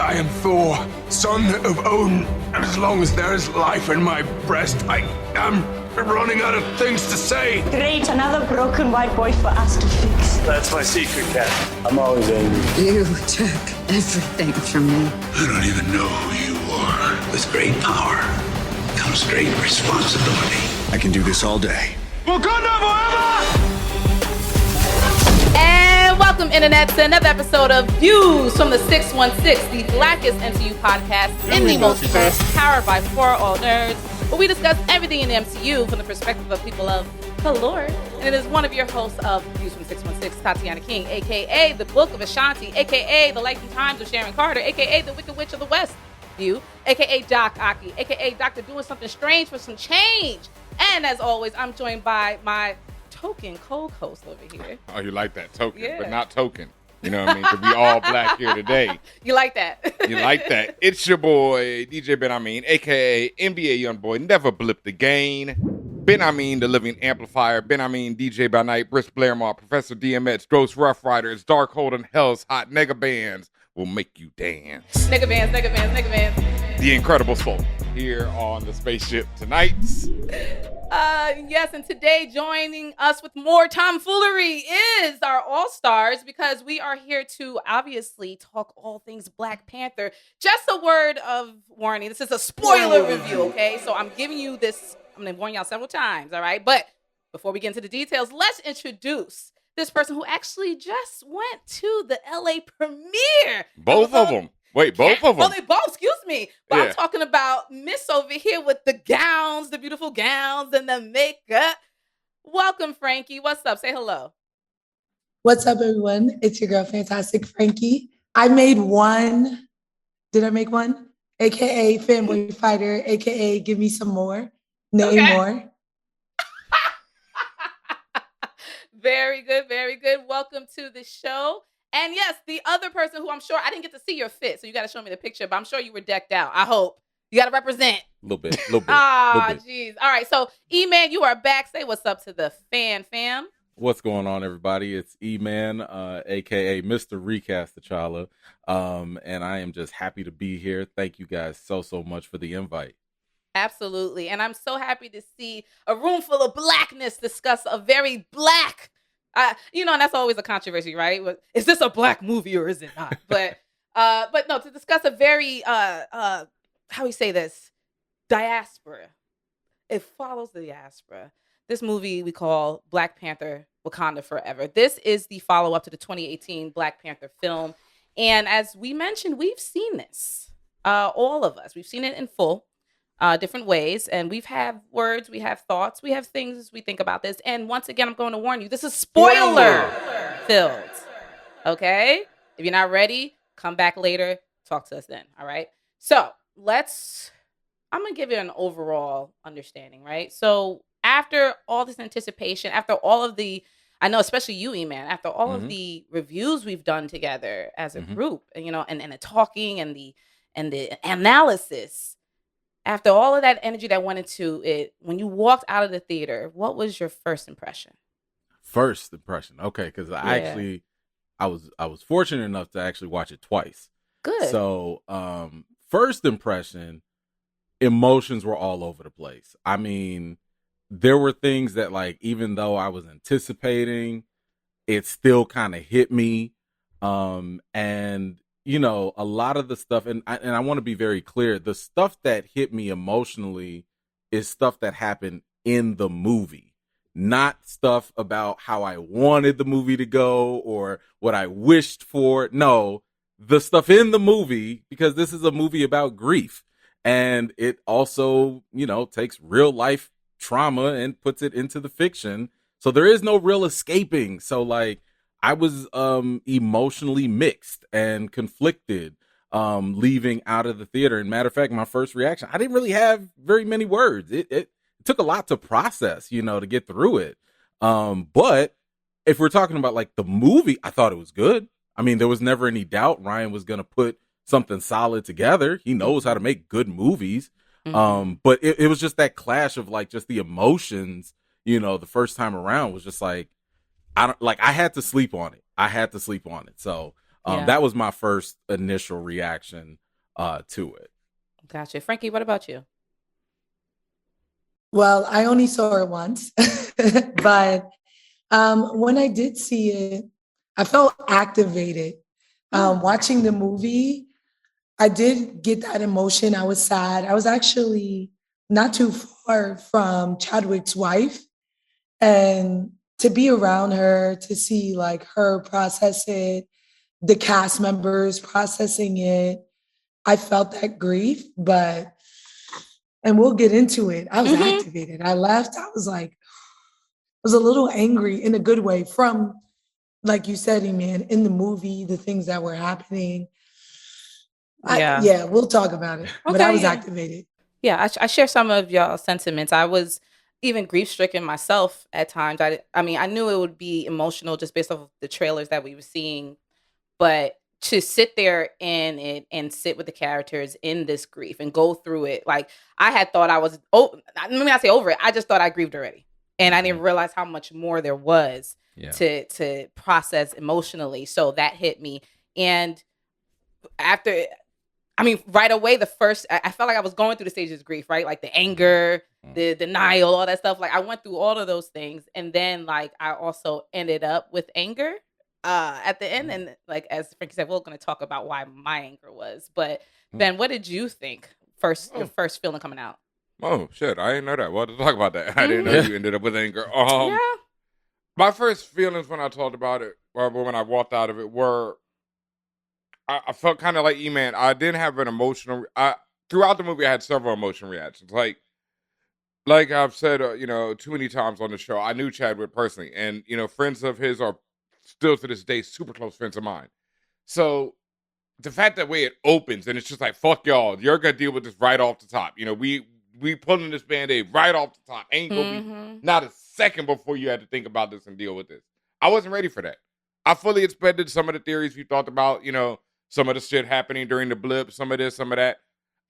I am Thor, son of Odin, and as long as there is life in my breast, I am running out of things to say. Great, another broken white boy for us to fix. That's my secret, Cat. I'm always angry. You took everything from me. I don't even know who you are. With great power comes great responsibility. I can do this all day. Wakanda Forever! And welcome, Internet, to another episode of Views from the 616, the blackest MCU podcast in the multiverse, powered by For All Nerds, where we discuss everything in the MCU from the perspective of people of color. And it is one of your hosts of Views from 616, Tatiana King, a.k.a. the Book of Ashanti, a.k.a. the Life and Times of Sharon Carter, a.k.a. the Wicked Witch of the West View, a.k.a. Doc Aki, a.k.a. Dr. Doing Something Strange for some change. And as always, I'm joined by my token co-host over here. Oh, you like that token, yeah. But not token. You know what I mean? Because we all black here today. You like that? You like that? It's your boy, DJ BenHaMeen, a.k.a. NBA Youngboy, never blip the gain. BenHaMeen, the living amplifier. BenHaMeen, DJ by night, Brisk Blairmore, Professor DMX, Ghost Rough Riders, Dark Holden, Hell's Hot Nega Bands will make you dance. Nigga bands, nigga bands, nigga bands. The Incredible Soul here on the spaceship tonight. Yes, and today joining us with more tomfoolery is our All-Stars, because we are here to obviously talk all things Black Panther. Just a word of warning. This is a spoiler review, okay? So I'm giving you this. I'm going to warn y'all several times, all right? But before we get into the details, let's introduce this person who actually just went to the LA premiere. Both of them. Wait, both of them? Oh, they both, excuse me. But Yeah. I'm talking about Miss over here with the gowns, the beautiful gowns and the makeup. Welcome, Frankie. What's up? Say hello. What's up, everyone? It's your girl, Fantastic Frankey. I made one. Did I make one? AKA Fanboy Fighter, AKA Give Me Some More. Name Okay. more. Very good, very good. Welcome to the show. And yes, the other person who I'm sure I didn't get to see your fit, so you got to show me the picture, but I'm sure you were decked out. I hope. You got to represent. A little bit. Ah, jeez. All right, so E-Man, you are back. Say what's up to the fam. What's going on, everybody? It's E-Man, a.k.a. Mr. Recast T'Challa, and I am just happy to be here. Thank you guys so much for the invite. Absolutely. And I'm so happy to see a room full of blackness discuss a very black, and that's always a controversy, right? Is this a black movie or is it not? But no, to discuss a very, how do we say this? Diaspora. It follows the diaspora. This movie we call Black Panther Wakanda Forever. This is the follow-up to the 2018 Black Panther film. And as we mentioned, we've seen this, all of us. We've seen it in full. Different ways, and we've had words, we have thoughts, we have things we think about this. And once again, I'm going to warn you, this is spoiler filled. Okay? If you're not ready, come back later, talk to us then. All right? So I'm gonna give you an overall understanding, right? So after all this anticipation, after all of the, I know especially you, E-Man, after all of the reviews we've done together as a group, and and the talking and the analysis. After all of that energy that went into it, when you walked out of the theater, what was your first impression? First impression, okay, because I was fortunate enough to actually watch it twice. Good. So, first impression, emotions were all over the place. I mean, there were things that, like, even though I was anticipating, it still kind of hit me, and a lot of the stuff, and I want to be very clear, the stuff that hit me emotionally is stuff that happened in the movie, not stuff about how I wanted the movie to go or what I wished for. No, the stuff in the movie, because this is a movie about grief, and it also, takes real life trauma and puts it into the fiction. So there is no real escaping. So, like, I was emotionally mixed and conflicted leaving out of the theater. And matter of fact, my first reaction, I didn't really have very many words. It took a lot to process, to get through it. But if we're talking about, like, the movie, I thought it was good. I mean, there was never any doubt Ryan was going to put something solid together. He knows how to make good movies. But it was just that clash of, like, just the emotions, the first time around was just like, I had to sleep on it. So That was my first initial reaction to it. Gotcha. Frankie, what about you? Well, I only saw it once, but when I did see it, I felt activated. Watching the movie, I did get that emotion. I was sad. I was actually not too far from Chadwick's wife, and to be around her, to see like her process it, the cast members processing it, I felt that grief, and we'll get into it. I was activated. I left. I was like, I was a little angry in a good way from, like you said, man, in the movie, the things that were happening. Yeah. We'll talk about it. But I was activated. Yeah, I share some of y'all sentiments. I was even grief stricken myself at times. I mean, I knew it would be emotional just based off of the trailers that we were seeing, but to sit there in it and sit with the characters in this grief and go through it, like I had thought I was, let me not say over it. I just thought I grieved already, and I didn't realize how much more there was to process emotionally. So that hit me, and after. I mean, right away, I felt like I was going through the stages of grief, right? Like the anger, the denial, all that stuff. Like I went through all of those things. And then like I also ended up with anger at the end. And like, as Frankie said, we're going to talk about why my anger was. But Ben, what did you think your first feeling coming out? Oh, shit. I didn't know that. Well, to talk about that. I didn't know you ended up with anger. My first feelings when I talked about it, or when I walked out of it, were... I felt kind of like E-Man. I didn't have an emotional... throughout the movie, I had several emotional reactions. Like I've said, too many times on the show, I knew Chadwick personally. And, friends of his are still to this day super close friends of mine. So the fact that way it opens and it's just like, fuck y'all. You're going to deal with this right off the top. We pulling this Band-Aid right off the top. Ain't going to be not a second before you had to think about this and deal with this. I wasn't ready for that. I fully expected some of the theories we talked about, some of the shit happening during the blip, some of this, some of that.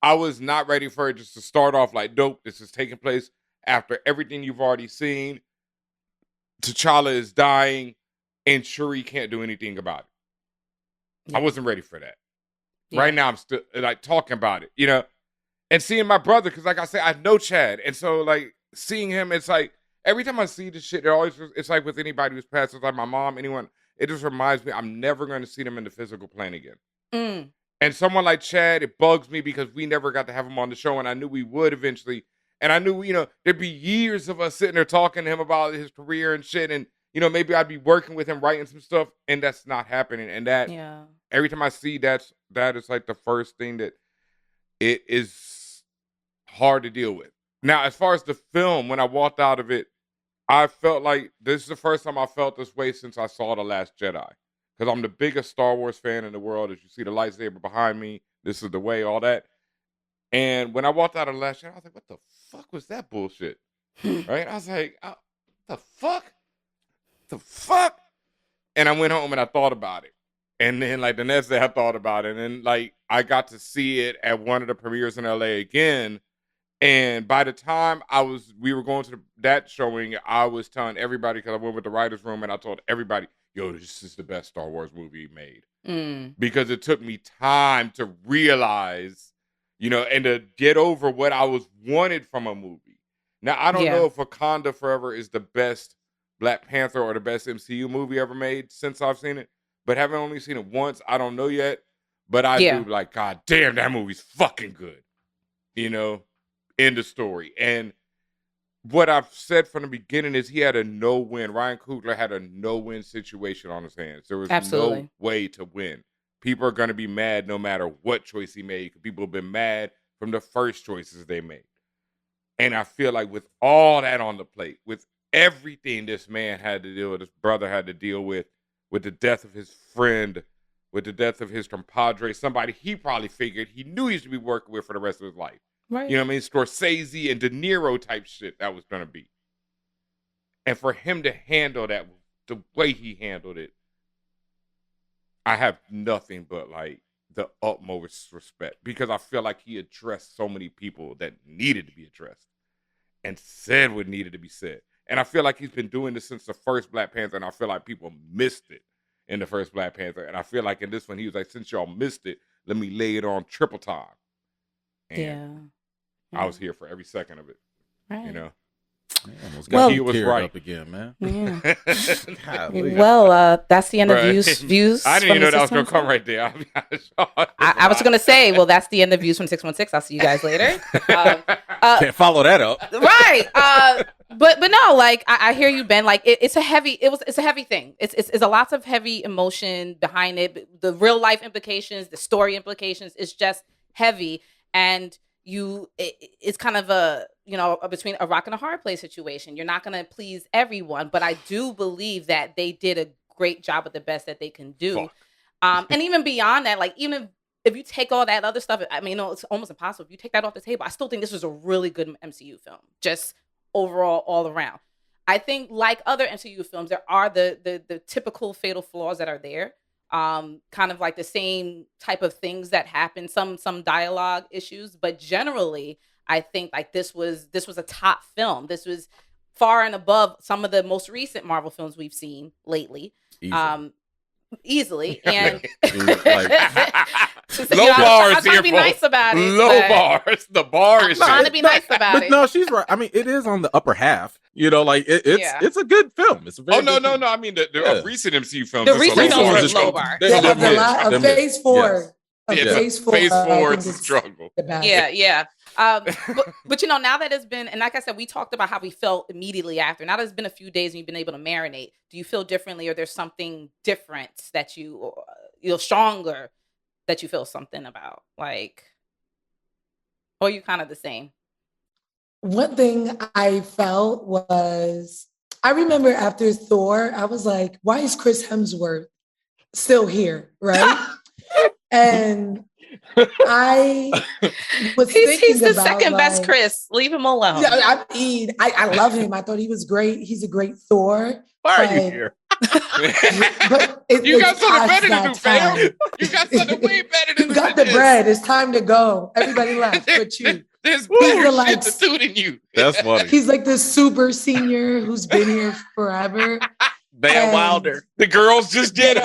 I was not ready for it just to start off like, dope, this is taking place after everything you've already seen. T'Challa is dying, and Shuri can't do anything about it. I wasn't ready for that. Right now, I'm still like talking about it, and seeing my brother, because like I said, I know Chad. And so like seeing him, it's like every time I see this shit, it's like with anybody who's passed, it's like my mom, anyone, it just reminds me I'm never going to see them in the physical plane again. And someone like Chad, it bugs me because we never got to have him on the show, and I knew we would eventually. And I knew, there'd be years of us sitting there talking to him about his career and shit, and maybe I'd be working with him writing some stuff, and that's not happening. And that every time I see that is like the first thing that it is hard to deal with. Now, as far as the film, when I walked out of it, I felt like this is the first time I felt this way since I saw The Last Jedi. Because I'm the biggest Star Wars fan in the world. As you see the lightsaber behind me, this is the way, all that. And when I walked out of The Last Jedi, I was like, what the fuck was that bullshit? Right? I was like, the fuck? The fuck? And I went home and I thought about it. And then like the next day I thought about it. And then like I got to see it at one of the premieres in LA again. And by the time we were going to that showing, I was telling everybody, because I went with the writer's room, and I told everybody, yo, this is the best Star Wars movie made. Because it took me time to realize, and to get over what I was wanted from a movie. Now, I don't know if Wakanda Forever is the best Black Panther or the best MCU movie ever made since I've seen it. But having only seen it once, I don't know yet. But I do like, God damn, that movie's fucking good. End of story. And what I've said from the beginning is he had a no-win. Ryan Coogler had a no-win situation on his hands. There was no way to win. People are going to be mad no matter what choice he made. People have been mad from the first choices they made. And I feel like with all that on the plate, with everything this man had to deal with, his brother had to deal with the death of his friend, with the death of his compadre, somebody he probably figured he knew he should be working with for the rest of his life. Right. You know what I mean? Scorsese and De Niro type shit that was going to be. And for him to handle that the way he handled it, I have nothing but like the utmost respect, because I feel like he addressed so many people that needed to be addressed and said what needed to be said. And I feel like he's been doing this since the first Black Panther, and I feel like people missed it. in the first Black Panther. And I feel like in this one, he was like, since y'all missed it, let me lay it on triple time. And I was here for every second of it. Right. You know? Almost got he was right up again, man. Well, that's the end of views. I didn't even know that was going to come right there. I was going to say, well, that's the end of views from 616. I'll see you guys later. Can't follow that up, right? But no, like I hear you, Ben. Like it's a heavy thing. It's a lots of heavy emotion behind it. The real life implications, the story implications. It's just heavy, and it's kind of a between a rock and a hard place situation. You're not going to please everyone, but I do believe that they did a great job with the best that they can do. And even beyond that, like even if you take all that other stuff, I mean, it's almost impossible. If you take that off the table, I still think this was a really good MCU film, just overall, all around. I think like other MCU films, there are the typical fatal flaws that are there. Kind of like the same type of things that happen, some dialogue issues, but generally I think like this was a top film. This was far and above some of the most recent Marvel films we've seen lately. Easily. And low bars. I'm trying to be nice about it. Low bars. The bar is trying to be nice about it. But no, she's right. I mean, it is on the upper half. You know, like it's a good film. It's a very no. I mean, the recent MCU films. The recent films are low bar. Phase 4. Phase 4 is a struggle. Yeah. But now that it's been, and like I said, we talked about how we felt immediately after. Now that it's been a few days and you've been able to marinate, do you feel differently, or there's something different that you're stronger that you feel something about, like, or you kind of the same? One thing I felt was, I remember after Thor, I was like, why is Chris Hemsworth still here, right? And I was he's the about, second best Chris. Leave him alone. Yeah, I mean, I love him. I thought he was great. He's a great Thor. Why are you here? But you got something better to do, fam. You got something way better to do. You got the bread. It's time to go. Everybody left but you. There's better shit to do than you. That's funny. He's like the super senior who's been here forever. Van Wilder. The girls just did it.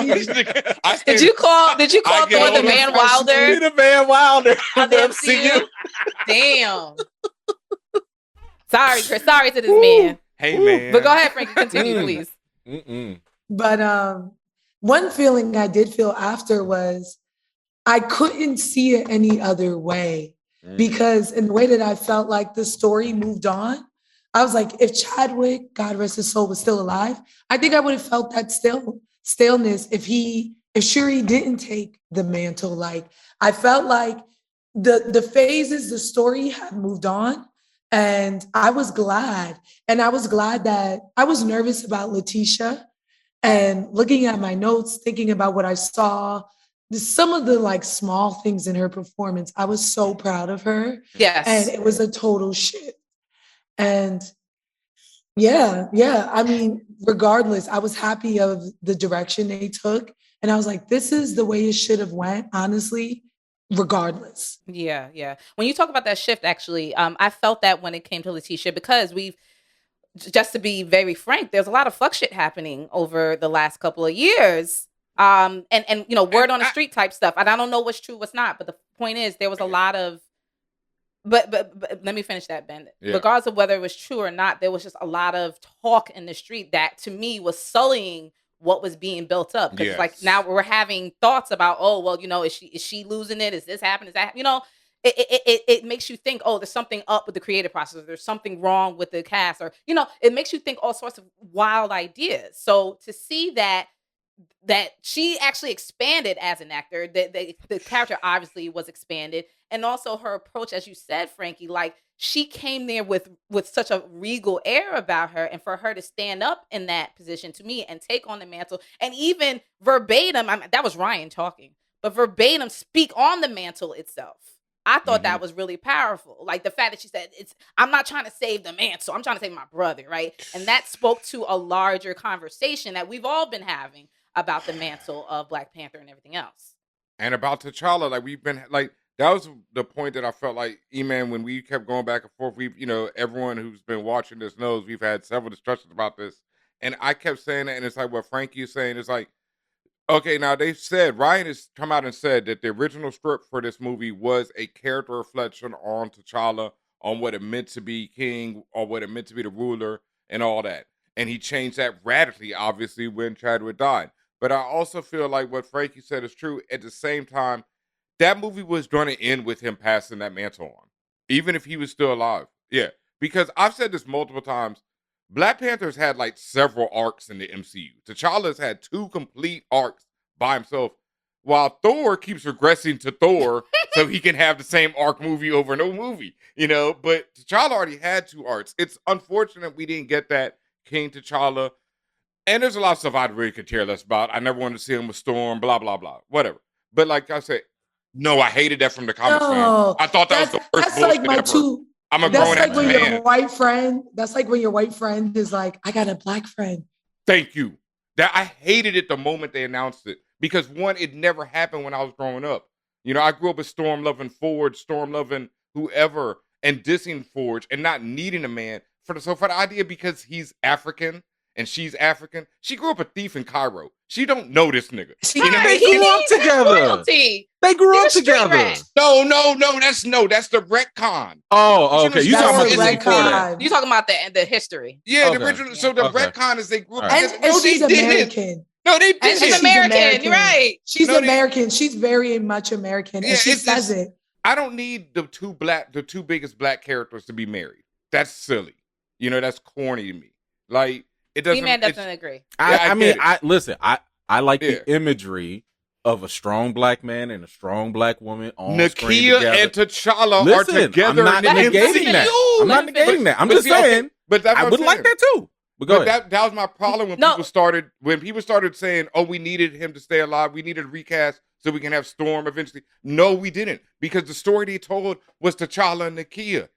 Did you call Thor the Van Wilder? The Van Wilder. On the MCU? Damn. Sorry, Chris. Sorry to this man. Hey, man. But go ahead, Frankie. Continue, please. But one feeling I did feel after was I couldn't see it any other way, because in the way that I felt like the story moved on, I was like, if Chadwick, God rest his soul, was still alive, I think I would have felt that staleness if Shuri didn't take the mantle. Like, I felt like the phases, the story had moved on, and I was glad. And I was glad that I was nervous about Letitia, and looking at my notes, thinking about what I saw, some of the like small things in her performance, I was so proud of her. Yes. And it was a total shift. And yeah. I mean, regardless, I was happy of the direction they took. And I was like, this is the way it should have went, honestly, regardless. Yeah. When you talk about that shift, actually, I felt that when it came to Letitia, because just to be very frank, there's a lot of fuck shit happening over the last couple of years. And word on the street type stuff. And I don't know what's true, what's not. But the point is, there was a lot of, but let me finish that, Ben. Yeah. Regardless of whether it was true or not, there was just a lot of talk in the street that to me was sullying what was being built up. Because like now we're having thoughts about, is she losing it? Is this happening? Is that, it makes you think, there's something up with the creative process. Or there's something wrong with the cast, or, it makes you think all sorts of wild ideas. So to see that she actually expanded as an actor, the character obviously was expanded, and also her approach, as you said, Frankie, like she came there with such a regal air about her, and for her to stand up in that position to me and take on the mantle, and even verbatim, that was Ryan talking, but verbatim speak on the mantle itself. I thought that was really powerful. Like the fact that she said, I'm not trying to save the mantle, I'm trying to save my brother, right? And that spoke to a larger conversation that we've all been having about the mantle of Black Panther and everything else. And about T'Challa, like we've been, like, that was the point that I felt like, E-Man, when we kept going back and forth, everyone who's been watching this knows we've had several discussions about this. And I kept saying that, and it's like what Frankie is saying, it's like, Okay, now they've said, Ryan has come out and said that the original script for this movie was a character reflection on T'Challa, on what it meant to be king, or what it meant to be the ruler, and all that. And he changed that radically, obviously, when Chadwick died. But I also feel like what Frankie said is true. At the same time, that movie was going to end with him passing that mantle on, even if he was still alive. Yeah, because I've said this multiple times. Black Panther's had like several arcs in the MCU. T'Challa's had 2 complete arcs by himself, while Thor keeps regressing to Thor so he can have the same arc movie over and over movie, you know? But T'Challa already had 2 arcs. It's unfortunate we didn't get that King T'Challa. And there's a lot of stuff I really could care less about. I never wanted to see him with Storm, blah, blah, blah, whatever. But like I said, no, I hated that from the comics, man. I thought that was the worst That's like my ever. two. I'm a That's grown like ass when man. your white friend. That's like when your white friend is like, I got a black friend. Thank you. That I hated it the moment they announced it because one, it never happened when I was growing up. You know, I grew up with Storm loving Forge, Storm loving whoever, and dissing Forge, and not needing a man for the idea because he's African and she's African. She grew up a thief in Cairo. She don't know this nigga. They grew up together. They grew up together. No, that's the retcon. Oh, okay. You talking about retcon? You talking about the history? Yeah, Okay. the original. So the retcon is they grew up. And No, she's they didn't. American. No, they And didn't. she's American. You're right. She's No, American. She's very much American, Yeah, and she it's says just- it. I don't need the two biggest black characters to be married. That's silly. You know, that's corny to me. Like it doesn't. B-Man doesn't agree. I like the imagery of a strong black man and a strong black woman on screen Nakia together. and T'Challa are together. I'm not negating that. I'm not negating that. I'm just saying. But that's I what would I'm like saying. that too. But go ahead. That was my problem when people started saying, "Oh, we needed him to stay alive. We needed a recast so we can have Storm eventually." No, we didn't, because the story they told was T'Challa and Nakia.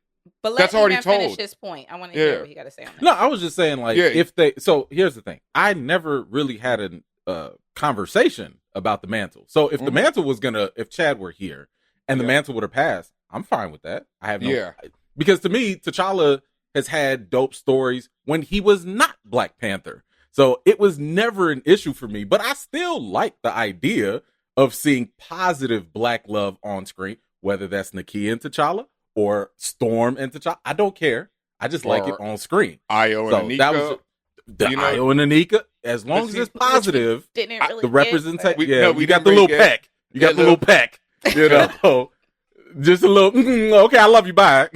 But let That's already him finish told. his point. I want to hear what he got to say on that. No, I was just saying, like, if they. So here's the thing. I never really had a conversation about the mantle. So if the mantle was if Chad were here and the mantle would have passed, I'm fine with that. I have no. Because to me, T'Challa has had dope stories when he was not Black Panther. So it was never an issue for me. But I still like the idea of seeing positive black love on screen, whether that's Nakia and T'Challa or Storm and T'Challa. I don't care. I just like it on screen. Io and Anika. That was Io and Anika. As long as it's positive, didn't really the representation. we You got didn't the really little get- peck. You got the little peck. You know, just a little. Okay, I love you. Bye.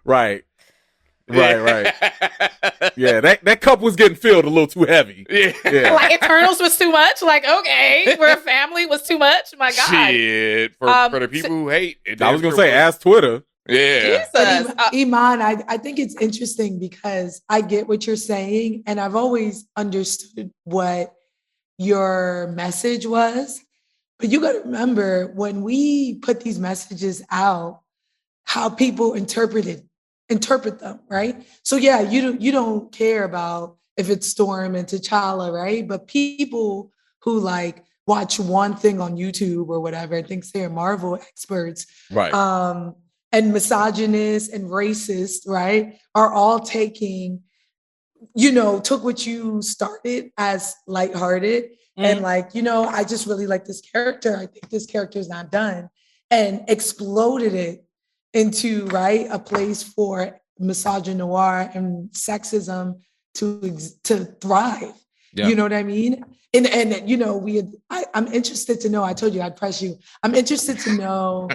Right. Yeah, that cup was getting filled a little too heavy. Yeah. Like Eternals was too much. Like, okay, we're a family was too much. My God. Shit. For the people who hate it. I was gonna say, ask Twitter. Yeah. Jesus. Iman, I think it's interesting because I get what you're saying, and I've always understood what your message was. But you got to remember, when we put these messages out, how people interpret them, right? So yeah, you don't care about if it's Storm and T'Challa, right? But people who like watch one thing on YouTube or whatever, thinks they're Marvel experts, right? And misogynist and racist, right, are all taking, took what you started as lighthearted and like, I just really like this character. I think this character is not done, and exploded it into, right, a place for misogynoir and sexism to thrive. Yeah. You know what I mean? And I'm interested to know, I told you I'd press you. I'm interested to know.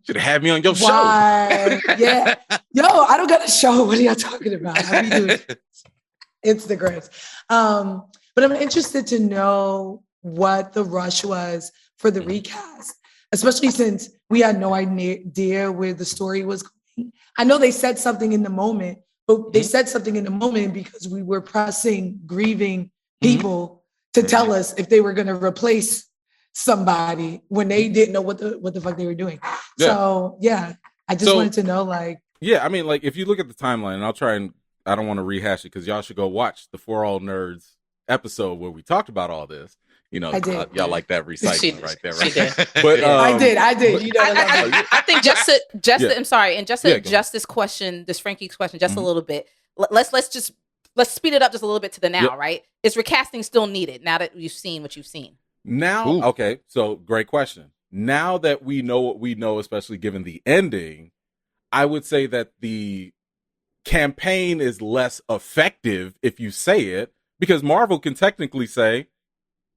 Should have had me on your show. Yeah. Yo, I don't got a show. What are y'all talking about? How we doing Instagrams? But I'm interested to know what the rush was for the recast, especially since we had no idea where the story was going. I know they said something in the moment, but they said something in the moment because we were pressing grieving people to tell us if they were going to replace somebody when they didn't know what the fuck they were doing. Yeah. So yeah, I just wanted to know, like. Yeah, I mean, like, if you look at the timeline, and I don't want to rehash it because y'all should go watch the For All Nerds episode where we talked about all this. Y'all like that recycling right there, right? She did. But I did. I think just to, I'm sorry, and just to adjust this question, this Frankie's question, just a little bit. Let's just let's speed it up just a little bit to the now, Yep. right? Is recasting still needed now that you've seen what you've seen? Now, okay, so great question. Now that we know what we know, especially given the ending, I would say that the campaign is less effective if you say it, because Marvel can technically say,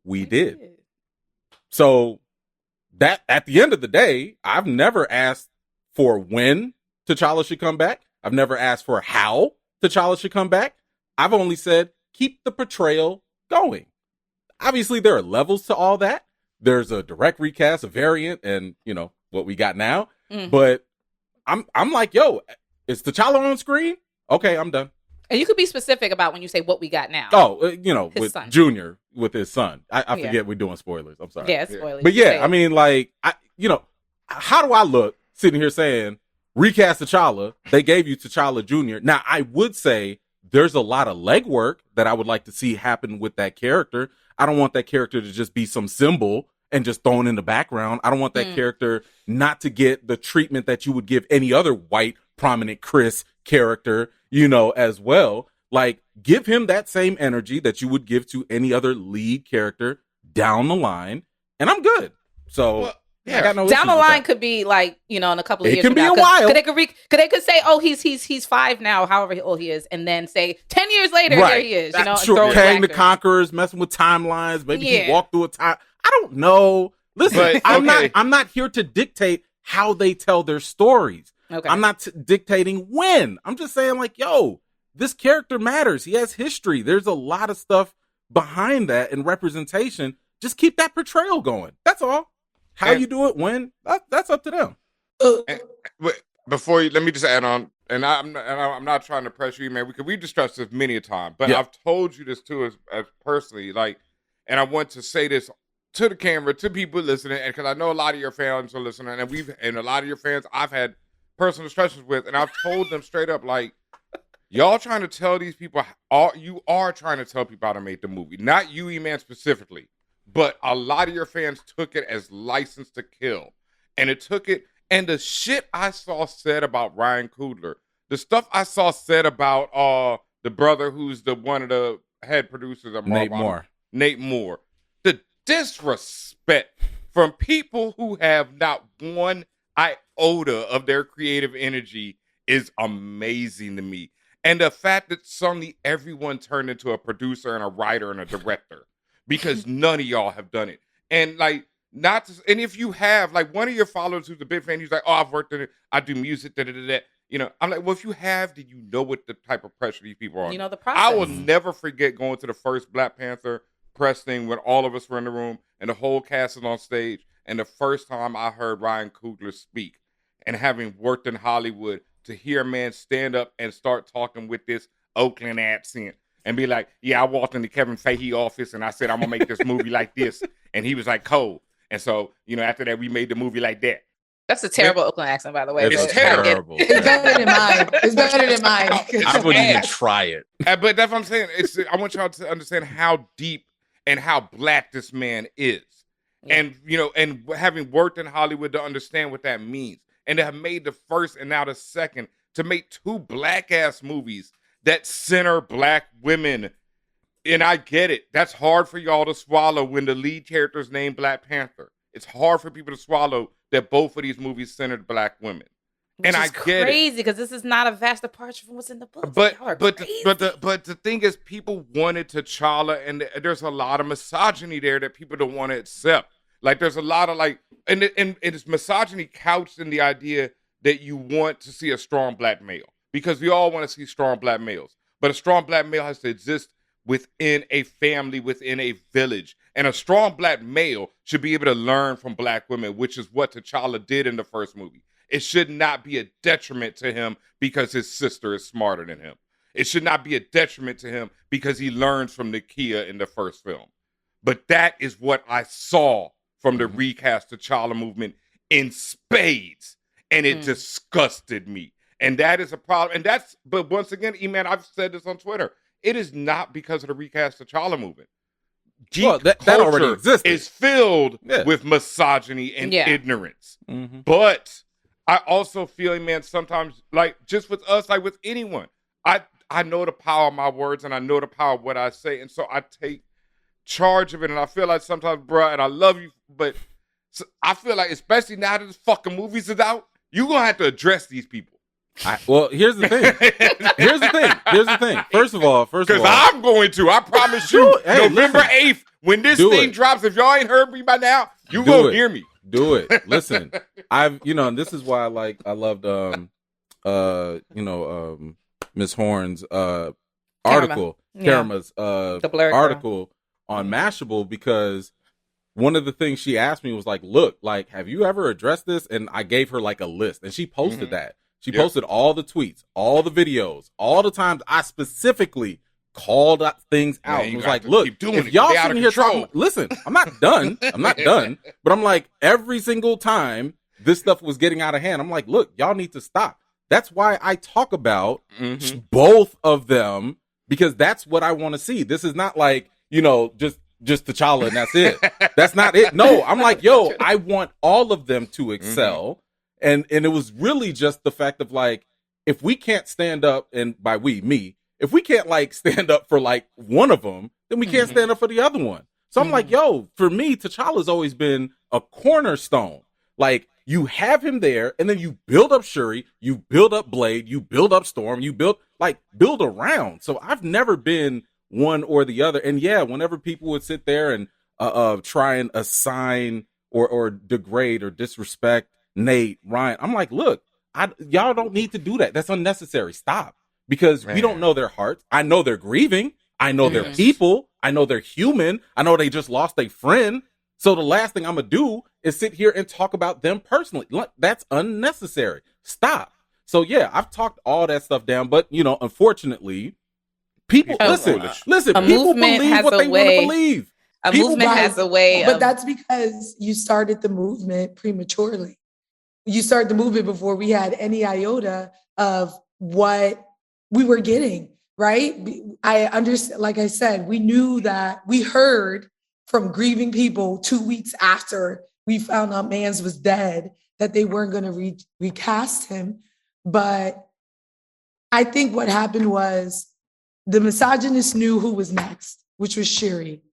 we did. So that at the end of the day, I've never asked for when T'Challa should come back. I've never asked for how T'Challa should come back. I've only said, keep the portrayal going. Obviously, there are levels to all that. There's a direct recast, a variant, and, you know, what we got now. Mm-hmm. But I'm like, yo, is T'Challa on screen? Okay, I'm done. And you could be specific about when you say what we got now. Oh, you know, His with son. Junior, with his son. I Yeah. forget we're doing spoilers. I'm sorry. Yeah, spoilers. But You say yeah, it. I mean, like, how do I look sitting here saying, recast T'Challa, they gave you T'Challa Jr. Now, I would say there's a lot of legwork that I would like to see happen with that character. I don't want that character to just be some symbol and just thrown in the background. I don't want that character not to get the treatment that you would give any other white, prominent Chris character, you know, as well. Like, give him that same energy that you would give to any other lead character down the line, and I'm good. So, I got no down the issues with line that. could be like, you know, in a couple of It years. can from be now, a while. They could say, oh, he's 5 now, however old he is, and then say 10 years later, Right. there he is. You know, and Sure. throw it Kang the back. Conqueror's messing with timelines. Maybe he Yeah. walked through a time. I don't know. Listen, But, I'm okay. not here to dictate how they tell their stories. Okay. I'm not dictating when. I'm just saying, like, yo, this character matters. He has history. There's a lot of stuff behind that and representation. Just keep that portrayal going. That's all. How And- you do it, when, that's up to them. But before you, let me just add on, and I'm not trying to pressure you, man. We've discussed this many a time, but Yeah. I've told you this too, as personally, like, and I want to say this to the camera, to people listening, and because I know a lot of your fans are listening, and a lot of your fans I've had personal discussions with, and I've told them straight up, like, y'all trying to tell these people, you are trying to tell people how to make the movie, not you, E-Man, specifically. But a lot of your fans took it as license to kill. And it took it, and the shit I saw said about Ryan Coogler, the stuff I saw said about the brother who's one of the head producers of Nate Marvel, Moore. Nate Moore. The disrespect from people who have not one iota of their creative energy is amazing to me. And the fact that suddenly everyone turned into a producer and a writer and a director. Because none of y'all have done it. And like, and if you have, like, one of your followers who's a big fan, he's like, oh, I've worked in it, I do music, you know, I'm like, well, if you have, then you know what the type of pressure these people are. You know the process. I will never forget going to the first Black Panther press thing when all of us were in the room and the whole cast is on stage. And the first time I heard Ryan Coogler speak, and having worked in Hollywood, to hear a man stand up and start talking with this Oakland accent. And be like, yeah, I walked into Kevin Feige office and I said, I'm going to make this movie like this. And he was like, cool. And so, you know, after that, we made the movie like that. That's a terrible Oakland accent, by the way. It's but terrible. It's better than mine. It's better than mine. I wouldn't even try it. But that's what I'm saying. I want y'all to understand how deep and how Black this man is. Yeah. And, you know, and having worked in Hollywood to understand what that means. And to have made the first and now the second, to make 2 Black-ass movies that center Black women. And I get it. That's hard for y'all to swallow when the lead character is named Black Panther. It's hard for people to swallow that both of these movies centered Black women. Which and is I get crazy because this is not a vast departure from what's in the book. But Y'all are but crazy. the thing is, people wanted T'Challa, and there's a lot of misogyny there that people don't want to accept. Like, there's a lot of, like, and it's misogyny couched in the idea that you want to see a strong Black male, because we all want to see strong Black males. But a strong Black male has to exist within a family, within a village. And a strong Black male should be able to learn from Black women, which is what T'Challa did in the first movie. It should not be a detriment to him because his sister is smarter than him. It should not be a detriment to him because he learns from Nakia in the first film. But that is what I saw from the Recast T'Challa movement in spades. And it disgusted me. And that is a problem. And but once again, E-Man, I've said this on Twitter. It is not because of the Recast T'Challa movement. Geek that already culture existed. is filled with misogyny and ignorance. Mm-hmm. But I also feel, man, sometimes, like, just with us, like with anyone, I know the power of my words and I know the power of what I say. And so I take charge of it. And I feel like sometimes, bro, and I love you, but I feel like, especially now that this fucking movies is out, you're going to have to address these people. Well, here's the thing. Here's the thing. First of all, because I'm going to. I promise you, hey, November 8th, when this thing drops, if y'all ain't heard me by now, you gonna hear me. Do it. Listen, and this is why I loved Miss Horn's article, Karama's article on Mashable, because one of the things she asked me was like, look, like, have you ever addressed this? And I gave her like a list, and she posted that. She posted all the tweets, all the videos, all the times I specifically called things out and was like, look, if y'all sitting here talking, listen, I'm not done. But I'm like, every single time this stuff was getting out of hand, I'm like, look, y'all need to stop. That's why I talk about both of them, because that's what I want to see. This is not like, just T'Challa and that's it. That's not it. No, I'm like, yo, I want all of them to excel. And it was really just the fact of like, if we can't stand up, and by me, if we can't like stand up for like one of them, then we can't stand up for the other one. So I'm like, yo, for me, T'Challa's always been a cornerstone. Like, you have him there, and then you build up Shuri, you build up Blade, you build up Storm, you build around. So I've never been one or the other. And yeah, whenever people would sit there and try and assign or degrade or disrespect Nate, Ryan, I'm like, look, y'all don't need to do that. That's unnecessary. Stop. Because we don't know their hearts. I know they're grieving. I know they're people. I know they're human. I know they just lost a friend. So the last thing I'm going to do is sit here and talk about them personally. That's unnecessary. Stop. So yeah, I've talked all that stuff down, but unfortunately, people listen, people believe what they want to believe. A movement has a way But that's because you started the movement prematurely. You started the movement before we had any iota of what we were getting, right? I understand, like I said, we knew that we heard from grieving people 2 weeks after we found out Mans was dead that they weren't going to recast him. But I think what happened was the misogynist knew who was next, which was Shuri.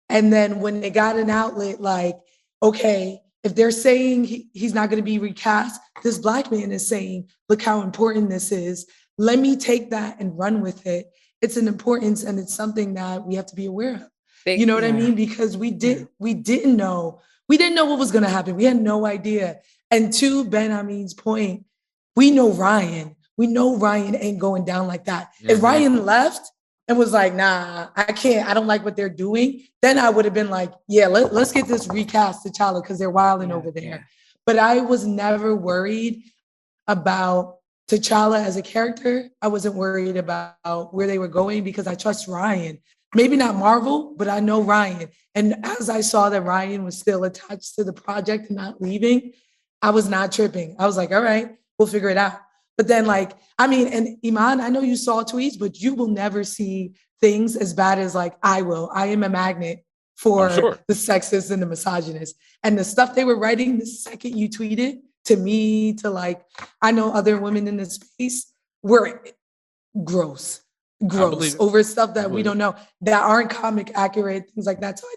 And then when they got an outlet like, okay, if they're saying he's not going to be recast, this Black man is saying, look how important this is. Let me take that and run with it. It's an importance, and it's something that we have to be aware of. You know what I mean? Because we didn't know what was going to happen. We had no idea. And to BenHaMeen's point, we know Ryan. We know Ryan ain't going down like that. If Ryan left and was like, nah, I can't, I don't like what they're doing, then I would have been like, yeah, let's get this recast T'Challa because they're wilding over there. Yeah. But I was never worried about T'Challa as a character. I wasn't worried about where they were going because I trust Ryan. Maybe not Marvel, but I know Ryan. And as I saw that Ryan was still attached to the project and not leaving, I was not tripping. I was like, all right, we'll figure it out. But then and Iman, I know you saw tweets, but you will never see things as bad as like I will. I am a magnet for the sexist and the misogynist. And the stuff they were writing the second you tweeted to me, to I know other women in this space were gross over stuff that we don't know, that aren't comic accurate, things like that. So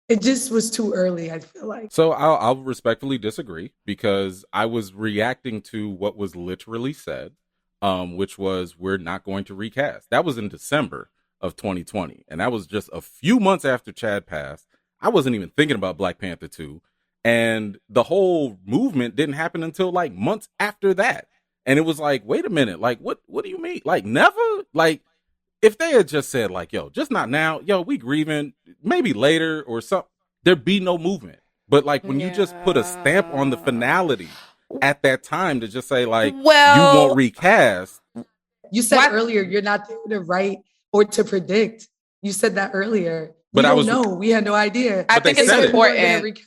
it just was too early, I feel like. So I'll respectfully disagree, because I was reacting to what was literally said, which was, we're not going to recast. That was in December of 2020. And that was just a few months after Chad passed. I wasn't even thinking about Black Panther 2. And the whole movement didn't happen until months after that. And it was like, wait a minute, what do you mean? Never? If they had just said yo, just not now, yo, we grieving, maybe later or something, there'd be no movement. But when you just put a stamp on the finality at that time to just say you won't recast. You said earlier, you're not there to write or to predict. You said that earlier. But we had no idea. I think it's important.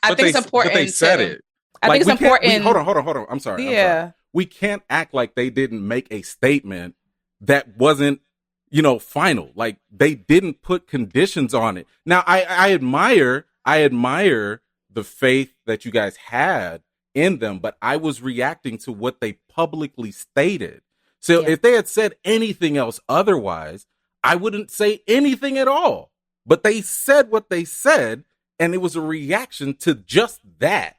I think it's important. But they said it. I think it's important. Hold on. I'm sorry. We can't act like they didn't make a statement that wasn't, final. They didn't put conditions on it. Now, I admire the faith that you guys had in them, but I was reacting to what they publicly stated. So if they had said anything else otherwise, I wouldn't say anything at all. But they said what they said, and it was a reaction to just that.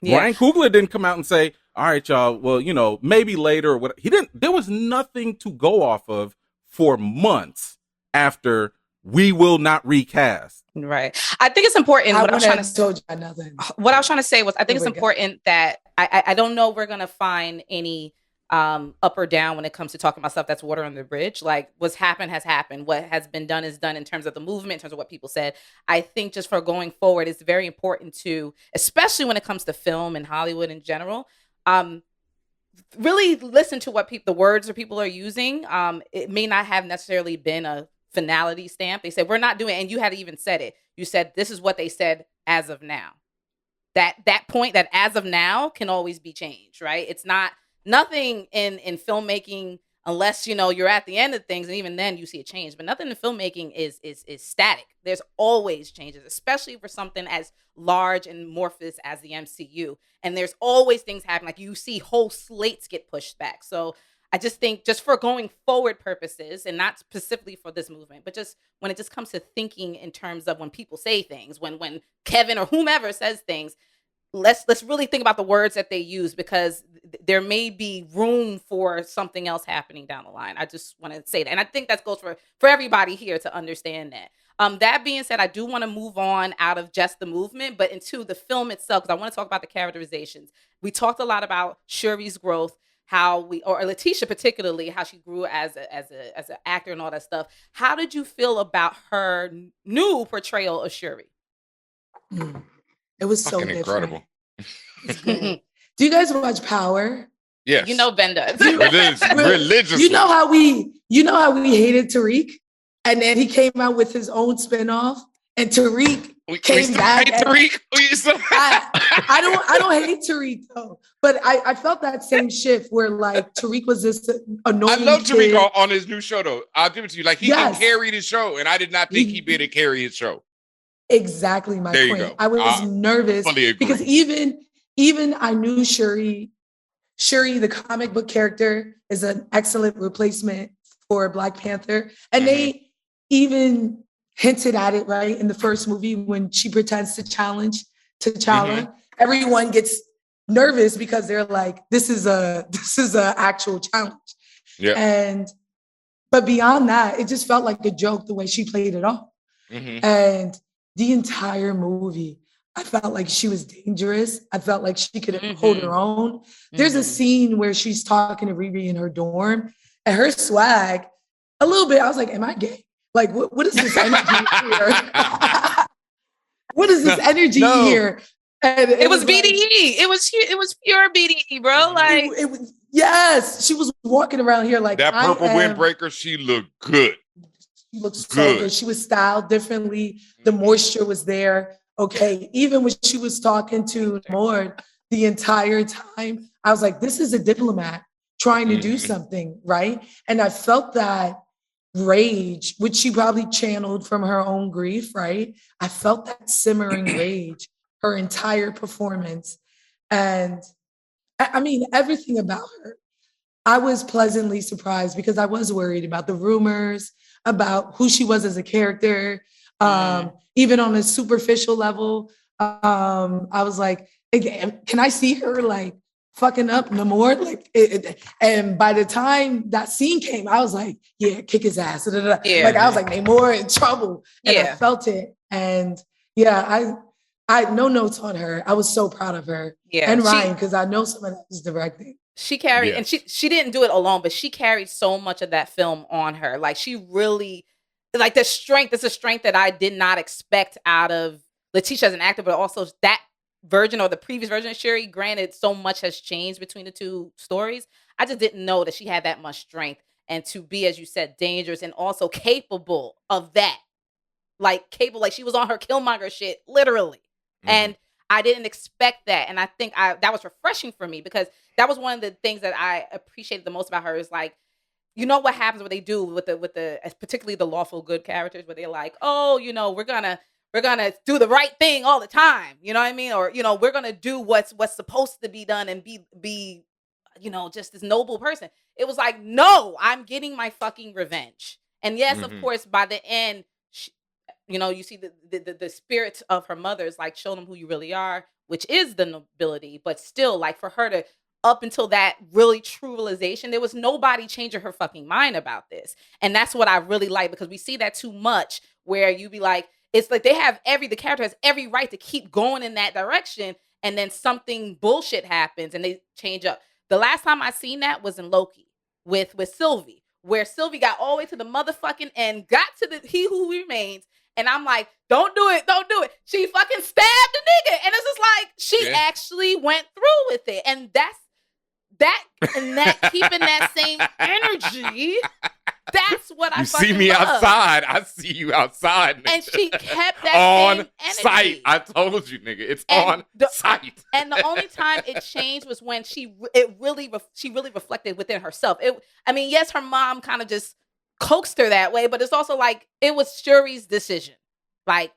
Ryan Coogler didn't come out and say, all right, y'all, well, you know, maybe later or what. He didn't. There was nothing to go off of for months after we will not recast. Right. I think it's important. What I was trying to say was, I think it's important that I don't know we're going to find any up or down when it comes to talking about stuff that's water on the bridge. Like, what's happened has happened. What has been done is done in terms of the movement, in terms of what people said. I think just for going forward, it's very important to, especially when it comes to film and Hollywood in general, really listen to what the words that people are using. It may not have necessarily been a finality stamp. They said, we're not doing it. And you had even said it. You said, this is what they said as of now. That point, that as of now can always be changed, right? It's not nothing in filmmaking, unless, you know, you're at the end of things, and even then you see a change. But nothing in filmmaking is static. There's always changes, especially for something as large and amorphous as the MCU. And there's always things happen. Like, you see whole slates get pushed back. So I just think, just for going forward purposes, and not specifically for this movement, but just when it just comes to thinking in terms of when people say things, when Kevin or whomever says things, let's really think about the words that they use, because there may be room for something else happening down the line. I just want to say that. And I think that goes for everybody here to understand that. That being said, I do want to move on out of just the movement, but into the film itself, because I want to talk about the characterizations. We talked a lot about Shuri's growth, or Letitia particularly, how she grew as an actor and all that stuff. How did you feel about her new portrayal of Shuri? It was so incredible. Do you guys watch Power? Yes. You know Ben does. Religiously. You know how we hated Tariq, and then he came out with his own spinoff, and Tariq came back. Tariq. I don't hate Tariq though, but I felt that same shift where, like, Tariq was this annoying. I love kid. Tariq on his new show though. I'll give it to you. Like, he can carry the show, and I did not think he'd be able to carry his show. Exactly my point. I was nervous because even I knew Shuri, the comic book character, is an excellent replacement for Black Panther. And they even hinted at it, right, in the first movie when she pretends to challenge T'Challa. Everyone gets nervous because they're like, this is a actual challenge. Yeah. But beyond that, it just felt like a joke the way she played it off. And the entire movie, I felt like she was dangerous. I felt like she could hold her own. There's a scene where she's talking to Riri in her dorm, and her swag, a little bit, I was like, am I gay? Like, what is this energy here? What is this energy here? And it was BDE. Like, it was pure BDE, bro. Like, it was, yes, she was walking around here like that purple windbreaker. She looked good. She looked so good. She was styled differently. The moisture was there. Okay. Even when she was talking to Namor the entire time, I was like, this is a diplomat trying to do something, right? And I felt that rage, which she probably channeled from her own grief, right? I felt that simmering rage her entire performance. And I mean, everything about her. I was pleasantly surprised because I was worried about the rumors, about who she was as a character. Even on a superficial level, I was like, can I see her like fucking up Namor? Like, and by the time that scene came, I was like, yeah, kick his ass. Yeah. Like, I was like, Namor in trouble. And I felt it. And yeah, I no notes on her. I was so proud of her. Yeah. And Ryan, because I know someone else is directing. She carried, and she didn't do it alone, but she carried so much of that film on her. Like, she really, like, the strength, it's a strength that I did not expect out of Letitia as an actor, but also that version or the previous version of Shuri. Granted, so much has changed between the two stories. I just didn't know that she had that much strength, and to be, as you said, dangerous and also capable of that. Like, capable, like she was on her Killmonger shit, literally. And I didn't expect that. And I think that was refreshing for me, because that was one of the things that I appreciated the most about her, is like, you know what happens, what they do with the particularly the lawful good characters, where they're like, oh, you know, we're gonna do the right thing all the time. You know what I mean? Or, you know, we're gonna do what's supposed to be done and be just this noble person. It was like, no, I'm getting my fucking revenge. And yes, of course, by the end, you see the spirit of her mother's like, show them who you really are, which is the nobility. But still, like, for her to, up until that really true realization, there was nobody changing her fucking mind about this. And that's what I really like, because we see that too much, where you be like, it's like the character has every right to keep going in that direction, and then something bullshit happens and they change up. The last time I seen that was in Loki with Sylvie, where Sylvie got all the way to the motherfucking end, got to the He Who Remains, and I'm like, don't do it. She fucking stabbed the nigga. And it's just like, she actually went through with it. And that keeping that same energy, that's what I fucking love. You see me love. outside, I see you outside, nigga. And she kept that on same energy. Site. I told you, nigga, it's on site. And the only time it changed was when she really reflected within herself. Yes, her mom kind of just coaxed her that way, but it's also like, it was Shuri's decision. Like,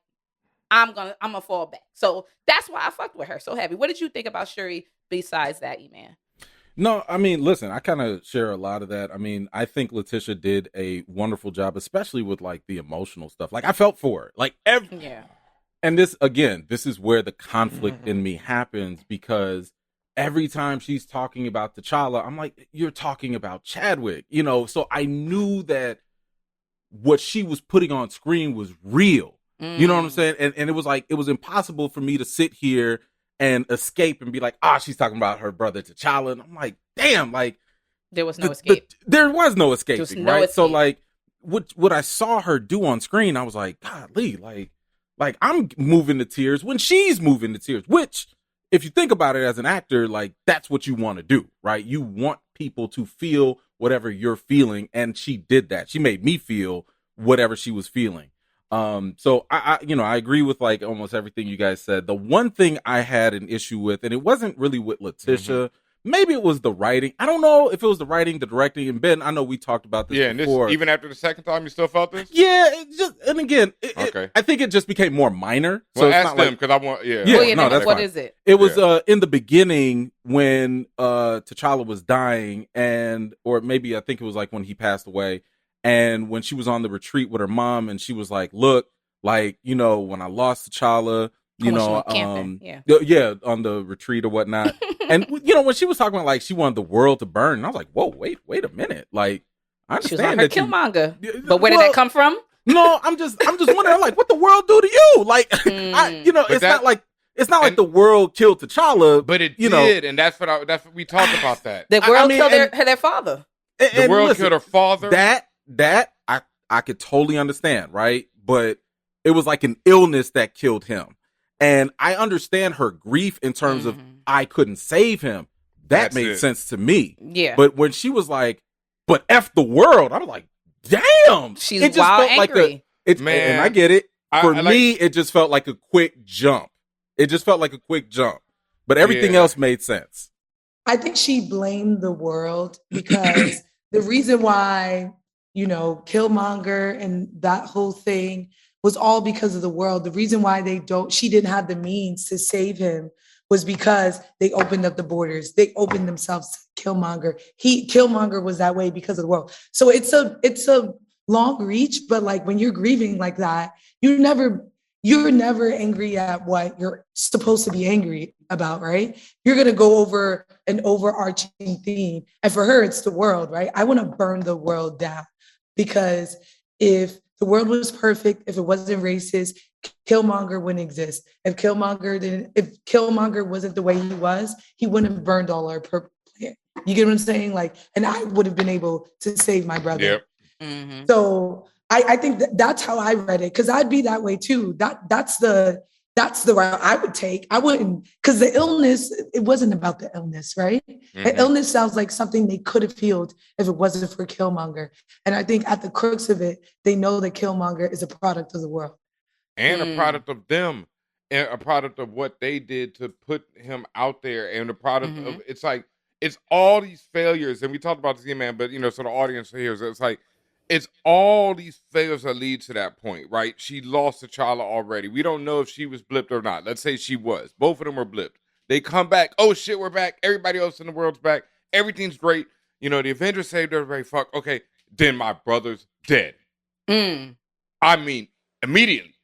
I'm gonna fall back. So that's why I fucked with her so heavy. What did you think about Shuri besides that, E-Man? No, listen, I kind of share a lot of that. I think Letitia did a wonderful job, especially with like the emotional stuff. Like, I felt for her. Like, and this is where the conflict in me happens, because every time she's talking about T'Challa, I'm like, you're talking about Chadwick, so I knew that what she was putting on screen was real. You know what I'm saying? And it was like, it was impossible for me to sit here and escape and be like, she's talking about her brother T'Challa. And I'm like, damn, like, there was no escape. There was no escaping, right? Escape. So like, what I saw her do on screen, I was like, golly, like I'm moving to tears when she's moving to tears, which, if you think about it as an actor, like, that's what you want to do, right? You want people to feel whatever you're feeling. And she did that. She made me feel whatever she was feeling. So I agree with like almost everything you guys said. The one thing I had an issue with, and it wasn't really with Letitia, maybe it was the writing. I don't know if it was the writing, the directing. And Ben, I know we talked about this before. Even after the second time, you still felt this? Yeah, I think it just became more minor. Well, so it's ask not them, because I want, that's what fine. is it? It was in the beginning when T'Challa was dying, or maybe I think it was like when he passed away. And when she was on the retreat with her mom, and she was like, look, like, when I lost T'Challa, on the retreat or whatnot. And, when she was talking about like, she wanted the world to burn, and I was like, whoa, wait a minute. Like, I understand she was on her Killmonger. But where did that come from? No, I'm just wondering, like, what the world do to you? Like, it's not like the world killed T'Challa. But it did. And that's what we talked about that. The world killed their father. The world killed her father. That I could totally understand, right? But it was like an illness that killed him. And I understand her grief in terms of, I couldn't save him. That made sense to me. Yeah. But when she was like, but F the world, I'm like, damn. She's it just wild felt angry. And I get it. For me, it just felt like a quick jump. But everything else made sense. I think she blamed the world because the reason why, Killmonger and that whole thing was all because of the world. The reason why she didn't have the means to save him was because they opened up the borders. They opened themselves to Killmonger. Killmonger was that way because of the world. So it's a long reach, but like when you're grieving like that, you're never angry at what you're supposed to be angry about, right? You're going to go over an overarching theme. And for her, it's the world, right? I want to burn the world down, because if the world was perfect, if it wasn't racist, Killmonger wouldn't exist. If Killmonger wasn't the way he was, he wouldn't have burned all our purple planet. You get what I'm saying? Like, and I would have been able to save my brother. Yep. Mm-hmm. So I think that's how I read it, because I'd be that way too. That's the route I would take. I wouldn't, because the illness, it wasn't about the illness, right? Mm-hmm. The illness sounds like something they could have healed if it wasn't for Killmonger. And I think at the crux of it, they know that Killmonger is a product of the world. And a product of them, and a product of what they did to put him out there, and a product of, it's like, it's all these failures. And we talked about this, man, but so the audience hears it's like, it's all these failures that lead to that point, right? She lost T'Challa already. We don't know if she was blipped or not. Let's say she was. Both of them were blipped. They come back. Oh, shit, we're back. Everybody else in the world's back. everything's great. You know, the Avengers saved everybody. Fuck. Okay, then my brother's dead. I mean, immediately.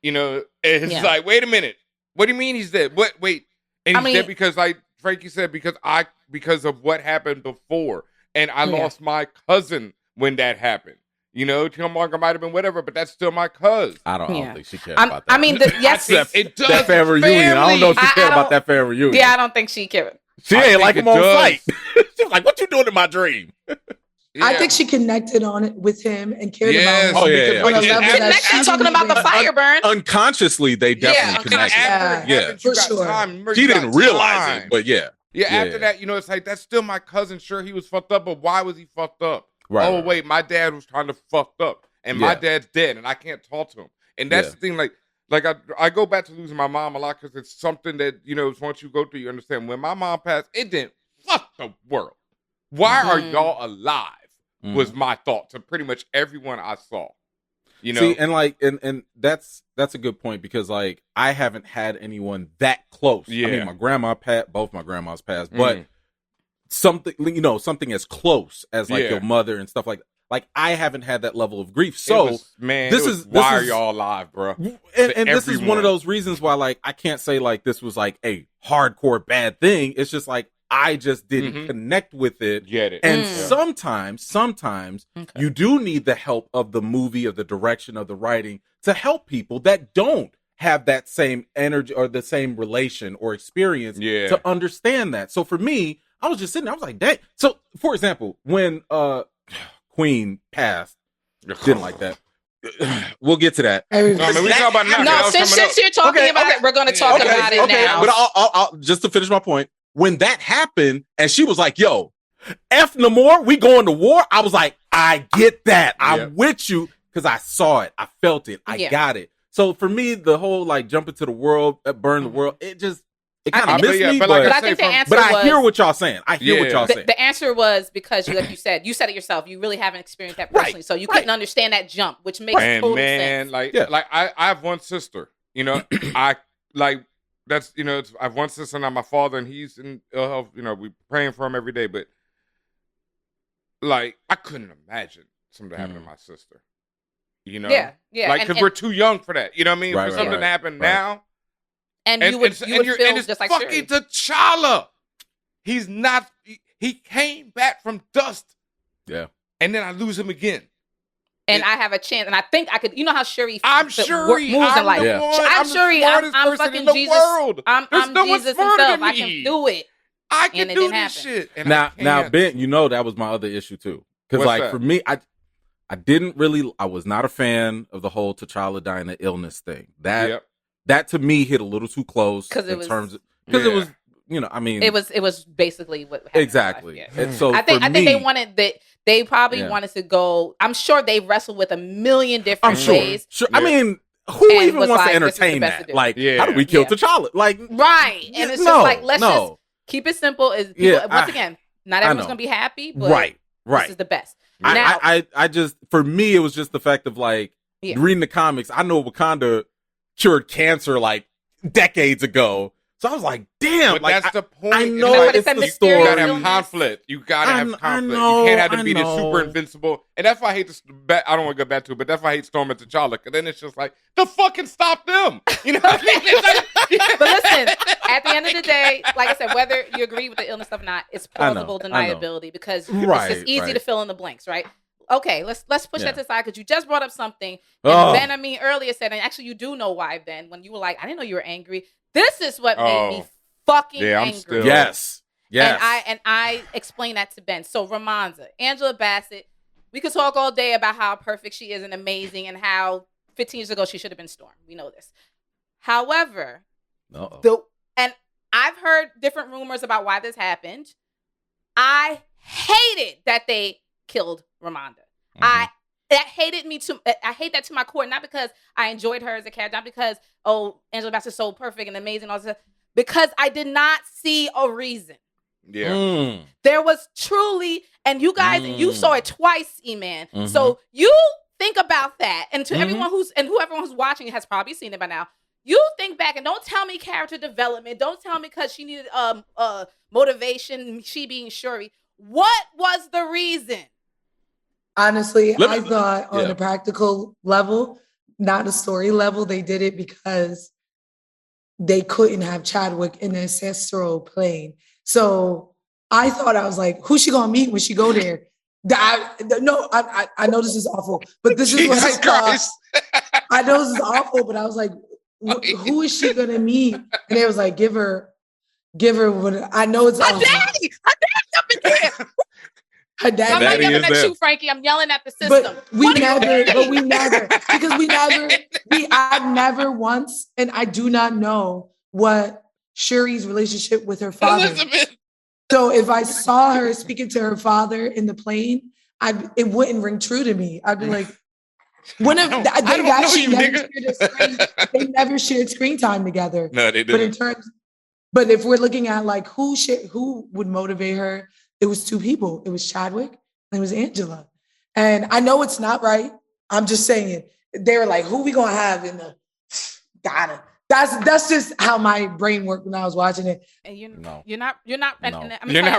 You know, it's like, wait a minute. What do you mean he's dead? What? Wait, and he's dead because, like Frankie said, because of what happened before, and I lost my cousin when that happened. You know, Killmonger might have been whatever, but that's still my cousin. I don't think she cares about that. I mean, yes, it does. That family reunion. I don't know if she cared about that family reunion. Yeah, I don't think she cared. She ain't like him on sight. She's like, "What you doing in my dream?" I think she connected on it with him and cared about him. Oh, yeah. Connected, talking about the fire burn. Unconsciously, they definitely connected. Yeah, for sure. She didn't realize it, but yeah. Yeah, after that, you know, it's like, that's still my cousin. Sure, he was fucked up, but why was he fucked up? Right. Wait, my dad was kind of fucked up, and my dad's dead, and I can't talk to him. And that's the thing, like I go back to losing my mom a lot because it's something that, you know, once you go through, you understand. When my mom passed, it didn't fuck the world. Why are y'all alive? Was my thought to pretty much everyone I saw. You know, see, and like, and that's a good point because like I haven't had anyone that close. Yeah, I mean, my grandma both my grandmas passed, but something, you know, something as close as like your mother and stuff like I haven't had that level of grief. So why are y'all alive, bro? And this is one of those reasons why like I can't say like this was like a hardcore bad thing. It's just like I just didn't connect with it. Get it. And sometimes you do need the help of the movie, of the direction, of the writing to help people that don't have that same energy or the same relation or experience to understand that. So for me, I was just sitting there, I was like, dang. So for example, when Queen passed, didn't like that. We'll get to that. We talk about now. No, since you're talking about it, we're going to talk about it now. But I'll just to finish my point. When that happened, and she was like, "Yo, F Namor, we going to war." I was like, "I get that. I'm with you because I saw it, I felt it, I got it." So for me, the whole like jump into the world, burn the world, it kind of missed me. But I think the answer was, I hear what y'all saying. I hear what y'all saying. The answer was because, like you said it yourself. You really haven't experienced that personally, so you couldn't understand that jump, which makes total sense. Like I have one sister. You know, that's, you know, I have one sister and I'm my father, and he's in ill health. You know, we praying for him every day. But like, I couldn't imagine something happening to my sister. You know, like because we're too young for that. You know what I mean? For something to happen now, and you would feel it's just like fucking Shuri. T'Challa. He's not. He came back from dust. Yeah, and then I lose him again. And I have a chance, and I think I could. You know how Shuri I'm Shuri. moves in life. I'm Shuri. I'm fucking Jesus. World. I'm Jesus himself. I can do it. I can do this shit. And now, Ben, you know that was my other issue too. Because like for me, I didn't really. I was not a fan of the whole T'Challa dying of illness thing. That to me hit a little too close because it was, you know, I mean, it was basically what happened. Exactly. And so I think they wanted that. They probably wanted to go. I'm sure they wrestled with a million different ways. Sure. I mean, who even wants to entertain that? Like, how do we kill T'Challa? Like, right? And it's just like, let's just keep it simple. Is once again, not everyone's gonna be happy, but right. This is the best. Now, I just, for me, it was just the fact of like reading the comics. I know Wakanda cured cancer like decades ago. So I was like, damn. But like, that's the point. I know it's the story. You gotta have conflict. You gotta have conflict. You can't have to be the super invincible. And that's why I hate this. I don't want to go back to it, but that's why I hate Storm and T'Challa. Because then it's just like, the fucking stop them. You know what I mean? But listen, at the end of the day, like I said, whether you agree with the illness stuff or not, it's plausible deniability because it's just easy to fill in the blanks, right? Okay, let's push that to the side because you just brought up something. And BenHaMeen earlier said, and actually you do know why, Ben, when you were like, I didn't know you were angry. This is what made me fucking angry. Yes. And I explained that to Ben. So Ramonda, Angela Bassett, we could talk all day about how perfect she is and amazing and how 15 years ago she should have been Storm. We know this. However, and I've heard different rumors about why this happened. I hated that they killed Ramonda. I hate that to my core, not because I enjoyed her as a character, not because, Angela Bassett's so perfect and amazing, all this stuff, because I did not see a reason. Yeah. There was truly, and you guys, and you saw it twice, E-Man. So you think about that, and to everyone whoever who's watching has probably seen it by now. You think back and don't tell me character development. Don't tell me because she needed motivation, she being Shuri. What was the reason? Honestly, I thought on a practical level, not a story level, they did it because they couldn't have Chadwick in the ancestral plane. So I thought, I was like, who's she gonna meet when she go there? I know this is awful, but this is what I thought. I know this is awful, but I was like, who is she gonna meet? And they was like, give her what I know it's awful. Daddy up in here. Her daddy. I'm not yelling at you, Frankie. I'm yelling at the system. But we never, because I've never once, and I do not know what Shuri's relationship with her father. Elizabeth. So if I saw her speaking to her father in the plane, it wouldn't ring true to me. I'd be like, they never shared screen time together. No, they didn't. But if we're looking at like who would motivate her, it was two people. It was Chadwick and it was Angela. And I know it's not right. I'm just saying they were like, who we gonna have in the That's just how my brain worked when I was watching it. And you're not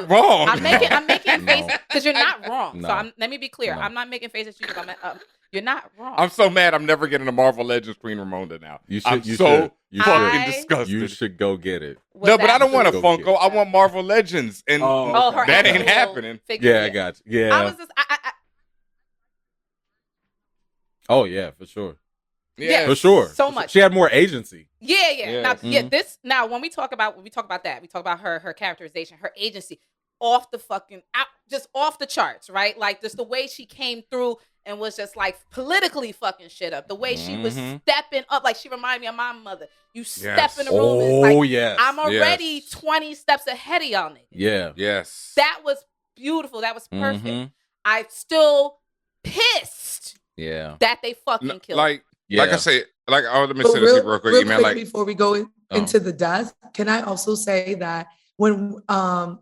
wrong. I'm making faces because you're not wrong. No. So let me be clear. No. I'm not making faces at you. You're not wrong. I'm so mad. I'm never getting a Marvel Legends Queen Ramonda now. I'm fucking disgusted. You should go get it. No, but I don't want a Funko. I want Marvel Legends, and that ain't happening. Yeah, I got you. Yeah. I was just. Oh yeah, for sure. Yeah, for sure. So much. She had more agency. Yeah. Now, when we talk about that, we talk about her characterization, her agency, off the charts, right? Like just the way she came through and was just like politically fucking shit up. The way she was stepping up, like she reminded me of my mother. You step in the room, and it's like, I'm already 20 steps ahead of y'all niggas. Yeah. Yes. That was beautiful. That was perfect. I'm still pissed. Yeah. That they fucking killed. Like I say, let me say this real quick, man. Before we go into the death, can I also say that when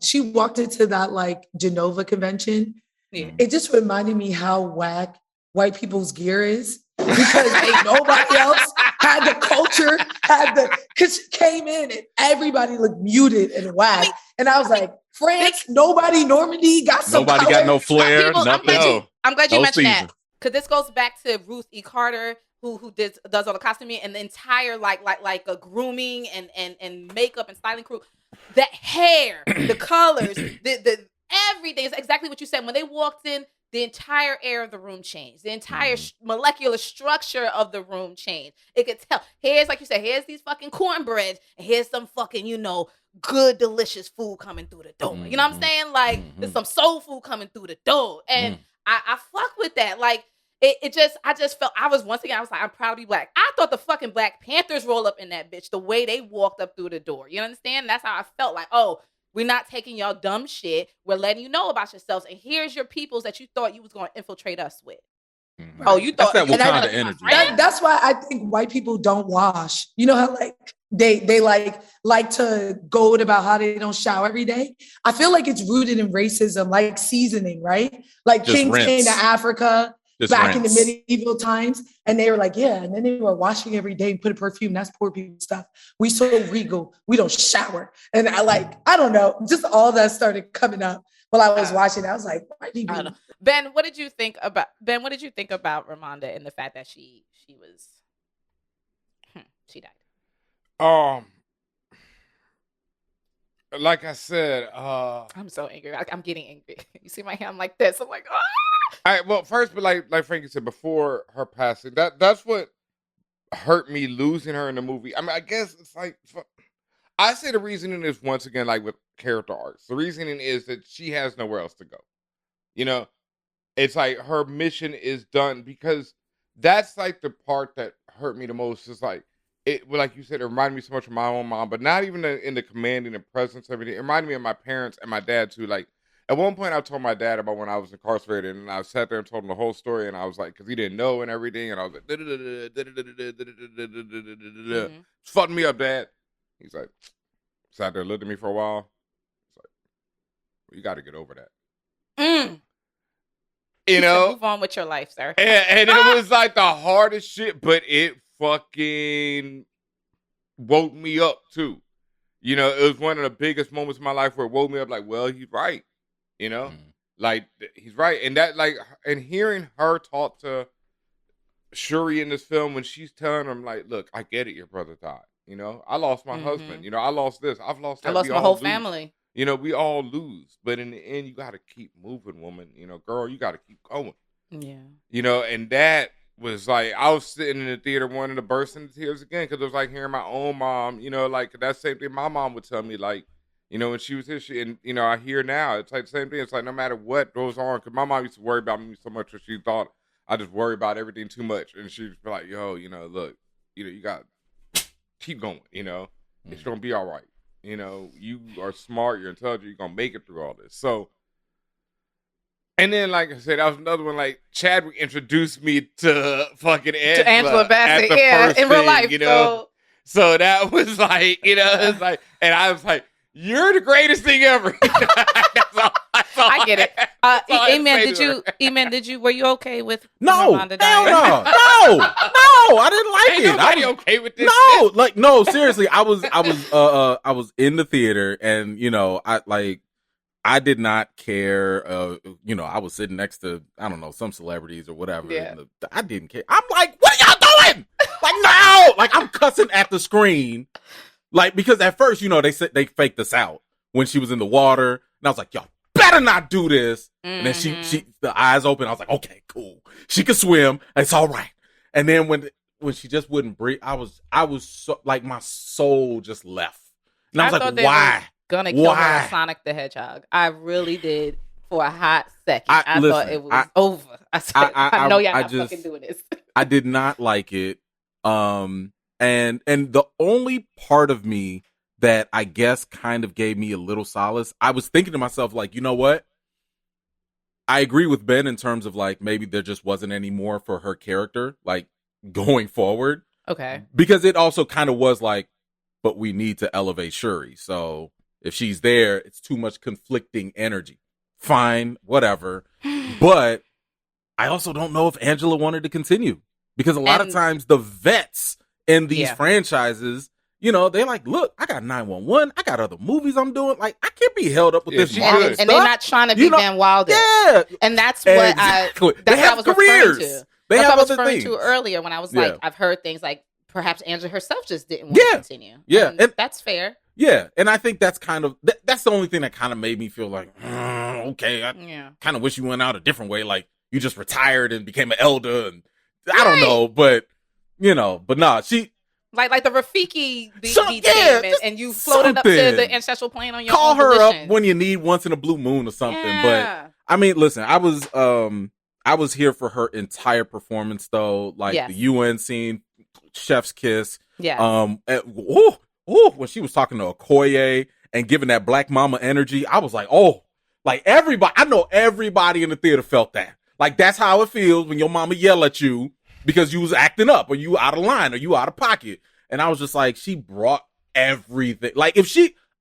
she walked into that like Genova convention, it just reminded me how whack white people's gear is, because ain't nobody else had the culture, because she came in and everybody looked muted and whack. And I was like, France, Normandy got some Nobody color. got no flair, nothing. I'm glad you mentioned that, because this goes back to Ruth E. Carter, who does all the costuming and the entire like a grooming and makeup and styling crew. That hair, the colors, the everything is exactly what you said. When they walked in, the entire air of the room changed. The entire molecular structure of the room changed. It could tell. Here's, like you said, here's these fucking cornbreads, and here's some fucking, good, delicious food coming through the door. You know what I'm saying? Like, there's some soul food coming through the door. And I fuck with that. Like, I just felt, I was like, I'm proud to be black. I thought the fucking Black Panthers roll up in that bitch the way they walked up through the door. You understand? That's how I felt. Like, oh, we're not taking y'all dumb shit. We're letting you know about yourselves. And here's your peoples that you thought you was going to infiltrate us with. Oh, you thought that's that Wakanda energy. That's why I think white people don't wash. You know how like they like to goad about how they don't shower every day. I feel like it's rooted in racism, like seasoning, right? Like just kings came to Africa just back rinse. in the medieval times, and they were like, yeah, and then they were washing every day and put a perfume. That's poor people stuff. We so regal, we don't shower. And I don't know, just all that started coming up while I was watching. I was like, white people. Ben, what did you think about Ramonda and the fact that she died? Like I said, I'm so angry. I'm getting angry. You see my hand like this. I'm like, ah! All right, well, first, but like Frankie said, before her passing, that's what hurt me, losing her in the movie. I mean, I guess it's like, I say the reasoning is, once again, like with character arcs, the reasoning is that she has nowhere else to go. It's like her mission is done, because that's like the part that hurt me the most. Is like, like you said, it reminded me so much of my own mom, but not even in the commanding and presence of everything. It reminded me of my parents and my dad too. Like, at one point, I told my dad about when I was incarcerated, and I sat there and told him the whole story, and I was like, because he didn't know and everything, and I was like, it's fucking me up, Dad. He's like, sat there, looked at me for a while. He's like, well, you got to get over that. Move on with your life, sir. And it was like the hardest shit, but it fucking woke me up too. You know, it was one of the biggest moments of my life where it woke me up like, well, he's right. You know, like he's right. And that and hearing her talk to Shuri in this film when she's telling him like, look, I get it. Your brother died. You know, I lost my husband. You know, I lost this. I've lost that. I lost my whole family. You know, we all lose. But in the end, you got to keep moving, woman. You know, girl, you got to keep going. Yeah. You know, and that was like, I was sitting in the theater wanting to burst into tears again because it was like hearing my own mom, you know, like that same thing my mom would tell me, like, you know, when she was here, and, you know, I hear now, it's like the same thing. It's like no matter what goes on, because my mom used to worry about me so much that she thought I just worry about everything too much. And she'd be like, yo, you know, look, you know, you got to keep going, you know. It's going to be all right. You know, you are smart, you're intelligent, you're going to make it through all this. So, and then, like I said, that was another one. Like Chadwick introduced me to fucking Angela Bassett, in real life. You know, so that was like, you know, it's like, and I was like, "You're the greatest thing ever." That's all I get it. Amen. Were you okay with Ramonda dying? No, I didn't like it. Nobody okay with this? No, seriously, I was in the theater, and you know, I did not care. You know, I was sitting next to, I don't know, some celebrities or whatever. Yeah. I didn't care. I'm like, what are y'all doing? Like, no! Like, I'm cussing at the screen. Like, because at first, you know, they said they faked us out when she was in the water. And I was like, y'all better not do this. And then she the eyes open. I was like, okay, cool. She can swim. It's all right. And then when she just wouldn't breathe, I was so, like, my soul just left. And I was like, why? Gonna kill her with Sonic the Hedgehog. I really did for a hot second. I thought it was over. I said, I know y'all not fucking doing this. I did not like it. And the only part of me that I guess kind of gave me a little solace, I was thinking to myself, like, you know what? I agree with Ben in terms of like maybe there just wasn't any more for her character, like going forward. Okay. Because it also kind of was like, but we need to elevate Shuri. So if she's there, it's too much conflicting energy. Fine, whatever. But I also don't know if Angela wanted to continue. Because a lot of times the vets in these franchises, you know, they're like, look, I got 911. I got other movies I'm doing. Like, I can't be held up with this Marvel stuff. And they're not trying to be Van Wilder. Yeah. And that's what that's what I was referring to. That's what I was referring to earlier when I was like, I've heard things like perhaps Angela herself just didn't want to continue. Yeah. And that's fair. Yeah, and I think that's kind of that's the only thing that kind of made me feel like, okay, I kind of wish you went out a different way, like you just retired and became an elder, and I don't know, but you know, but nah, she like the Rafiki game, and you floated up to the ancestral plane on your call own her volition. up when you need once in a blue moon or something. But I mean, listen, I was here for her entire performance though, like the UN scene, chef's kiss, when she was talking to Okoye and giving that black mama energy, I was like, oh, like everybody, I know everybody in the theater felt that. Like, that's how it feels when your mama yell at you because you was acting up or you out of line or you out of pocket. And I was just like, she brought everything. Like,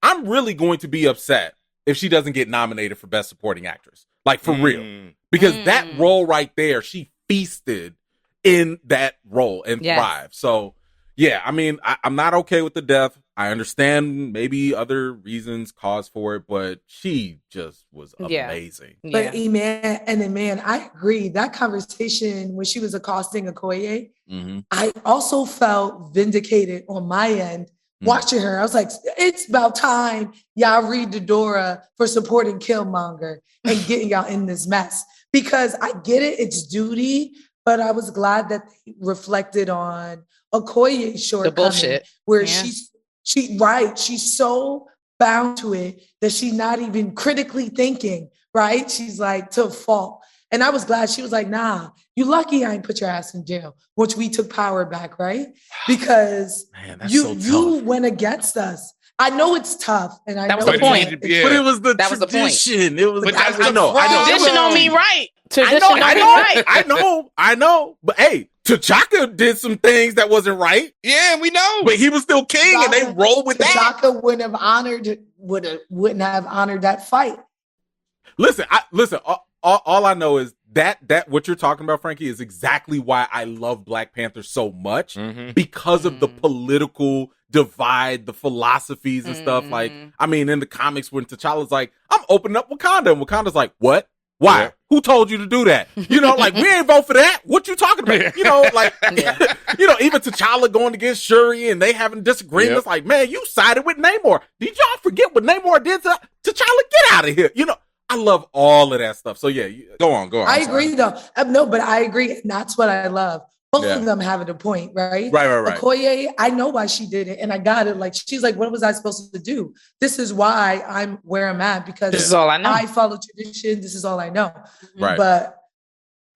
I'm really going to be upset if she doesn't get nominated for Best Supporting Actress. Like, for real. Because that role right there, she feasted in that role and thrived. So, yeah, I mean, I'm not okay with the death. I understand maybe other reasons cause for it, but she just was amazing. But man, I agree. That conversation when she was accosting Okoye, I also felt vindicated on my end watching her. I was like, it's about time y'all read the Dora for supporting Killmonger and getting y'all in this mess. Because I get it, it's duty, but I was glad that they reflected on Okoye's shortcoming, the bullshit, where she's so bound to it that she's not even critically thinking, right? She's like to a fault. And I was glad she was like, nah, you lucky I ain't put your ass in jail, which we took power back, right? Because you went against us. I know it's tough, and I know the point. But it was the tradition. It was. I know. Tradition don't mean right. I know. But hey, T'Chaka did some things that wasn't right. Yeah, we know. But he was still king, and they rolled with that. T'Chaka wouldn't have honored that fight. Listen. All I know is that what you're talking about, Frankie, is exactly why I love Black Panther so much because of the political divide the philosophies and stuff. Like, I mean, in the comics, when T'Challa's like, I'm opening up Wakanda, and Wakanda's like, what? Why? Yeah. Who told you to do that? You know, like, we ain't vote for that. What you talking about? You know, like, you know, even T'Challa going against Shuri and they having disagreements. Like, man, you sided with Namor. Did y'all forget what Namor did to T'Challa? Get out of here. You know, I love all of that stuff. So yeah, go on. I agree though. No, but I agree. And that's what I love. Both of them having a point, right? Right. Okoye, I know why she did it, and I got it. Like, she's like, what was I supposed to do? This is why I'm where I'm at, because this is all I know. I follow tradition. This is all I know. Right. But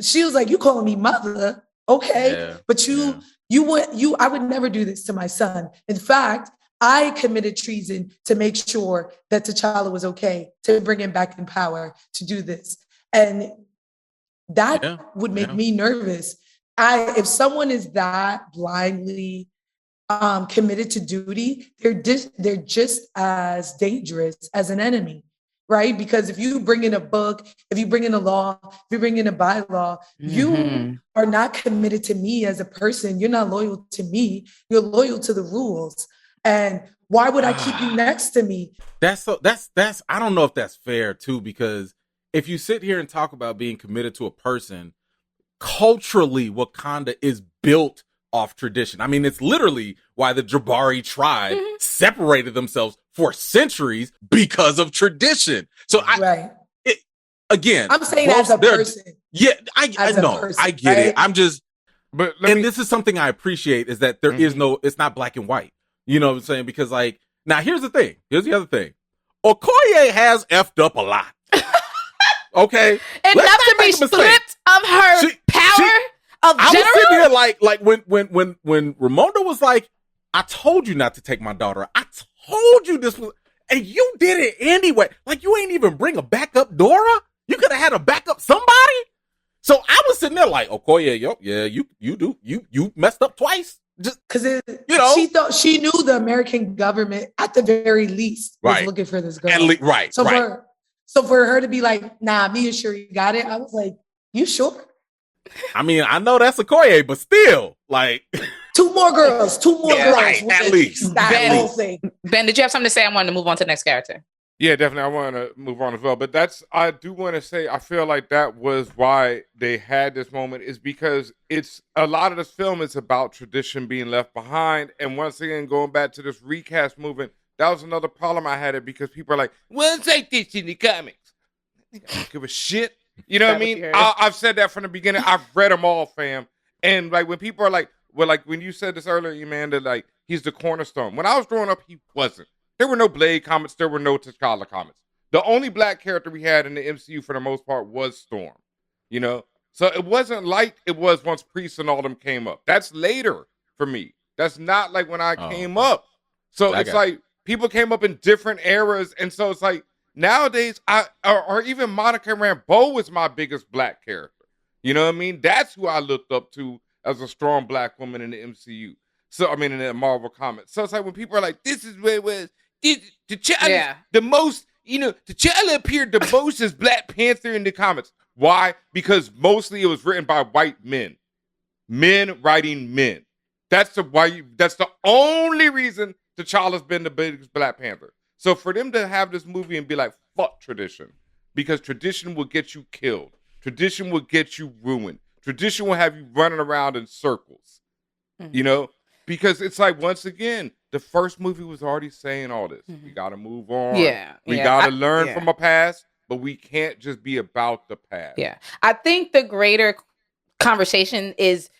she was like, you calling me mother? Okay. But I would never do this to my son. In fact, I committed treason to make sure that T'Challa was okay, to bring him back in power, to do this. And that would make me nervous. If someone is that blindly committed to duty, they're just as dangerous as an enemy, right? Because if you bring in a book, if you bring in a law, if you bring in a bylaw, you are not committed to me as a person. You're not loyal to me. You're loyal to the rules. And why would I keep you next to me? That's I don't know if that's fair too, because if you sit here and talk about being committed to a person, culturally, Wakanda is built off tradition. I mean, it's literally why the Jabari tribe separated themselves for centuries because of tradition. So again, I'm saying as a person. Yeah, I know. I get it. I'm just, this is something I appreciate, is that there is it's not black and white. You know what I'm saying? Because like, now here's the thing. Here's the other thing. Okoye has effed up a lot. Okay, enough to be stripped of her power of general. I was sitting here like when Ramonda was like, "I told you not to take my daughter. I told you this was," and you did it anyway. Like, you ain't even bring a backup Dora. You could have had a backup somebody. So I was sitting there like, "Okoye, you messed up twice." Just because she knew the American government at the very least was looking for this girl. So for her to be like, nah, me and Shuri got it, I was like, you sure? I mean, I know that's Okoye, but still, like, two more girls, right, at least. Ben, did you have something to say? I wanted to move on to the next character. Yeah, definitely. I want to move on as well. But I do want to say, I feel like that was why they had this moment, is because it's a lot of this film is about tradition being left behind. And once again, going back to this recast movement, that was another problem I had, because people are like, well, it's like this in the comics. I don't give a shit. You know what I mean? I've said that from the beginning. I've read them all, fam. And like, when people are like, well, like when you said this earlier, Amanda, like, he's the cornerstone. When I was growing up, he wasn't. There were no Blade comics. There were no T'Challa comics. The only black character we had in the MCU for the most part was Storm. You know? So it wasn't like it was once Priest and all them came up. That's later for me. That's not like when I came up. So it's like, people came up in different eras, and so it's like nowadays, or even Monica Rambeau was my biggest black character. You know what I mean? That's who I looked up to as a strong black woman in the MCU. So I mean, in the Marvel comics. So it's like when people are like, "This is where it was." T'Challa, the most, T'Challa appeared the most as Black Panther in the comics. Why? Because mostly it was written by white men writing men. That's the only reason T'Challa's been the biggest Black Panther. So for them to have this movie and be like, fuck tradition, because tradition will get you killed. Tradition will get you ruined. Tradition will have you running around in circles, because it's like, once again, the first movie was already saying all this. We got to move on. We got to learn from our past, but we can't just be about the past. Yeah. I think the greater conversation is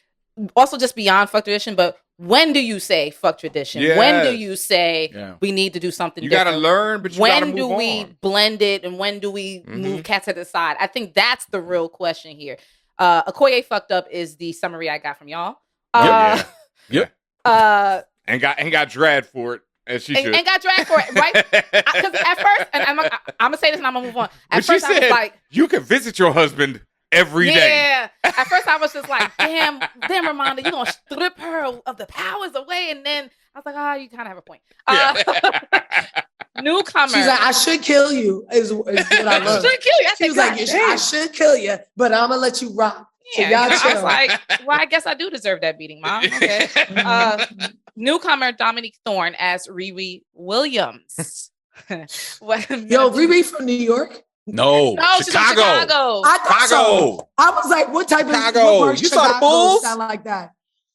also just beyond fuck tradition, but when do you say fuck tradition? Yes. When do you say we need to do something different? You got to learn, but you got to move on. When do we blend it, and when do we move cats to the side? I think that's the real question here. Okoye fucked up is the summary I got from y'all. Yep. And got dragged for it, as she should. And got dragged for it, right? Because at first, and I'm gonna say this and I'm gonna move on. At first, I was like, you can visit your husband every day. Yeah. At first, I was just like, damn, Ramonda, you gonna strip her of the powers away, and then I was like, you kind of have a point. Newcomer. She's like, I should kill you. Is what I love. Should kill you. She was like, I should kill you, but I'm gonna let you rock. So I was like, well, I guess I do deserve that beating, Mom. Okay. Newcomer Dominique Thorne as Riri Williams. Yo, Riri from New York? No, She's from Chicago. I thought so. I was like, what type Chicago. What part of You saw the Chicago Bulls? sound like that?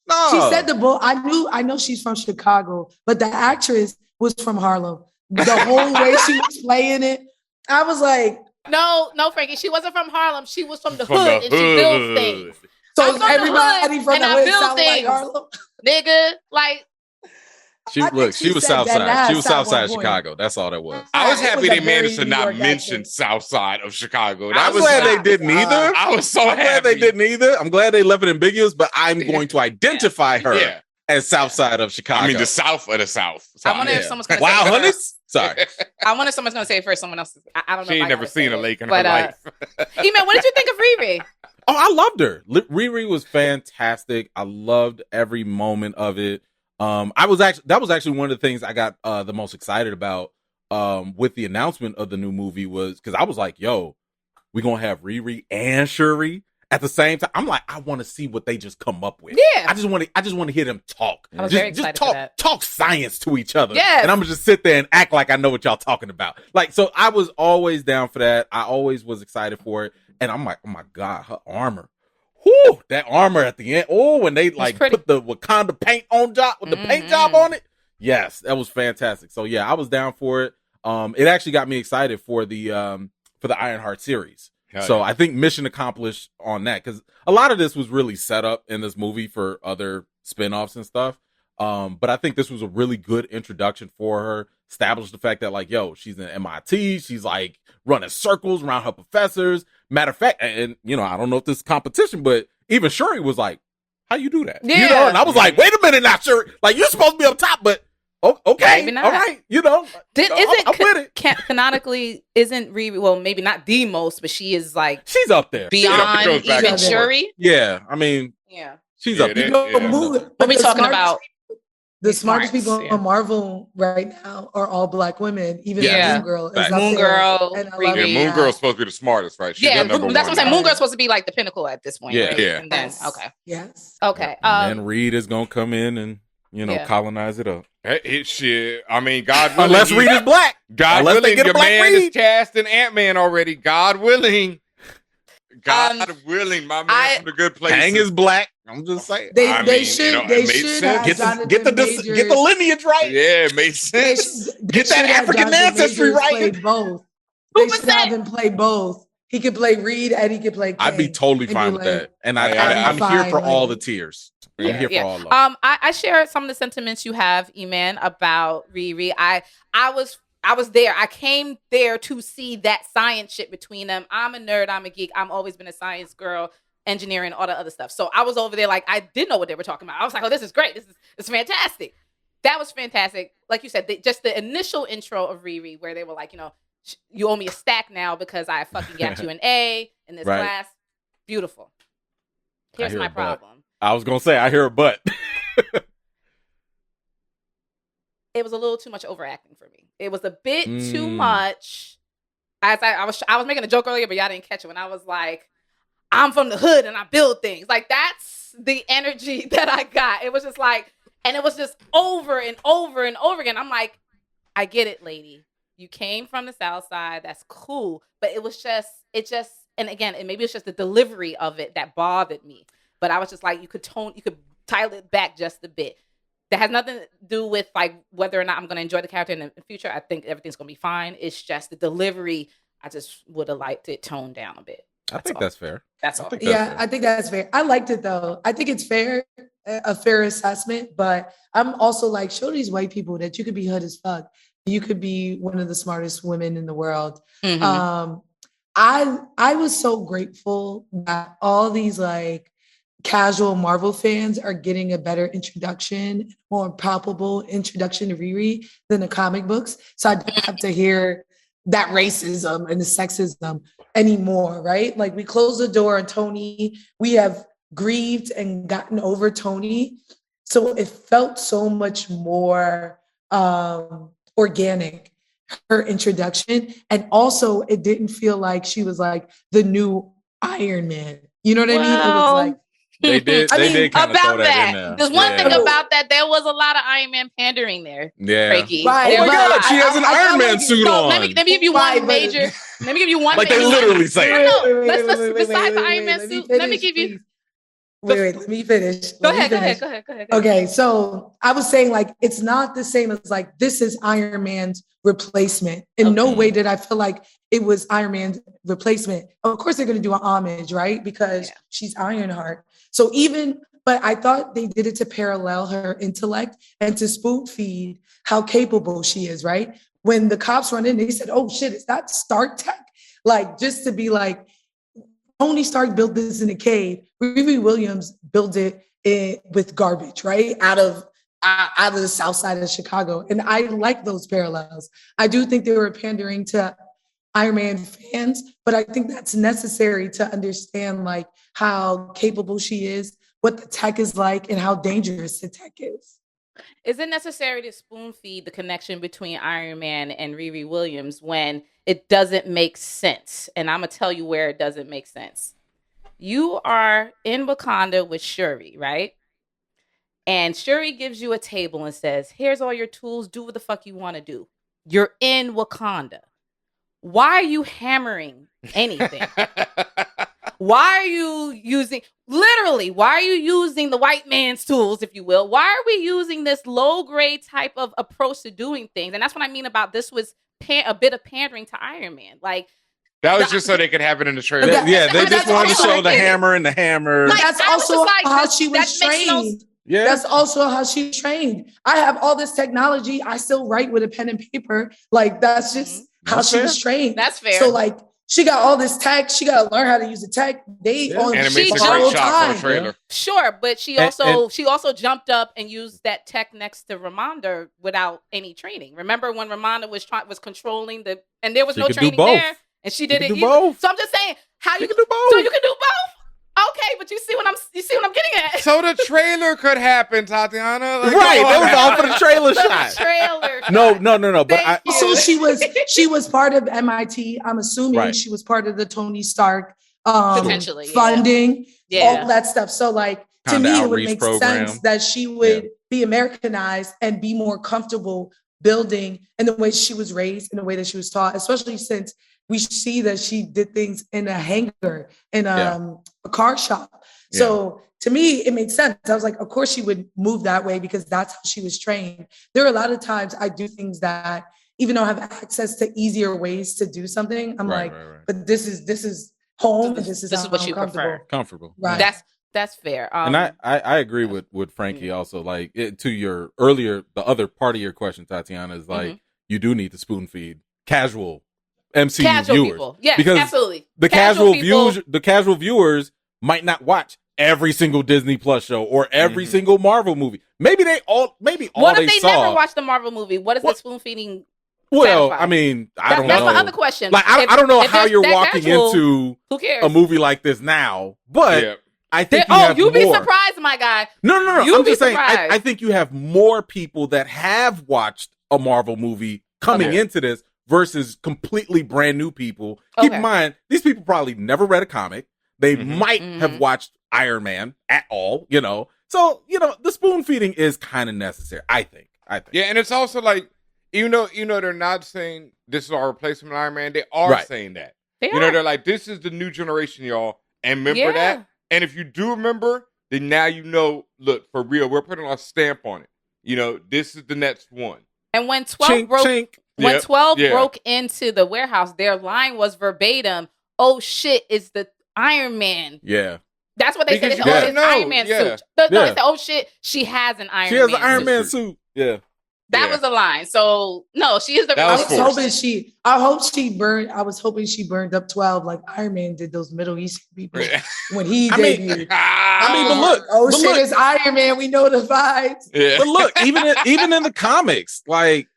No. She said the bull. I know she's from Chicago, but the actress was from Harlem. The whole way she was playing it, I was like, No, Frankie, she wasn't from Harlem. She was from the hood, and she built things. so everybody from the hood sound like Harlem. Nigga, like She was said South that Side. last She was at South one Side of point. Chicago. That's all that was. I was It happy was they a very managed to New not York mention accent. South Side of Chicago. I'm glad they didn't either. I was so I'm glad happy. they didn't either. I'm glad they left it ambiguous, but I'm going to identify her Yeah. as South Side of Chicago. I mean, the South of the South. I wonder if someone's gonna Wow, say it honey? first. Sorry. I wonder if someone's gonna say it first. Someone else. I don't know. She if ain't I never gotta seen say a it. lake in her But, life. E-Man, what did you think of Riri? Oh, I loved her. Riri was fantastic. I loved every moment of it. That was actually one of the things I got the most excited about with the announcement of the new movie was because I was like, yo, we're gonna have Riri and Shuri at the same time. I'm like, I want to see what they just come up with. Yeah. I just want to hear them talk. I was very excited for that. Talk science to each other. Yes. And I'm gonna just sit there and act like I know what y'all talking about. Like, so I was always down for that. I always was excited for it. And I'm like, oh my God, her armor. Whoo, that armor at the end. Oh, when they like put the Wakanda paint on job with the paint job on it. Yes, that was fantastic. So yeah, I was down for it. It actually got me excited for the Ironheart series. So I think mission accomplished on that because a lot of this was really set up in this movie for other spinoffs and stuff. But I think this was a really good introduction for her. Established the fact that like, yo, she's in MIT. She's like running circles around her professors. Matter of fact, and you know, I don't know if this is competition, but even Shuri was like, how you do that? Yeah. You know, and I was like, wait a minute now, Shuri. Like, you're supposed to be up top, but okay. Maybe not. All right. You know, I'm with it. Canonically, isn't Riri, well, maybe not the most, but she is like She's up there. beyond Goes back even and forth. Shuri. Yeah. I mean, Yeah. she's up there. What we talking about? The smartest smarts, people yeah. on Marvel right now are all black women. Even Yeah. Moon Girl is Right. up Moon there, Girl, and I love Riri. Yeah, Moon that. Girl's supposed to be the smartest, right? She's Yeah, the number that's what I'm one. saying. Moon Girl's supposed to be like the pinnacle at this point. Yeah. right? Yeah. And then, Yes. okay. Yes. Okay. And then Reed is gonna come in and Yeah. colonize it up. Shit. I mean, God willing. Unless Reed is black. God Unless they willing, get a your black man Reed. is cast in Ant-Man already. God willing. God willing, my man from the good place. Kang is black. I'm just saying. They I they mean, should you know, they it made should sense. have Jonathan Get the Majors. lineage right. Yeah, it makes They sense. should- they Get that should have African Jonathan ancestry Majors right. play both. Who They was should have that? him play both. He could play Reed and he could play I'd be Kang. totally And fine be with like, that. And I'd I'm be here fine for with all it. the tears. Yeah, I'm here yeah. for all of them. I share some of the sentiments you have, E-Man, about Riri. I was there. I came there to see that science shit between them. I'm a nerd. I'm a geek. I've always been a science girl, engineering, all the other stuff. So I was over there like I didn't know what they were talking about. I was like, oh, this is great. This is fantastic. That was fantastic. Like you said, just the initial intro of Riri where they were like, you know, you owe me a stack now because I fucking got you an A in this Right. class. Beautiful. Here's hear my a but. problem. I was gonna say I hear a but. It was a little too much overacting for me. It was a bit too much. As I was making a joke earlier, but y'all didn't catch it when I was like, I'm from the hood and I build things. Like that's the energy that I got. It was just like, and it was just over and over and over again. I'm like, I get it, lady. You came from the South Side. That's cool. But it just, and again, maybe it's just the delivery of it that bothered me. But I was just like, you could dial it back just a bit. That has nothing to do with like whether or not I'm going to enjoy the character in the future. I think everything's going to be fine. It's just the delivery. I just would have liked it toned down a bit. I think that's fair. That's all. I think that's fair. I liked it though. I think it's fair, a fair assessment. But I'm also like, show these white people that you could be hood as fuck. You could be one of the smartest women in the world. Mm-hmm. I was so grateful that all these like casual Marvel fans are getting a better introduction, more palpable introduction to Riri than the comic books. So I don't have to hear that racism and the sexism anymore, right? Like we closed the door on Tony. We have grieved and gotten over Tony. So it felt so much more organic, her introduction. And also it didn't feel like she was like the new Iron Man. You know what I mean? It was like, They did. They did kind of throw that in there. There's one thing about that. There was a lot of Iron Man pandering there. Yeah. Frankie. Right. Oh my God, she has an Iron Man suit on. Let me give you one major. Let me give you one. Like they literally say. No. Besides the Iron Man suit, let me give you. Wait, let me finish. Go ahead. Okay, so I was saying like it's not the same as like this is Iron Man's replacement. In no way did I feel like it was Iron Man's replacement. Of course they're gonna do an homage, right? Because she's Ironheart. So but I thought they did it to parallel her intellect and to spoon feed how capable she is, right? When the cops run in, they said, "Oh shit, is that Stark tech?" Like just to be like, Tony Stark built this in a cave. Riri Williams built it with garbage, right? Out of the south side of Chicago. And I like those parallels. I do think they were pandering to Iron Man fans, but I think that's necessary to understand like how capable she is, what the tech is like, and how dangerous the tech is. Is it necessary to spoon feed the connection between Iron Man and Riri Williams when it doesn't make sense? And I'm going to tell you where it doesn't make sense. You are in Wakanda with Shuri, right? And Shuri gives you a table and says, here's all your tools. Do what the fuck you want to do. You're in Wakanda. Why are you hammering anything? Why are you using the white man's tools, if you will? Why are we using this low grade type of approach to doing things? And that's what I mean about this was a bit of pandering to Iron Man. Like that was just so they could have it in the trailer. They just wanted to show the hammer and the hammer. Like, that's also how she was trained. That's also how she trained. I have all this technology. I still write with a pen and paper. Like that's just how she was trained. That's fair. So like she got all this tech. She got to learn how to use the tech. And it makes a great shot for a trailer. Sure, but she also jumped up and used that tech next to Ramonda without any training. Remember when Ramonda was controlling and there was no training there, and she did it. Both. So I'm just saying, how you can do both. So you can do both. Okay, but you see what I'm getting at. So the trailer could happen, Tatiana. Like, right, that was all for the trailer shot. No. But also, she was part of MIT. I'm assuming she was part of the Tony Stark potentially funding, all that stuff. So, like to me, it would make sense that she would be Americanized and be more comfortable building in the way she was raised, in the way that she was taught, especially since we see that she did things in a hangar, in a car shop. So to me, it made sense. I was like, of course she would move that way because that's how she was trained. There are a lot of times I do things that, even though I have access to easier ways to do something, I'm but this is home. This is what you prefer. Comfortable. Right. That's fair. And I agree with Frankie also. Like to your earlier, the other part of your question, Tatiana, is like you do need to spoon feed casual MCU viewers. People. Yes, because absolutely. The casual viewers might not watch every single Disney Plus show or every single Marvel movie. Maybe all what if they saw, never watched the Marvel movie? What is the spoon feeding? Well, I mean, I don't know. That's my other question. Like, I don't know how you're walking into a movie like this now, but I think you'd be surprised, my guy. No. I'm just saying, I think you have more people that have watched a Marvel movie coming into this versus completely brand new people. Keep in mind, these people probably never read a comic. They might have watched Iron Man at all, So, the spoon feeding is kind of necessary, I think. Yeah, and it's also like, even though they're not saying this is our replacement Iron Man, they are saying that. They're like, this is the new generation, y'all. And remember that. And if you do remember, then now look, for real, we're putting our stamp on it. This is the next one. And when 12 broke into the warehouse, their line was verbatim, "Oh shit, it's the Iron Man." Yeah. That's what they said. It's Iron Man suit. No, they said, "Oh shit, she has an Iron Man." She has an Iron Man suit. Yeah. That was a line. So no, she is the. I was hoping she burned up 12 like Iron Man did those Middle Eastern people when he debuted. But look, it's Iron Man. We know the vibes. Yeah. But look, even in the comics, like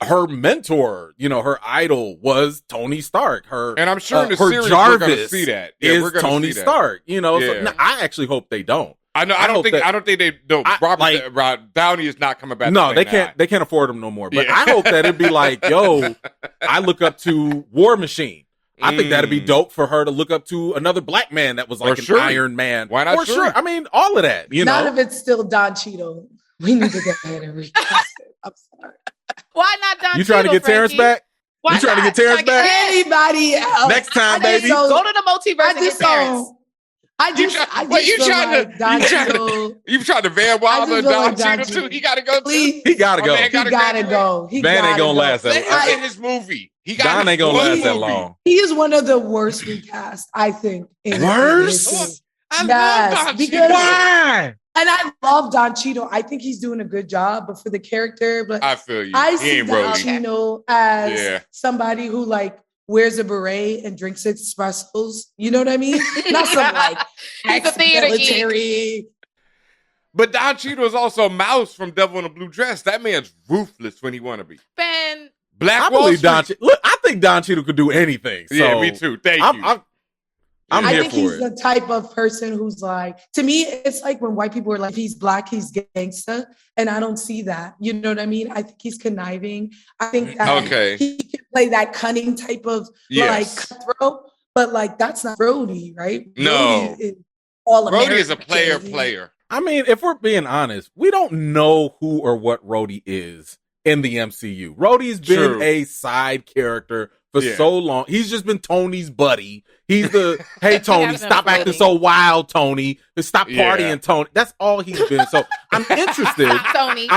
her mentor, her idol was Tony Stark. And I'm sure in the series Jarvis we're going to see that. Is Tony Stark. So, I actually hope they don't. I don't think they don't. Robert Downey is not coming back. No, they can't afford him no more. But I hope that it'd be like, yo, I look up to War Machine. I think that'd be dope for her to look up to another black man that was like an Iron Man. Why not? For sure. I mean, all of that. You None know, of it's still Don Cheadle. We need to go ahead and recast it. I'm sorry. Why not Don you trying to get Terrence back? Why you trying to get Terrence back? Anybody else? Next time, baby. Go to the multiverse and get Terrence. You trying to Van Wilder Don Cheadle too? He gotta go too. He gotta go. He gotta go. Van ain't gonna last that long. In his movie. Don ain't gonna last that long. He is one of the worst recasts, I think. Worst? I love Don Cheadle. Why? And I love Don Cheadle. I think he's doing a good job, but for the character, but I feel you. I see Don Cheadle as somebody who like wears a beret and drinks espressos. You know what I mean? Not some like ex-military. But Don Cheadle is also Mouse from Devil in a Blue Dress. That man's ruthless when he want to be. Ben, I believe Don Cheadle. Look, I think Don Cheadle could do anything. So yeah, me too. Thank you. I'm I here think for he's it. the type of person who's like, to me, it's like when white people are like, if he's black, he's gangsta. And I don't see that. You know what I mean? I think he's conniving. I think that he can play that cunning type of like cutthroat, but like that's not Brody, right? No. Brody is a player. I mean, if we're being honest, we don't know who or what Rhodey is in the MCU. Rhodey's been a side character for so long. He's just been Tony's buddy. He's the, hey, Tony, stop acting so wild, Tony. Stop partying, Tony. That's all he's been. So I'm interested. Tony.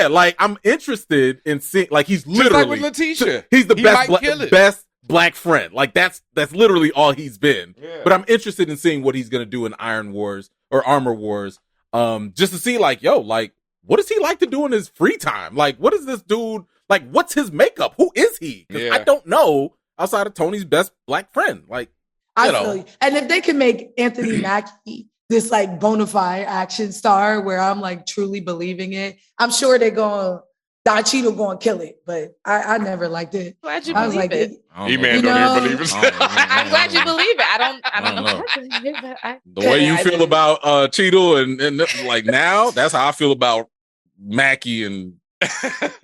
Like, I'm interested in seeing, like, he's literally. Just like with Letitia. He's the best black friend. Like, that's literally all he's been. Yeah. But I'm interested in seeing what he's going to do in Iron Wars or Armor Wars. Just to see, like, yo, like, what does he like to do in his free time? Like, what is this dude? Like, what's his makeup? Who is he? Because I don't know outside of Tony's best black friend. Like, I feel you. And if they can make Anthony Mackie this like bona fide action star where I'm like truly believing it, I'm sure they're going, Don Cheadle going to kill it. But I never liked it. Glad you believe it. E-Man don't even believe it. I'm glad you believe it. I don't know. The way you feel about Cheadle and like now, that's how I feel about Mackie and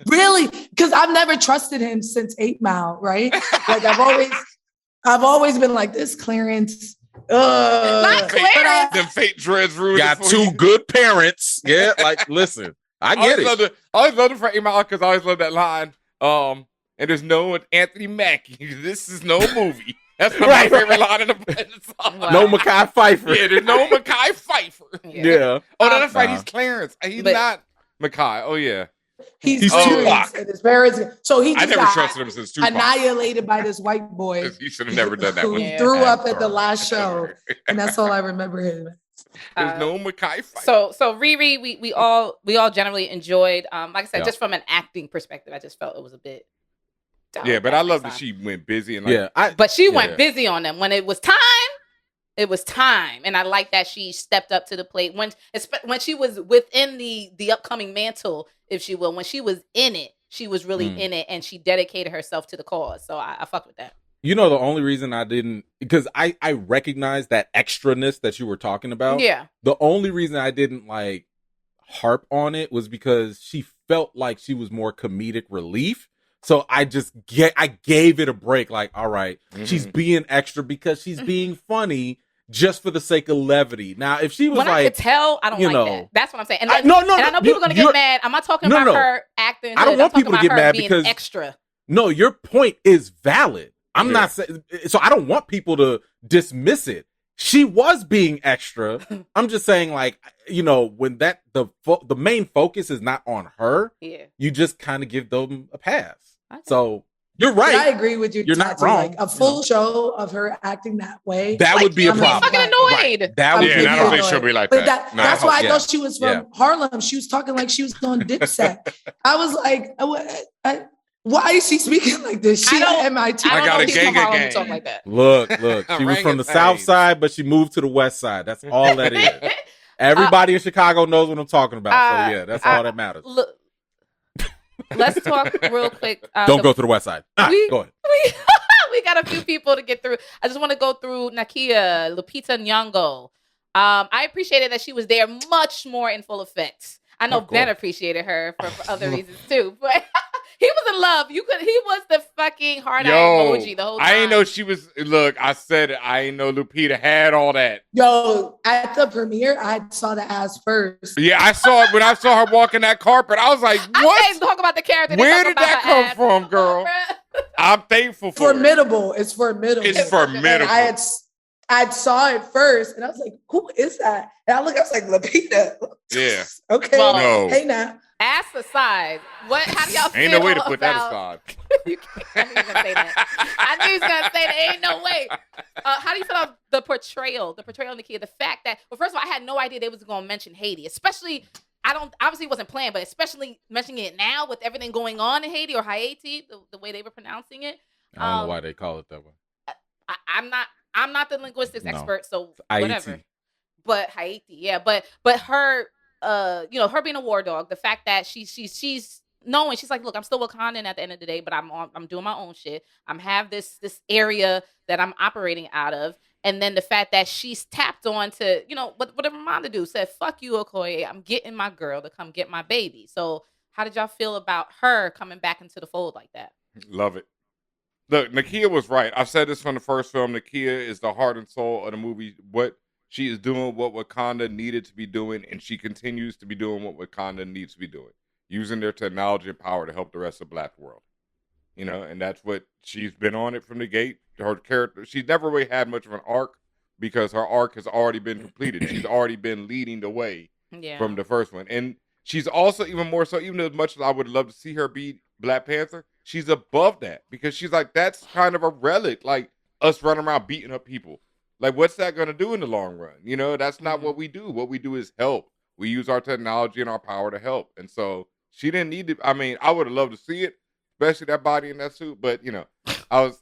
really, because I've never trusted him since 8 Mile, right? Like I've always been like this Clarence. Not Clarence. The fate dreads ruined. Got two good parents. Yeah, like listen, I get it. I always loved it for 8 Mile because I always love that line. And there's no Anthony Mackie. This is no movie. That's my favorite line in the song. Wow. No Mekhi Phifer. Yeah, there's no Mekhi Phifer. Yeah. Oh, no, that's right. He's Clarence. He's not Mekhi. Oh yeah. He's Tupac. And his parents, so he just I never trusted him since Tupac. Annihilated by this white boy. He should have never done that. Who threw up at the last show, and that's all I remember him. There's no Mekhi Phifer. So Riri, we all generally enjoyed. Like I said, just from an acting perspective, I just felt it was a bit. Yeah, but I love that she went busy and like, but she went busy on them when it was time. It was time, and I like that she stepped up to the plate when she was within the upcoming mantle, if she will. When she was in it, she was really in it, and she dedicated herself to the cause. So I fuck with that. You know, the only reason I didn't, because I recognize that extraness that you were talking about. Yeah. The only reason I didn't like harp on it was because she felt like she was more comedic relief. So I gave it a break. Like, all right, she's being extra because she's being funny just for the sake of levity. Now, if she was when like, I could tell, I don't like that. That's what I'm saying. And and I know people are gonna get mad. I'm not talking about her acting. I don't want people to get mad because extra. No, your point is valid. I'm not saying, so I don't want people to dismiss it. She was being extra. I'm just saying, like, you know, when the main focus is not on her, you just kind of give them a pass. Okay. So you're right. But I agree with you. You're not wrong. Like a full show of her acting that way. That would be a problem. I'm fucking annoyed. Right. That would I don't think she'll be like that. That's why I thought she was from Harlem. She was talking like she was on Dipset. I was like, why is she speaking like this? She at MIT. I got a gang. Talk like that. Look. She was from the South Side, but she moved to the West Side. That's all that is. Everybody in Chicago knows what I'm talking about. So yeah, that's all that matters. Look, let's talk real quick. Don't go to the West Side. Go ahead. We got a few people to get through. I just want to go through Nakia, Lupita Nyong'o. I appreciated that she was there much more in full effect. I know Ben appreciated her for other reasons too, but He was in love. He was the fucking heart eye emoji the whole time. I ain't know she was. Look, I said it. I ain't know Lupita had all that. Yo, at the premiere, I saw the ass first. Yeah, I saw it when I saw her walking that carpet. I was like, what? I can't talk about the character. Where did that come from, girl? I'm thankful for formidable. It's formidable. It's formidable. I saw it first, and I was like, "Who is that?" And I was like, "Lupita." Yeah. Okay. Well, no. Hey now. Ass aside, how do y'all feel? Ain't no way to put that aside. I knew he was gonna say that. I knew he was gonna say that. Ain't no way. How do you feel about the portrayal of Nakia? The fact that, well, first of all, I had no idea they was gonna mention Haiti, especially. Obviously wasn't planned, but especially mentioning it now with everything going on in Haiti or Haiti, the way they were pronouncing it. I don't know why they call it that way. I'm not the linguistics expert, so Haiti. whatever. But Haiti, yeah. But her, her being a war dog, the fact that she's knowing, she's like, look, I'm still Wakandan at the end of the day, but I'm doing my own shit. I'm have this area that I'm operating out of. And then the fact that she's tapped on to, what did Ramonda do? Said, fuck you, Okoye. I'm getting my girl to come get my baby. So how did y'all feel about her coming back into the fold like that? Love it. Look, Nakia was right. I've said this from the first film. Nakia is the heart and soul of the movie. What she is doing, what Wakanda needed to be doing, and she continues to be doing what Wakanda needs to be doing. Using their technology and power to help the rest of the Black world. And that's what she's been on it from the gate. Her character, she's never really had much of an arc because her arc has already been completed. She's already been leading the way from the first one. And she's also even more so, even as much as I would love to see her be Black Panther, she's above that because she's like, that's kind of a relic, like us running around beating up people. Like, what's that going to do in the long run? That's not what we do. What we do is help. We use our technology and our power to help. And so she didn't need to, I would have loved to see it, especially that body in that suit, but I was.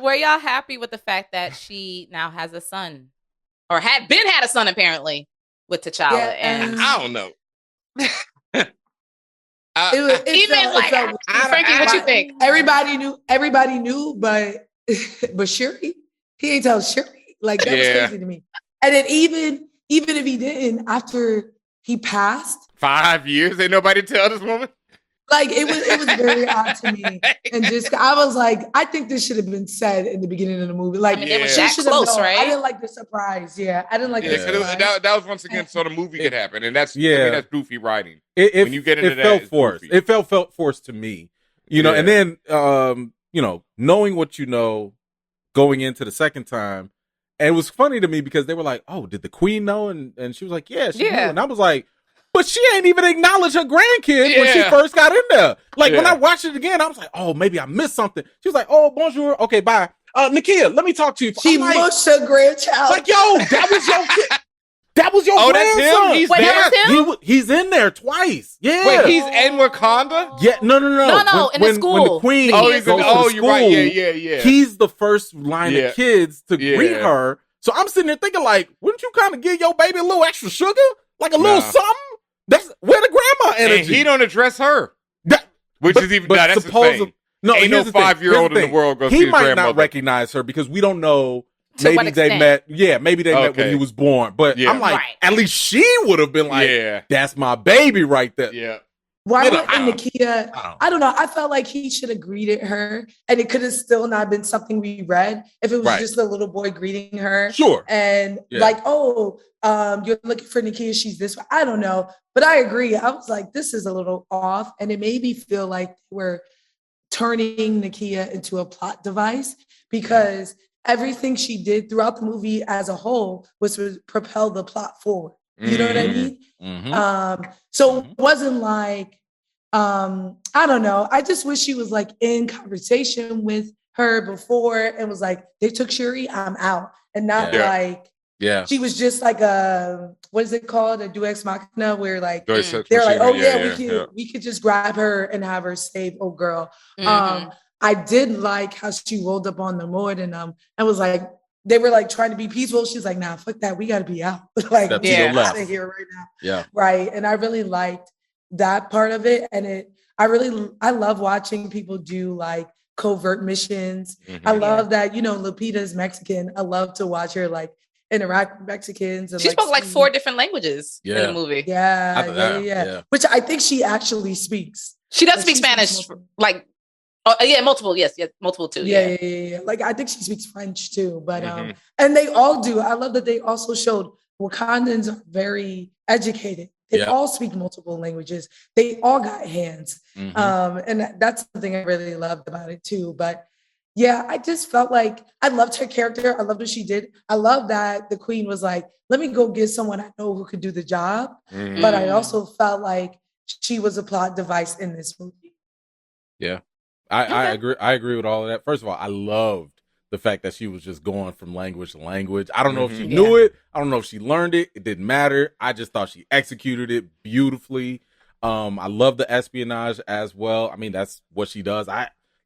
Were y'all happy with the fact that she now has a son, or had a son apparently with T'Challa? Yeah, and I don't know. Frankie, what you think? Everybody knew, but Shuri, he ain't tell Shuri. Like that was crazy to me. And then even if he didn't, after he passed, 5 years, ain't nobody tell this woman. Like it was very odd to me, and just I was like, I think this should have been said in the beginning of the movie. Like they were she that should close, have known. right? I didn't like the surprise. Yeah, I didn't like the surprise. That was once again so the movie could happen, and that's that's goofy writing. When you get into that, felt forced. It felt forced to me, And then knowing what going into the second time, and it was funny to me because they were like, "Oh, did the Queen know?" And she was like, "Yeah, she knew." And I was like. But she ain't even acknowledged her grandkid when she first got in there. Like, when I watched it again, I was like, oh, maybe I missed something. She was like, oh, bonjour. Okay, bye. Nakia, let me talk to you. She mushed her grandchild. Like, yo, that was your kid. That was your grandson. That's him? He's there? That was him? He's in there twice. Yeah. Wait, he's in Wakanda? Yeah, no. No, in the school. When the Queen goes to the school, you're right. Yeah. He's the first line of kids to greet her. So I'm sitting there thinking, like, wouldn't you kind of give your baby a little extra sugar? Like a little something? That's where the grandma energy. And he don't address her. Which is even that's insane. No, ain't no 5-year-old in the world go see his grandmother. He might not recognize her because we don't know. Maybe they met. Yeah, maybe they met when he was born. But I'm like, at least she would have been like, that's my baby right there. Yeah. Why wouldn't Nakia? I don't know. I felt like he should have greeted her, and it could have still not been something we read if it was just a little boy greeting her. Sure. And like, oh, you're looking for Nakia. She's this way. I don't know, but I agree. I was like, this is a little off, and it made me feel like we're turning Nakia into a plot device because everything she did throughout the movie as a whole was to propel the plot forward. You know what I mean? Mm-hmm. So it wasn't like, I don't know. I just wish she was like in conversation with her before and was like, they took Shuri, I'm out. And not like, she was just like a, what is it called? A deus machina where like, they're like, oh we could just grab her and have her save old girl. I did like how she rolled up on Namor and was like, they were like trying to be peaceful. She's like, nah, fuck that. We got to be out. Like, we're out of here right now. Yeah. Right. And I really liked that part of it. And I love watching people do like covert missions. I love that, Lupita's Mexican. I love to watch her like interact with Mexicans. And, she spoke like 4 different languages in the movie. Yeah. Which I think she actually speaks. She does speak Spanish, like, multiple. Yes, multiple too. Yeah. Like, I think she speaks French too, but and they all do. I love that they also showed Wakandans are very educated. They all speak multiple languages. They all got hands, and that's something I really loved about it too. But yeah, I just felt like I loved her character. I loved what she did. I love that the queen was like, "Let me go get someone I know who could do the job." But I also felt like she was a plot device in this movie. Yeah, I agree. I agree with all of that. First of all, I loved the fact that she was just going from language to language. I don't know if she knew it. I don't know if she learned it. It didn't matter. I just thought she executed it beautifully. I love the espionage as well. I mean, that's what she does.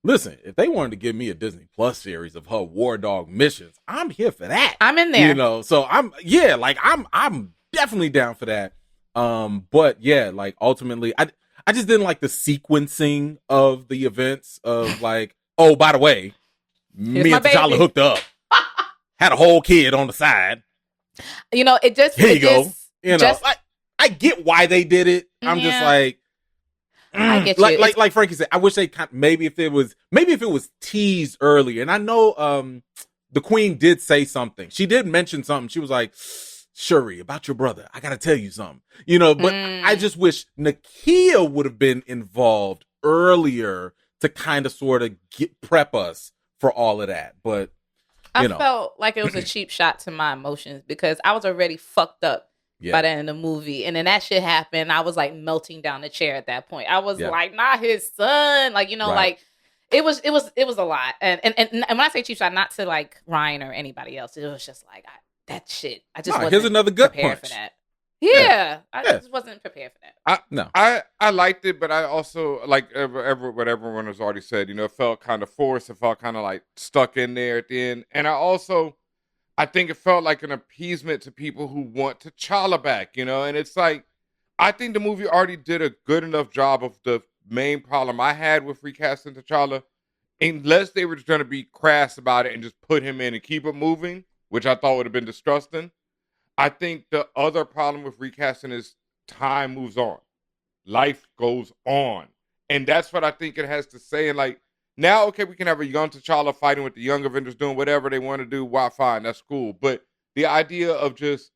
Listen, if they wanted to give me a Disney Plus series of her War Dog missions, I'm here for that. I'm in there. You know, so I'm definitely down for that. But yeah, like ultimately, I just didn't like the sequencing of the events of like, oh, by the way, me and T'Challa hooked up, had a whole kid on the side. You know, it just here you go. You know, I get why they did it. I'm just like. I get you. Like Frankie said, I wish they maybe if it was teased earlier. And I know the Queen did say something. She did mention something. She was like, Shuri, about your brother, I gotta tell you something. You know, but I just wish Nakia would have been involved earlier to kind of sort of prep us for all of that. But I felt like it was a cheap shot to my emotions because I was already fucked up. By the end of the movie. And then that shit happened. I was like melting down the chair at that point. I was like, not his son. Like, you know, like it was a lot. And when I say cheap shot, not to like Ryan or anybody else. It was just like that shit. I just wasn't here's another gut prepared punch. for that. Yeah. I just wasn't prepared for that. I liked it, but I also like what everyone has already said, you know, it felt kind of forced. It felt kind of like stuck in there at the end. And I think it felt like an appeasement to people who want T'Challa back, you know? And it's like, I think the movie already did a good enough job of the main problem I had with recasting T'Challa, unless they were just going to be crass about it and just put him in and keep it moving, which I thought would have been disgusting. I think the other problem with recasting is time moves on. Life goes on. And that's what I think it has to say. And like, now, okay, we can have a young T'Challa fighting with the young Avengers doing whatever they want to do. Why, fine, that's cool. But the idea of just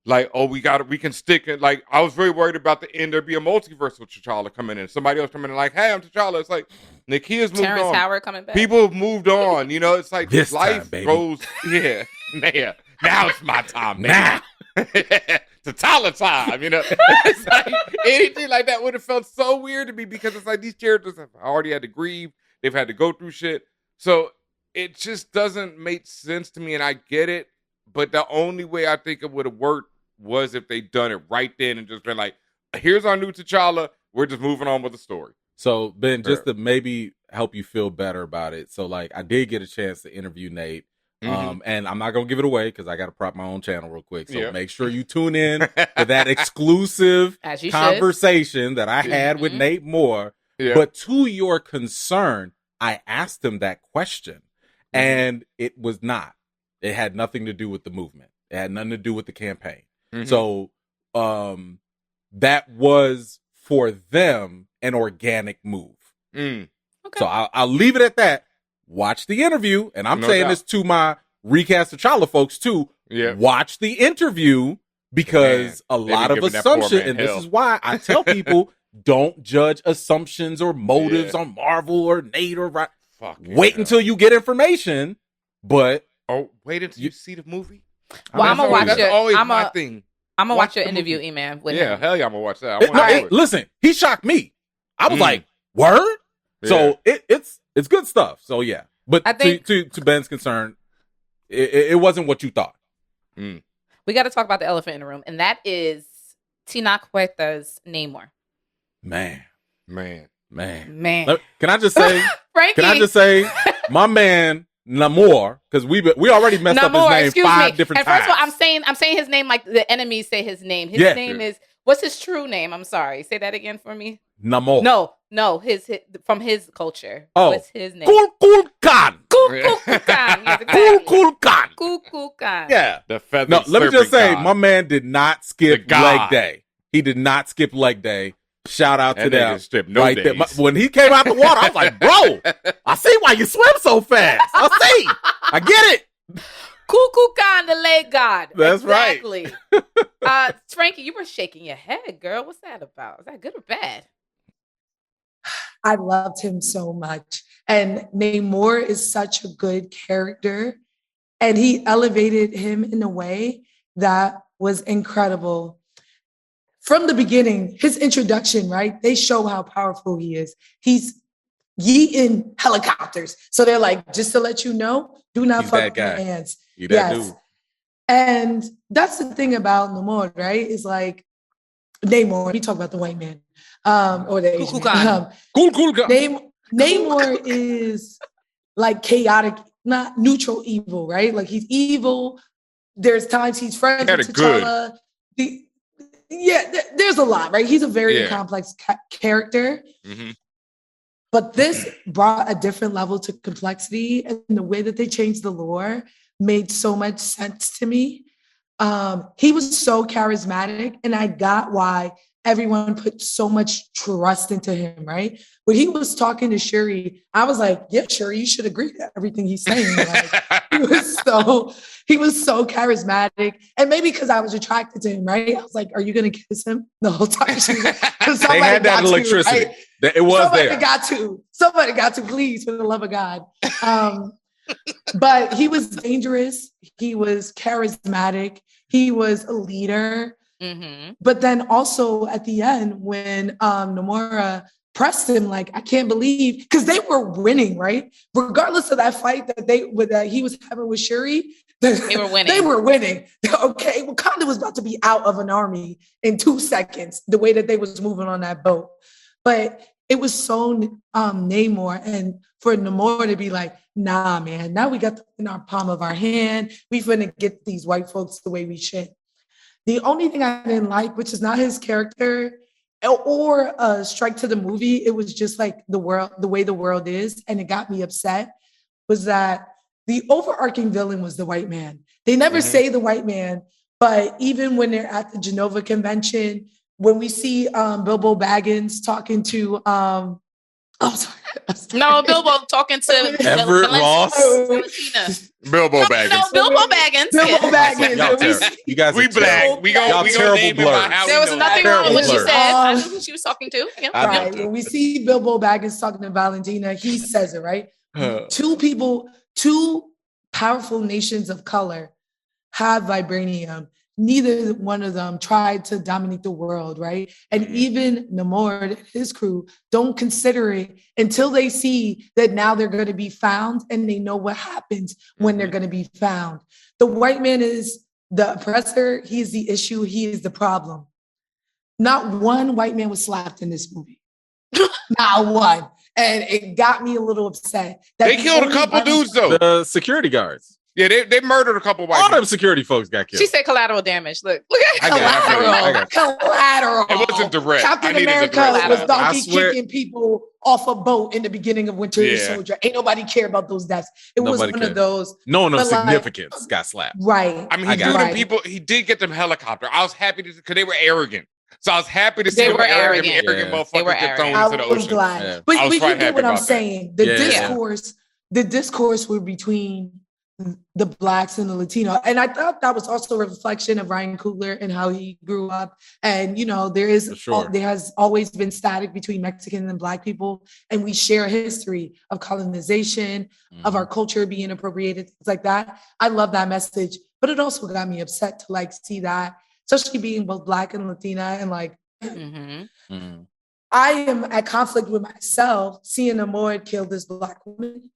like, oh, we can stick it. Like, I was very worried about the end. There'd be a multiverse with T'Challa coming in. Somebody else coming in like, hey, I'm T'Challa. It's like, Nakia's moved Terrence on. Howard coming back. People have moved on. You know, it's like this life time, goes. Yeah. Now it's my time. Now. T'Challa time, you know. It's like anything like that would have felt so weird to me because it's like these characters have already had to grieve. They've had to go through shit. So it just doesn't make sense to me, and I get it. But the only way I think it would have worked was if they done it right then and just been like, here's our new T'Challa. We're just moving on with the story. So, Ben, just to maybe help you feel better about it. So, like, I did get a chance to interview Nate. And I'm not going to give it away because I got to prop my own channel real quick. So make sure you tune in to that exclusive conversation that I had with Nate Moore. Yeah. But to your concern, I asked him that question and it was not. It had nothing to do with the movement. It had nothing to do with the campaign. So that was for them an organic move. Okay. So I'll leave it at that. Watch the interview. And I'm saying this to my Recast T'Challa folks too. Yeah. Watch the interview because a lot of assumption. And this is why I tell people don't judge assumptions or motives on Marvel or Nate or Ryan. Wait until you get information. But wait until you see the movie. Well, I'm gonna watch it. I'm gonna watch your interview, E-Man. Yeah, hell yeah, I'm gonna watch that. Listen, he shocked me. I was like, word? Yeah. So it's good stuff. So yeah. But I think, to Ben's concern, it wasn't what you thought. We got to talk about the elephant in the room, and that is Tinakweta's Namor. Man. Can I just say, Frankie? Can I just say, my man Namor, because we already messed up his name five different times. And first of all, I'm saying his name like the enemies say his name. His name is, what's his true name? I'm sorry. Say that again for me. Namor. No, his from his culture. Oh, what's his name? Kulkulkan. Kulkulkan. Yes, exactly. Kulkulkan. Yeah. The feathered No, let me just say, God. my man did not skip leg day. He did not skip leg day. Shout out to them. Strip no right days. there. When he came out the water, I was like, bro, I see why you swim so fast. I get it. Kukulkan, the leg god. That's exactly. Frankie, you were shaking your head, girl. What's that about? Is that good or bad? I loved him so much. And Namor is such a good character. And he elevated him in a way that was incredible. From the beginning, his introduction, right? They show how powerful he is. He's yeeting helicopters. So they're like, just to let you know, do not fuck with your hands. Dude. And that's the thing about Namor, right? Is like Namor, we talk about the white man. Or the Asian man. Cool. Namor is like chaotic, not neutral evil, right? Like he's evil. There's times he's friends with T'Challa. There's a lot, right? He's a very complex character. Mm-hmm. But this brought a different level to complexity, and the way that they changed the lore made so much sense to me. He was so charismatic, and I got why everyone put so much trust into him, right? When he was talking to Shuri, I was like, yeah, Shuri, you should agree to everything he's saying. Like, he was so charismatic. And maybe because I was attracted to him, right? I was like, are you going to kiss him the whole time? They had that electricity. Right? It was Somebody got to, please, for the love of God. But he was dangerous. He was charismatic. He was a leader. Mm-hmm. But then also at the end, when Namor pressed him, like, I can't believe, because they were winning, right? Regardless of that fight that he was having with Shuri, they were winning. They were winning. Okay, Wakanda was about to be out of an army in 2 seconds, the way that they was moving on that boat. But it was so Namor, and for Namor to be like, nah, man, now we got in our palm of our hand. We finna get these white folks the way we should. The only thing I didn't like, which is not his character or a strike to the movie, it was just like the way the world is, and it got me upset, was that the overarching villain was the white man. They never say the white man, but even when they're at the Genova Convention, when we see Bilbo Baggins talking to Bilbo talking to Everett Ross. Bilbo Baggins. No, Bilbo Baggins. Bilbo Baggins. You guys we black. We gonna name it by how there was nothing wrong with what she said. I knew who she was talking to. Yeah. Right. When we see Bilbo Baggins talking to Valentina, he says it, right? Two powerful nations of color have vibranium. Neither one of them tried to dominate the world, right? And even Namor and his crew don't consider it until they see that now they're going to be found, and they know what happens when they're going to be found. The white man is the oppressor. He is the issue. He is the problem. Not one white man was slapped in this movie. Not one. And it got me a little upset. They killed a couple dudes, though. The security guards. Yeah, they murdered a couple white All people. them security folks got killed. She said collateral damage. Look at collateral. It wasn't direct. Captain America was donkey kicking people off a boat in the beginning of Winter Soldier. Ain't nobody care about those deaths. Nobody was one of those. No one of significance got slapped. Right. I mean, he did get them helicopter. I was happy because they were arrogant. So I was happy to see them arrogant motherfuckers get thrown into the ocean. Glad. Yeah. But you get what I'm saying. The discourse were between the Blacks and the Latino. And I thought that was also a reflection of Ryan Coogler and how he grew up. And, there has always been static between Mexican and Black people. And we share a history of colonization, of our culture being appropriated, things like that. I love that message. But it also got me upset to see that, especially being both Black and Latina, and I am at conflict with myself seeing Namor kill this Black woman,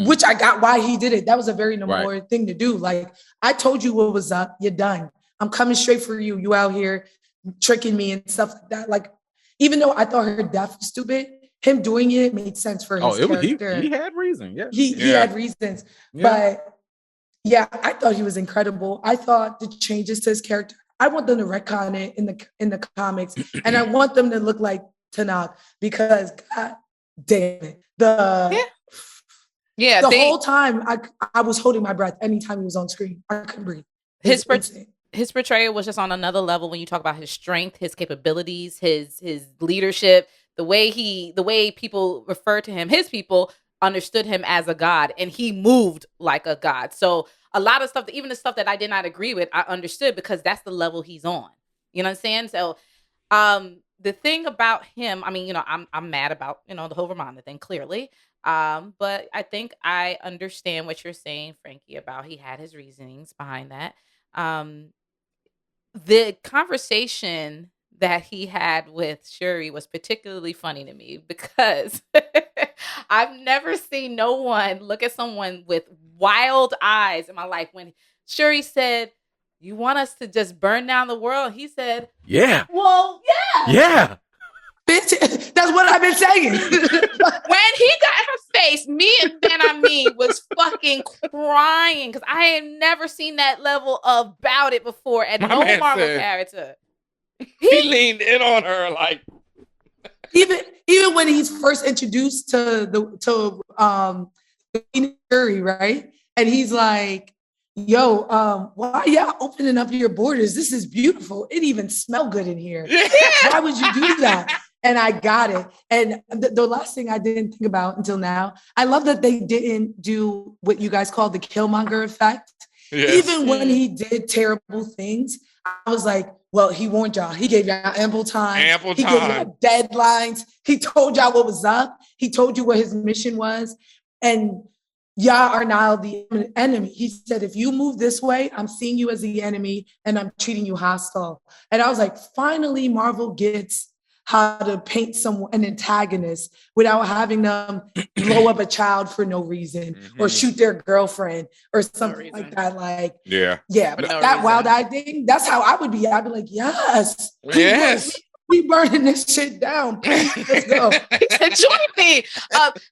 which I got why he did it. That was a very Namor thing to do. Like, I told you what was up. You're done. I'm coming straight for you. You out here tricking me and stuff like that. Like, even though I thought her death was stupid, him doing it made sense for his character. He had reason. Yeah, he had reasons. Yeah. But yeah, I thought he was incredible. I thought the changes to his character, I want them to retcon it in the comics, and I want them to look like Tanakh, because God damn it. The whole time I was holding my breath anytime he was on screen. I couldn't breathe. his portrayal was just on another level when you talk about his strength, his capabilities, his leadership, the way people refer to him, his people understood him as a god, and he moved like a god. So a lot of stuff, even the stuff that I did not agree with, I understood because that's the level he's on. You know what I'm saying? So the thing about him, I mean, I'm mad about, the whole Ramonda thing, clearly. But I think I understand what you're saying, Frankie, about he had his reasonings behind that. The conversation that he had with Shuri was particularly funny to me because I've never seen no one look at someone with wild eyes in my life. When Shuri said, "You want us to just burn down the world?" He said, "Yeah." Well, yeah. Yeah. Bitch, that's what I've been saying. When he got in her face, me and BenHaMeen was fucking crying because I had never seen that level of bout it before at no Marvel character. He leaned in on her like even when he's first introduced to Shuri, right? And he's like, "Yo, why y'all opening up your borders? This is beautiful. It even smells good in here. Yeah. Why would you do that?" And I got it. And the last thing I didn't think about until now, I love that they didn't do what you guys call the Killmonger effect. Yes. Even when he did terrible things, I was like, well, he warned y'all. He gave y'all ample time. He gave y'all deadlines. He told y'all what was up. He told you what his mission was. And y'all are now the enemy. He said, if you move this way, I'm seeing you as the enemy and I'm treating you hostile. And I was like, finally, Marvel gets how to paint an antagonist without having them blow up a child for no reason or shoot their girlfriend or something like that. Like, yeah, but that wild-eyed thing, that's how I would be. I'd be like, yes. We burning this shit down. Let's go. Join me.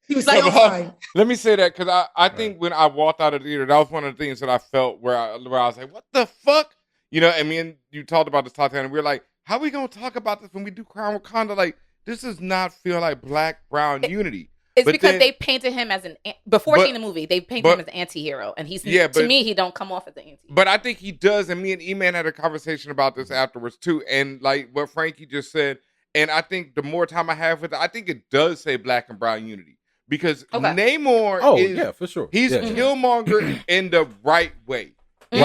He was like, fine. Let me say that because I think when I walked out of the theater, that was one of the things that I felt where I was like, what the fuck? And me and you talked about this, Tatiana, and we were like, how are we going to talk about this when we do Crown Wakanda? Like, this does not feel like black-brown unity. It's because they painted him as before seeing the movie, they painted him as an anti-hero. And to me, he don't come off as an anti-hero. But I think he does. And me and E-Man had a conversation about this afterwards, too. And like what Frankie just said, and I think the more time I have with it, I think it does say black and brown unity. Because Namor is, for sure. He's Killmonger in the right way. He's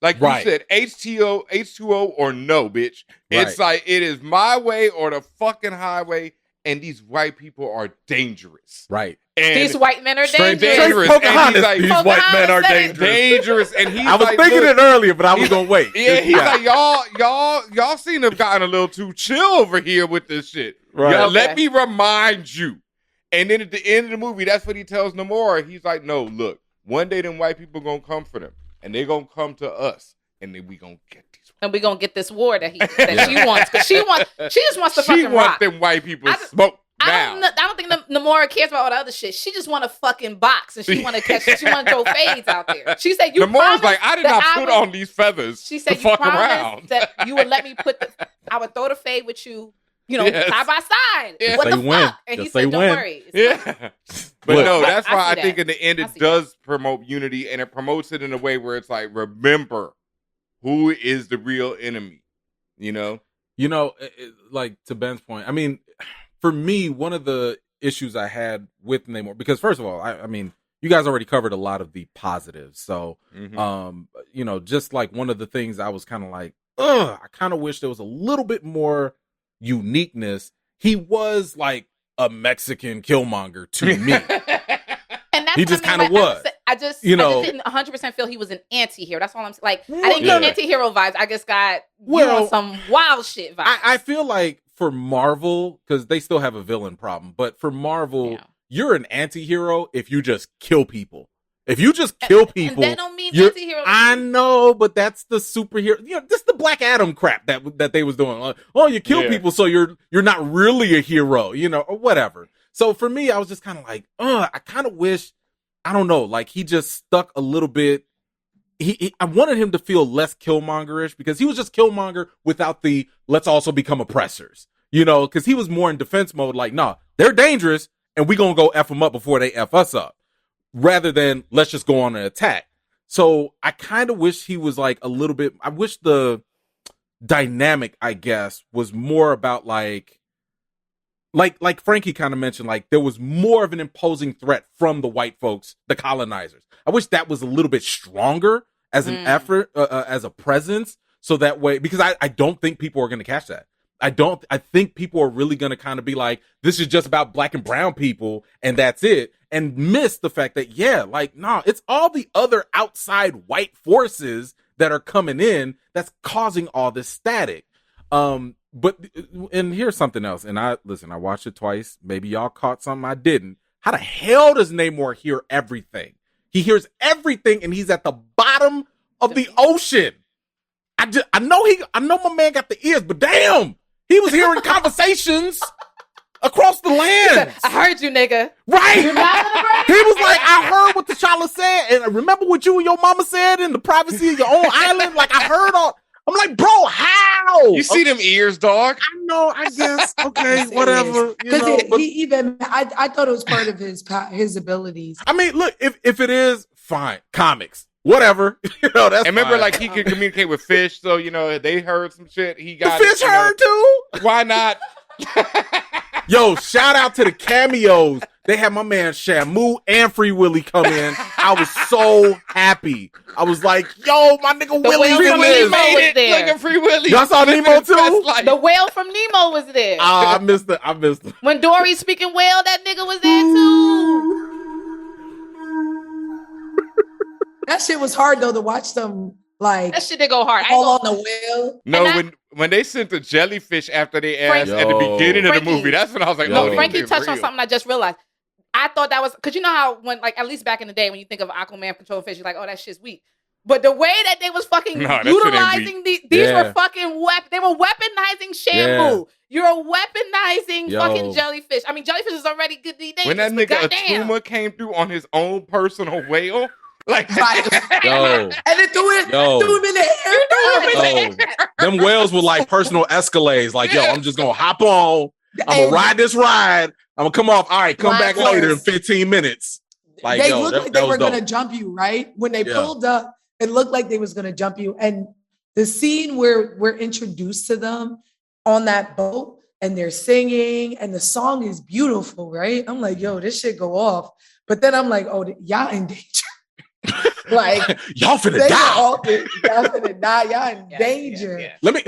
like you said, H2O or no, bitch. It's like, it is my way or the fucking highway, and these white people are dangerous. Right. And these white men are dangerous. And he's like, these white men are dangerous. And he's I was thinking it earlier, but I was going to wait. Yeah, he's like, y'all seem to have gotten a little too chill over here with this shit. Right. Let me remind you. And then at the end of the movie, that's what he tells Namor. He's like, no, look, one day them white people going to come for them. And they're going to come to us. And then we going to get these. And we're going to get this war that she wants. Because she just wants to fucking rock. She wants them white people smoke down. I don't think Namora cares about all the other shit. She just want to fucking box. And she want to catch. She want to throw fades out there. She said, you Namora's like, I did not put on these feathers. She said, you promised that you would let me I would throw the fade with you. Side by side. Yes. What the win. fuck? And he said, don't worry. But no, that's why I think in the end it does promote unity, and it promotes it in a way where it's like, remember who is the real enemy, like to Ben's point. I mean, for me, one of the issues I had with Namor, because first of all, I mean, you guys already covered a lot of the positives. So, just like one of the things I was kind of like, I kind of wish there was a little bit more uniqueness. He was like a Mexican Killmonger to me. And that's he just kind of was. I just didn't 100% feel he was an anti-hero. That's all I'm saying. Like, I didn't get anti-hero vibes. I just got some wild shit vibes. I feel like for Marvel, because they still have a villain problem, but for Marvel, you're an anti-hero if you just kill people. If you just kill people, and that don't mean anti-hero. I know, but that's the superhero. This is the Black Adam crap that they was doing. Like, you kill people, so you're not really a hero, or whatever. So for me, I was just kind of like, I kind of wish, I don't know, like he just stuck a little bit. I wanted him to feel less Killmonger-ish because he was just Killmonger without the let's also become oppressors, because he was more in defense mode. Like, nah, they're dangerous, and we gonna go F them up before they F us up. Rather than let's just go on an attack. So I kind of wish he was like a little bit, I wish the dynamic, I guess, was more about like Frankie kind of mentioned, like there was more of an imposing threat from the white folks, the colonizers. I wish that was a little bit stronger as an effort, as a presence. So that way, because I don't think people are going to catch that. I think people are really going to kind of be like, this is just about black and brown people and that's it. And miss the fact that, it's all the other outside white forces that are coming in that's causing all this static. But here's something else. And I watched it twice. Maybe y'all caught something I didn't. How the hell does Namor hear everything? He hears everything and he's at the bottom of the ocean. I know my man got the ears, but damn, he was hearing conversations across the land. I heard you, nigga. Right. He was like, I heard what T'Challa said, and I remember what you and your mama said in the privacy of your own island. Like, I heard all. I'm like, bro, how? You see them ears, dog? I know, I guess. Okay, whatever. I thought it was part of his abilities. I mean, look, if it is, fine. Comics. Whatever. That's and remember, fine. like, he could communicate with fish, so, they heard some shit. He got the fish heard, too? Why not? Yo, shout out to the cameos. They had my man Shamu and Free Willy come in. I was so happy. I was like, yo, my nigga Willy's in this. Was there. Look at Free Willy. Y'all saw Nemo too? The whale from Nemo was there. I missed it. When Dory's speaking whale, that nigga was there too. That shit was hard though to watch them like that shit did go hard. All on the whale. No, when they sent the jellyfish after they asked at the beginning of the movie, that's when I was like, no, Frankie touched on something I just realized. I thought that was because you know how when like at least back in the day when you think of Aquaman controlling fish, you're like, oh, that shit's weak. But the way that they was fucking utilizing these were fucking they were weaponizing Shamu. You're weaponizing fucking jellyfish. I mean, jellyfish is already good to eat. When that nigga Atuma came through on his own personal whale, like, and then threw him in the air. Them whales were like personal Escalades. Like, yo, I'm just gonna hop on. I'm gonna ride this ride. I'm gonna come off. All right, come back later in 15 minutes. Like, they looked like they were gonna jump you, right? When they pulled up, it looked like they was gonna jump you. And the scene where we're introduced to them on that boat and they're singing and the song is beautiful, right? I'm like, yo, this shit go off. But then I'm like, oh, y'all in danger. Like y'all finna die. Y'all finna die. Y'all in danger. Let me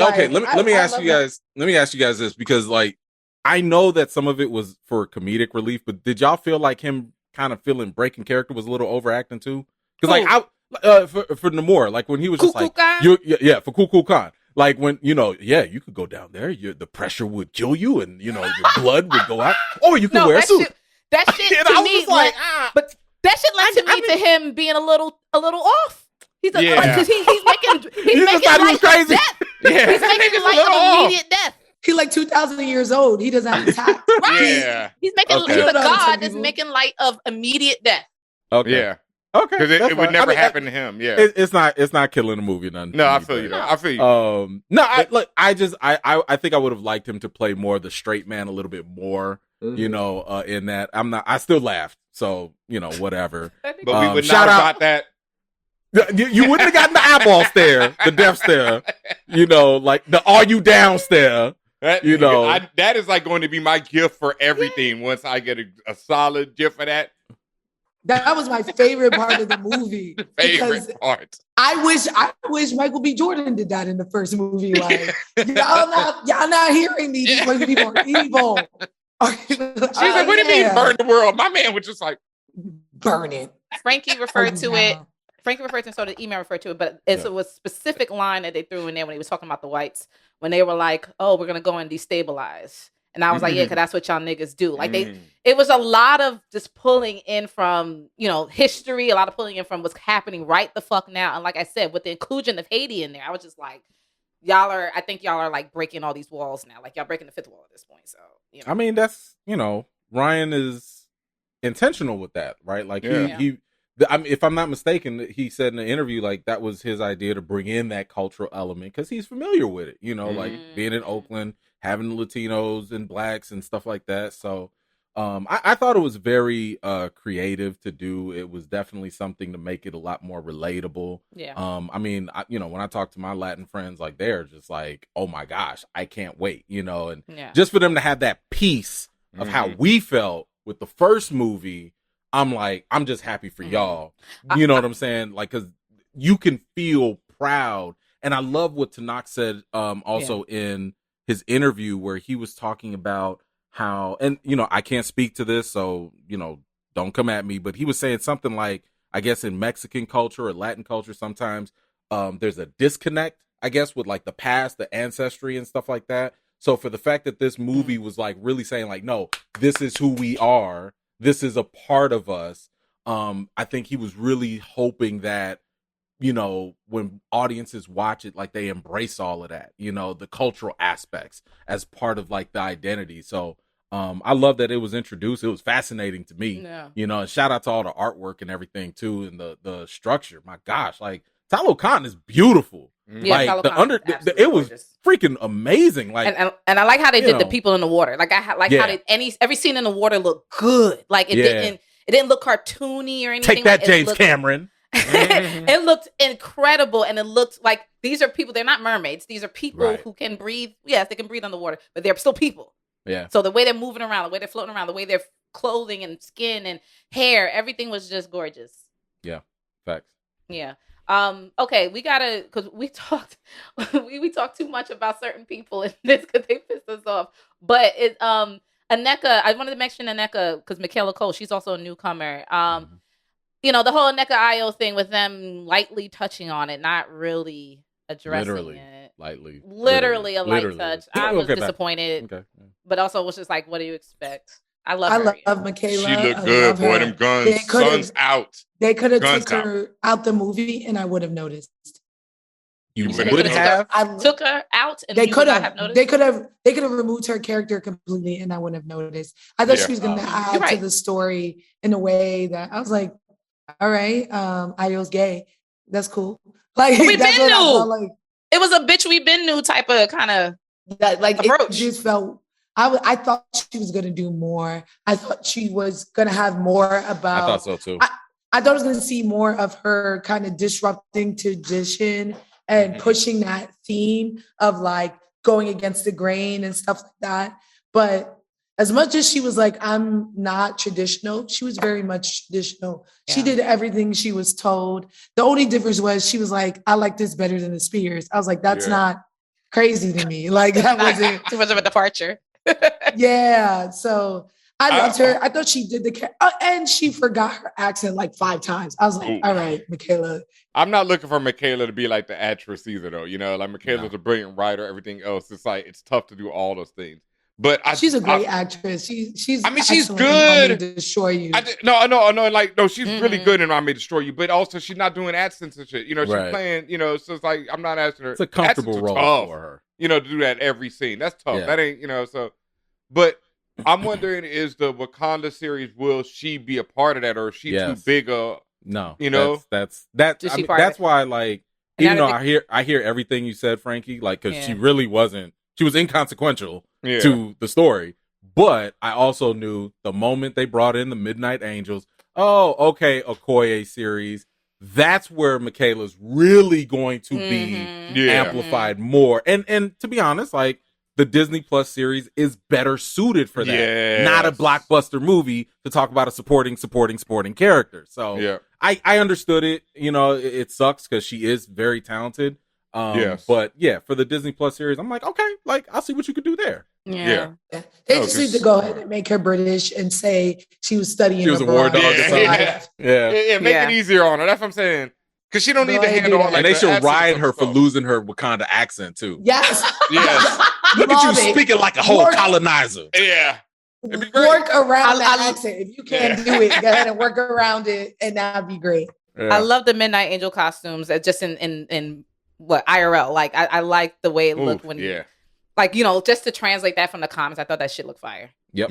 ask you guys. Let me ask you guys this because like I know that some of it was for comedic relief, but did y'all feel like him kind of feeling breaking character was a little overacting too? Because like for Namor, like when he was just like for Cool Khan. Like when, you could go down there, the pressure would kill you and, your blood would go out. Or you could wear a suit. That shit to me, like, but that shit led to him being a little off. He's because he's making light of death. Yeah. He's making light of immediate death. He's like 2,000 years old. He doesn't have attack. Right. Yeah. He's a god that's making light of immediate death. Okay. Yeah. Okay, because it would never happen to him. Yeah, it's not killing the movie. None. No, I feel you. I feel you. I think I would have liked him to play more the straight man a little bit more. Mm-hmm. In that I still laughed. So whatever. But we would not have got that. You wouldn't have gotten the eyeball stare, the death stare. Like the "Are you down" stare. That is like going to be my gift for everything. Once I get a solid gift for that. That was my favorite part of the movie. Favorite part. I wish Michael B. Jordan did that in the first movie. Like y'all not hearing me. These people are evil. She's like, what do you mean burn the world? My man was just like, burn it. Frankie referred to it. Frankie referred to it, so the email referred to it, but it was a specific line that they threw in there when he was talking about the whites, when they were like, oh, we're going to go and destabilize. And I was like, yeah, because that's what y'all niggas do. Like it was a lot of just pulling in from, history, a lot of pulling in from what's happening right the fuck now. And like I said, with the inclusion of Haiti in there, I was just like, I think y'all are like breaking all these walls now. Like y'all breaking the fifth wall at this point. So, I mean, that's, Ryan is intentional with that, right? Like if I'm not mistaken, he said in the interview, like that was his idea to bring in that cultural element because he's familiar with it, like being in Oakland, having Latinos and blacks and stuff like that. So, I thought it was very creative to do. It was definitely something to make it a lot more relatable. Yeah. I mean, when I talk to my Latin friends, like they're just like, oh my gosh, I can't wait, and just for them to have that piece of how we felt with the first movie, I'm just happy for y'all. You know what I'm saying? Like, cause you can feel proud. And I love what Tanakh said also in his interview where he was talking about how, and I can't speak to this, so don't come at me, but he was saying something like, I guess in Mexican culture or Latin culture sometimes there's a disconnect, I guess, with like the past, the ancestry and stuff like that. So for the fact that this movie was like really saying like, no, this is who we are, this is a part of us, I think he was really hoping that when audiences watch it, like they embrace all of that, the cultural aspects as part of like the identity. So I love that it was introduced. It was fascinating to me, and shout out to all the artwork and everything too. And the structure, my gosh, like Talokan is beautiful. Yeah, like it was freaking amazing. Like, and I like how they did the people in the water. Like how every scene in the water looked good. Like it didn't look cartoony or anything. Take that, James Cameron. It looked incredible, and it looked like these are people. They're not mermaids. These are people who can breathe. Yes, they can breathe underwater, but they're still people. Yeah. So the way they're moving around, the way they're floating around, the way their clothing and skin and hair, everything was just gorgeous. Yeah. Facts. Yeah. Okay, we gotta, because we talked too much about certain people in this because they pissed us off. But it Aneka, I wanted to mention Aneka because Michaela Cole, she's also a newcomer. The whole Aneka Ayo thing with them lightly touching on it, not really addressing it. Literally a light touch. I was disappointed. Okay. But also was just like, what do you expect? I love Michaela. She looked good, boy. Them guns, sun's out. They could have took her out the movie, and I would have noticed. You would have took her out, and they could have noticed. They could have removed her character completely, and I wouldn't have noticed. I thought she was going to add to the story in a way that I was like, all right, Ayo's gay. That's cool. Like we that's been what I knew. felt like. It was a bitch we been knew type of kind of approach. It just felt. I thought she was going to do more. I thought she was going to have more about. I thought so too. I thought I was going to see more of her kind of disrupting tradition and pushing that theme of like going against the grain and stuff like that. But as much as she was like, I'm not traditional, she was very much traditional. Yeah. She did everything she was told. The only difference was she was like, I like this better than the Spears. I was like, that's not crazy to me. Like that wasn't too much of a departure. Yeah. So I loved her. I thought she did and she forgot her accent like 5 times. I was like, all right, Michaela. I'm not looking for Michaela to be like the actress either, though. Like Michaela's a brilliant writer. Everything else, it's like it's tough to do all those things. But she's a great actress. She's she's good. I May Destroy You. No, she's really good in I May Destroy You. But also, she's not doing accents and shit. She's playing. So it's like I'm not asking her. It's a comfortable role for her. To do that every scene. That's tough. Yeah. That ain't. So, but I'm wondering, is the Wakanda series, will she be a part of that, or is she too big a? No, that's why, like, even though I hear everything you said, Frankie, like, because she really wasn't. She was inconsequential to the story, but I also knew the moment they brought in the Midnight Angels, okay, Okoye series, that's where Michaela's really going to be amplified more. And to be honest, like, the Disney Plus series is better suited for that. Not a blockbuster movie to talk about a supporting character. So I understood it. It sucks because she is very talented. But for the Disney Plus series, I'm like, okay, like I'll see what you could do there. Yeah. They just need to go ahead and make her British and say she was studying. She was a war dog or something. Make it easier on her. That's what I'm saying. Because she don't need to handle all. And they should ride her for losing her Wakanda accent too. Yes. Look at you speaking like a whole colonizer. Yeah. Work around that accent. If you can't do it, go ahead and work around it, and that'd be great. I love the Midnight Angel costumes. Just in what IRL. Like I like the way it looked when just to translate that from the comics. I thought that shit looked fire. Yep.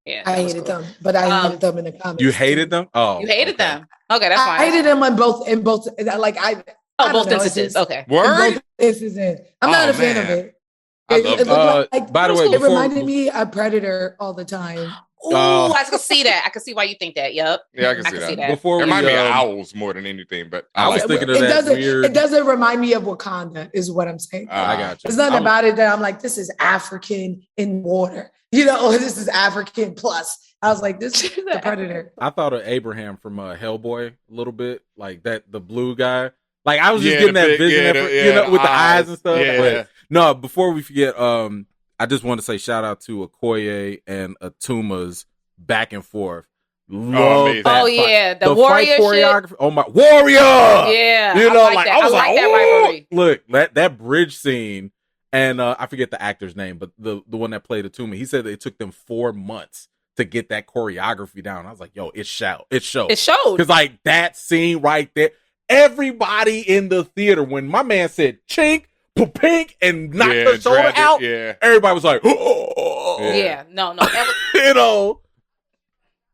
Yeah. I hated them, but I hated them in the comics. You hated them? Oh, you hated them. Okay, that's fine. I hated them in both. Like both instances. Okay. Word. In both instances. I'm not a fan of it. I love It looked like, by the way, it reminded me of Predator all the time. Ooh, I can see that. I can see why you think that. Yep. Yeah, I can see that. Before it we, reminded me of owls more than anything, but I was thinking of that weird. It doesn't remind me of Wakanda, is what I'm saying. I got you. There's nothing about it that I'm like, this is African in water. You know, this is African plus. I was like, this is the Predator. I thought of Abraham from Hellboy a little bit, like that, the blue guy. Like I was just getting that vision, with the eyes and stuff. Yeah. But no, before we forget, I just want to say shout out to Okoye and Atuma's back and forth. Love that fight. The warrior choreography. shit. Oh my warrior! Yeah, you know, like I like that rivalry. Look, that bridge scene, and I forget the actor's name, but the one that played Atuma, he said that it took them 4 months to get that choreography down. I was like, yo, it showed. It showed because like that scene right there, everybody in the theater when my man said chink, pink, and knocked her shoulder out, everybody was like, oh. Yeah, no. You know,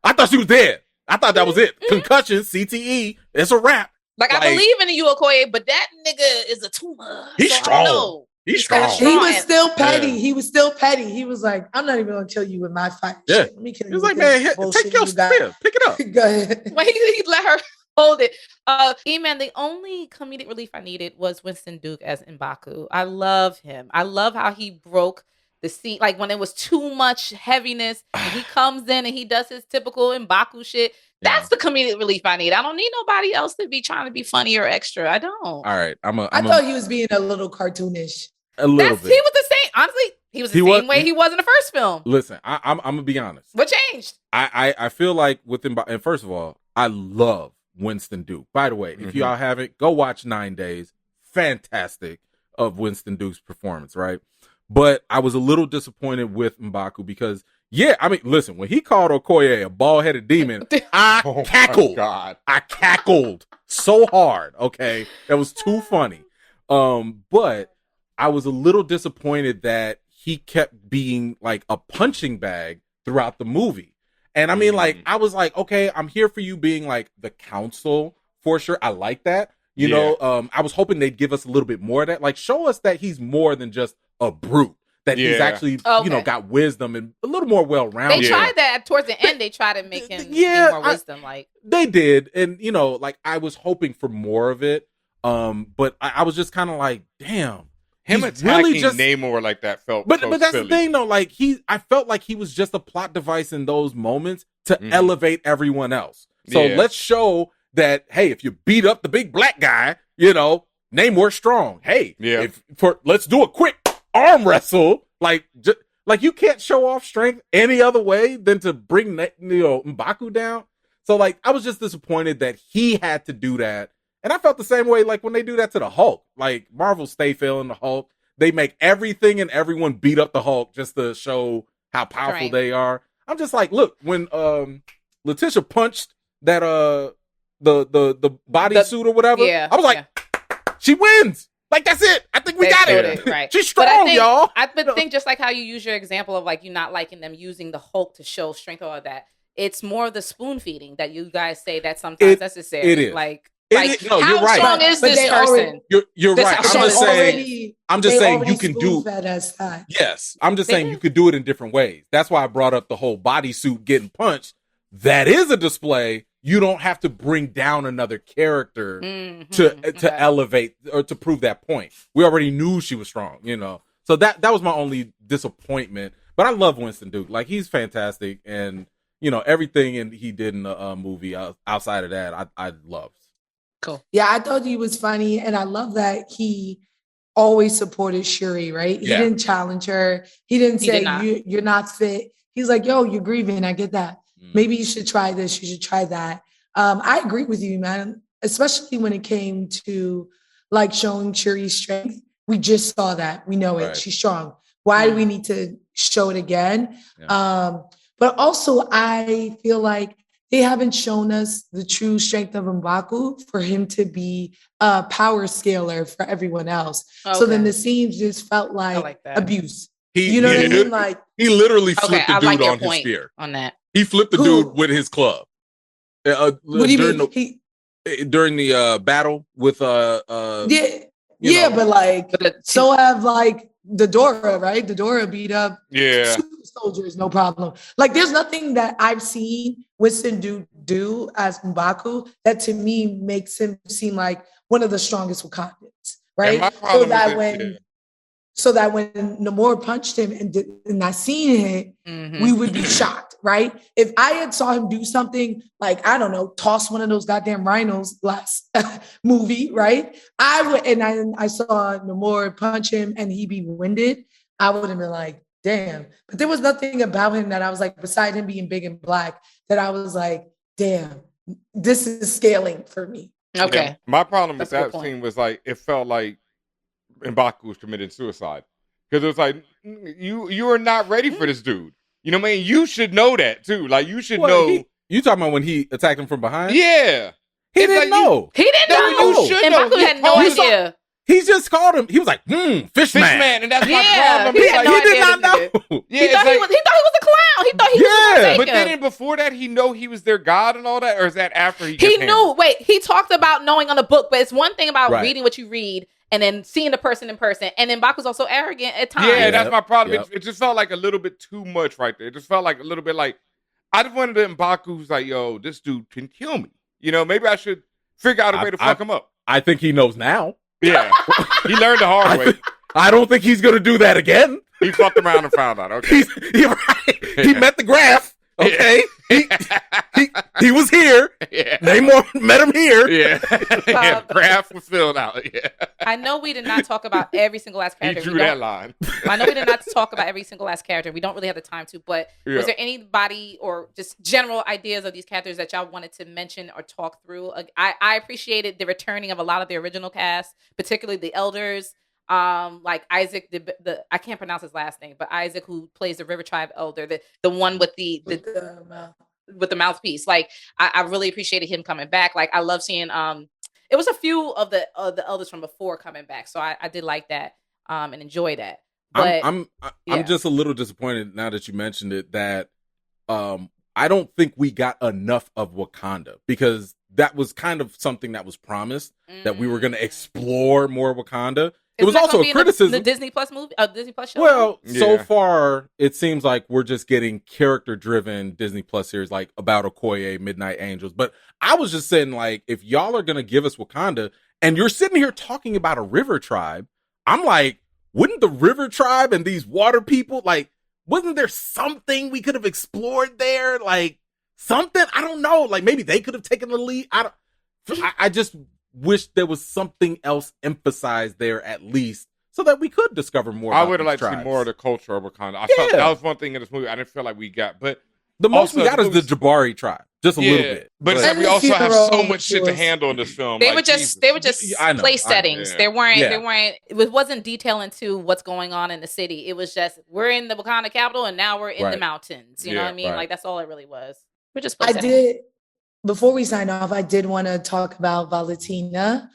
I thought she was dead. I thought that was it. Concussion, CTE, it's a wrap. Like I believe in you, Okoye, but that nigga is a tumor. He's strong. He's strong. He was still petty. Yeah. He was still petty. He was like, I'm not even going to kill you with my fight. Yeah. Let me kill you. He was like, man, take your spear. Pick it up. Go ahead. Well, he let her hold it. E-Man, the only comedic relief I needed was Winston Duke as M'Baku. I love him. I love how he broke the scene. Like when it was too much heaviness, and he comes in and he does his typical M'Baku shit. That's the comedic relief I need. I don't need nobody else to be trying to be funny or extra. I don't. All right. I thought he was being a little cartoonish. A little bit. He was the same. Honestly, he was the same way he was in the first film. Listen, I'm gonna be honest. What changed? I feel like and first of all, I love Winston Duke. By the way, if y'all haven't, go watch 9 Days. Fantastic of Winston Duke's performance, right? But I was a little disappointed with M'Baku because, listen, when he called Okoye a bald-headed demon, I cackled. God. I cackled so hard. Okay, that was too funny. But I was a little disappointed that he kept being like a punching bag throughout the movie. And I mean, I was like, okay, I'm here for you being like the counsel for sure. I like that. You know, I was hoping they'd give us a little bit more of that. Like, show us that he's more than just a brute. That he's actually, got wisdom and a little more well-rounded. They tried that towards the end. They tried to make him more wisdom. They did. And, I was hoping for more of it. But I was just kind of like, damn. Him attacking Namor like that felt But that's silly. the thing, though. Like, I felt like he was just a plot device in ththose moments to elevate everyone else. So let's show that, hey, if you beat up the big black guy, Namor's strong. Hey, let's do a quick arm wrestle. Like you can't show off strength any other way than to bring M'Baku down. So I was just disappointed that he had to do that. And I felt the same way when they do that to the Hulk. Marvel stay failing the Hulk. They make everything and everyone beat up the Hulk just to show how powerful they are. I'm just like, look, when Letitia punched that the bodysuit or whatever, I was like, she wins. That's it. I think we got it. Right. She's strong, y'all. I think just like how you use your example of you not liking them using the Hulk to show strength or all that. It's more the spoon feeding that you guys say that's sometimes necessary. It is. No, you're how right. strong is this person? You're right. I'm just saying you can do. Yes, I'm just saying you could do it in different ways. That's why I brought up the whole bodysuit getting punched. That is a display. You don't have to bring down another character to elevate or to prove that point. We already knew she was strong, So that was my only disappointment. But I love Winston Duke. He's fantastic, and everything he did in the movie outside of that, I loved. Cool. Yeah, I thought he was funny, and I love that he always supported Shuri, right? He didn't challenge her. He didn't say, you're not fit. He's like, yo, you're grieving. I get that. Maybe you should try this. You should try that. I agree with you, man, especially when it came to showing Shuri's strength. We just saw that. We know it. She's strong. Why do we need to show it again? Yeah. But also, I feel like they haven't shown us the true strength of M'Baku for him to be a power scaler for everyone else. Okay. So then the scenes just felt like abuse. You know what I mean? He literally flipped the dude on his spear. On that, he flipped the dude with his club. What do you mean? During the battle with but so have the Dora, right? The Dora beat up super soldiers, no problem. Like, there's nothing that I've seen Winston do as M'Baku that to me makes him seem like one of the strongest Wakandans, right? So that when Namor punched him and I seen it, we would be shocked, right? If I had saw him do something like, I don't know, toss one of those goddamn rhinos last movie, right? I would, and I saw Namor punch him and he be winded, I would have been like, damn. But there was nothing about him that I was like, beside him being big and black, that I was like, damn, this is scaling for me. Okay. Yeah. My problem with that scene was like, it felt like M'Baku was committing suicide, because it was like, you are not ready for this dude. You know what I mean? You should know that too. Like, you should know. You talking about when he attacked him from behind? Yeah, he didn't know. He didn't know. You should know. M'Baku had no idea. He just called him. He was like, fish man. And that's my problem. He did not know. He thought he was a clown. He thought he was but then before that, he know he was their god and all that, or is that after he knew? Wait, he talked about knowing on the book, but it's one thing about reading what you read and then seeing the person in person. And then M'Baku's also arrogant at times. Yeah, that's my problem. It just felt like a little bit too much right there. It just felt like a little bit like, I just wanted M'Baku who's like, yo, this dude can kill me. You know, maybe I should figure out a way to fuck him up. I think he knows now. Yeah, he learned the hard way. I don't think he's going to do that again. He fucked around and found out. Okay, he met the graph. Okay, he was here. Yeah. Namor met him here. Yeah, graph was filled out. Yeah, I know we did not talk about every single last character. He drew that line. I know we did not talk about every single last character. We don't really have the time to. But was there anybody or just general ideas of these characters that y'all wanted to mention or talk through? I appreciated the returning of a lot of the original cast, particularly the elders. Like Isaac, the I can't pronounce his last name, but Isaac, who plays the River Tribe elder, the one with the mouthpiece. Like, I really appreciated him coming back. Like, I love seeing it was a few of the elders from before coming back, so I did like that and enjoy that. But I'm just a little disappointed now that you mentioned it that I don't think we got enough of Wakanda, because that was kind of something that was promised, that we were going to explore more Wakanda. It was also a criticism. The Disney Plus movie, Disney Plus show. Well, so far it seems like we're just getting character-driven Disney Plus series, like about Okoye, Midnight Angels. But I was just saying, like, if y'all are gonna give us Wakanda, and you're sitting here talking about a river tribe, I'm like, wouldn't the river tribe and these water people, like, wasn't there something we could have explored there? Like, something, I don't know. Like, maybe they could have taken the lead. I just wish there was something else emphasized there, at least, so that we could discover more. I would have liked to see more of the culture of Wakanda. I felt that was one thing in this movie I didn't feel like we got, but the most we got is the Jabari tribe, just a little bit. But we also have so much shit to handle in this film. They were just place settings. They weren't. It wasn't detail into what's going on in the city. It was just, we're in the Wakanda capital and now we're in the mountains. You know what I mean? Like, that's all it really was. We're just place settings. Before we sign off, I did want to talk about Valentina,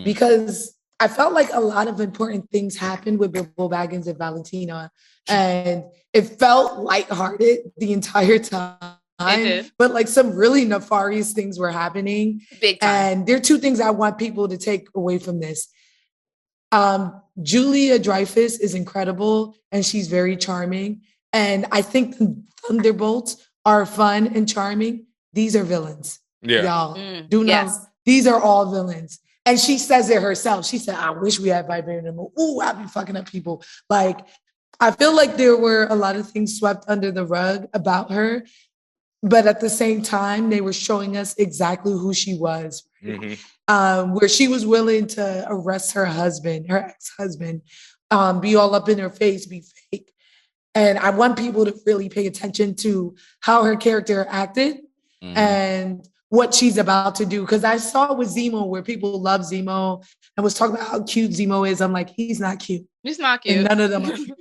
because I felt like a lot of important things happened with Bilbo Baggins and Valentina, and it felt lighthearted the entire time. It did. But like some really nefarious things were happening. Big time. And there are two things I want people to take away from this. Julia Dreyfus is incredible and she's very charming. And I think the Thunderbolts are fun and charming. These are villains. Yeah. Y'all do know these are all villains. And she says it herself. She said, I wish we had vibranium. Ooh, I'd be fucking up people. Like, I feel like there were a lot of things swept under the rug about her. But at the same time, they were showing us exactly who she was. Where she was willing to arrest her husband, her ex-husband, be all up in her face, be fake. And I want people to really pay attention to how her character acted and what she's about to do. Because I saw with Zemo where people love Zemo and was talking about how cute Zemo is. I'm like, he's not cute. He's not cute. And none of them are cute.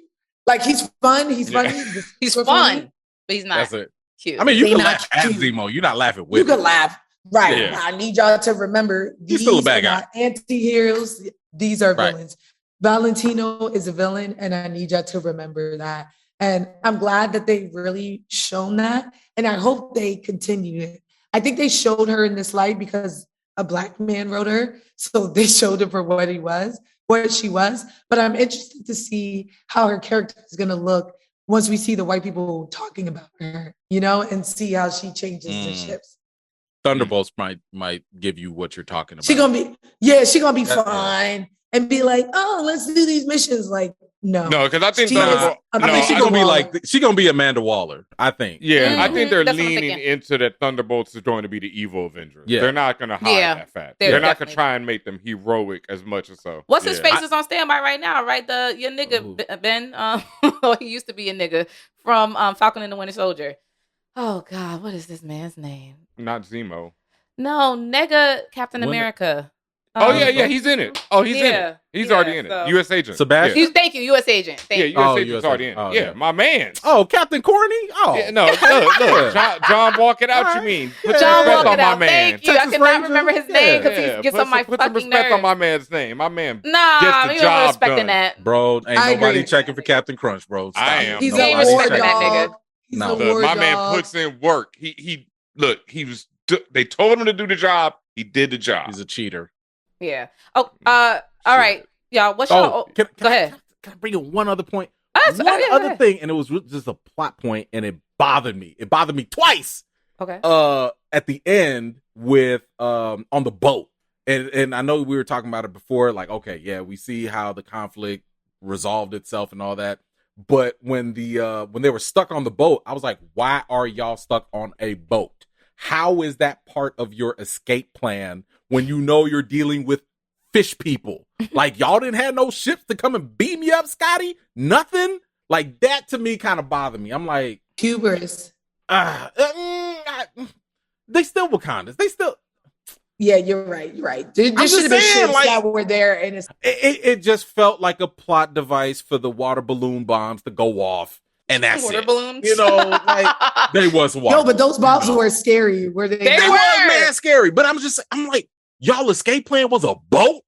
Like, he's fun. He's funny. He's fun, but he's not. That's it. Cute. I mean, you can laugh at Zemo. You're not laughing with him. You can laugh. Right. Yeah. I need y'all to remember these still a bad guy. Anti-heroes. These are villains. Valentino is a villain, and I need y'all to remember that. And I'm glad that they really shown that. And I hope they continue it. I think they showed her in this light because a black man wrote her. So they showed her for what she was. But I'm interested to see how her character is going to look once we see the white people talking about her, and see how she changes the ships. Thunderbolts might give you what you're talking about. She's gonna be fine and be like, oh, let's do these missions. Like, no, because I think she's gonna be Amanda Waller. I think. Yeah, I think they're leaning into that Thunderbolts is going to be the evil Avengers. Yeah. They're not gonna hide that fact. They're not gonna try and make them heroic as much as so. What's his face is on standby right now, right? Your nigga Ben. He used to be a nigga from Falcon and the Winter Soldier. Oh God, what is this man's name? Not Zemo. No, nigga Captain America. He's in it. Oh, he's in it. He's already in it. U.S. agent. Sebastian. Yeah. Thank you, U.S. agent. Thank you. U.S. agent's already in. My man. Oh, Captain Corny. Oh, yeah, no. Look. John, walk it out. You mean? Put John, some walk respect it on out. my man. Thank you. I cannot remember his name because he gets on my put fucking some respect nerves. on my man's name. My man. Nah, gets we the job respecting done. that, bro. Ain't nobody checking for Captain Crunch, bro. Stop. I am. He's a war dog. No, my man puts in work. He was. They told him to do the job. He did the job. He's a cheater. Yeah. Oh. All right, y'all. What's your? Go ahead. Can I bring in one other point? One other thing, and it was just a plot point, and it bothered me. It bothered me twice. Okay. At the end with on the boat, and I know we were talking about it before. Like, okay, yeah, we see how the conflict resolved itself and all that. But when they were stuck on the boat, I was like, why are y'all stuck on a boat? How is that part of your escape plan when you know you're dealing with fish people? Like, y'all didn't have no ships to come and beat me up, Scotty? Nothing? Like, that to me kind of bothered me. I'm like... Hubris. They still Wakandas. They still... Yeah, you're right. There should have been ships that were there. And it just felt like a plot device for the water balloon bombs to go off. And that's water it. balloons. Like they was water. No, but those bombs were scary. Were they? They were man scary. But I'm like, y'all escape plan was a boat.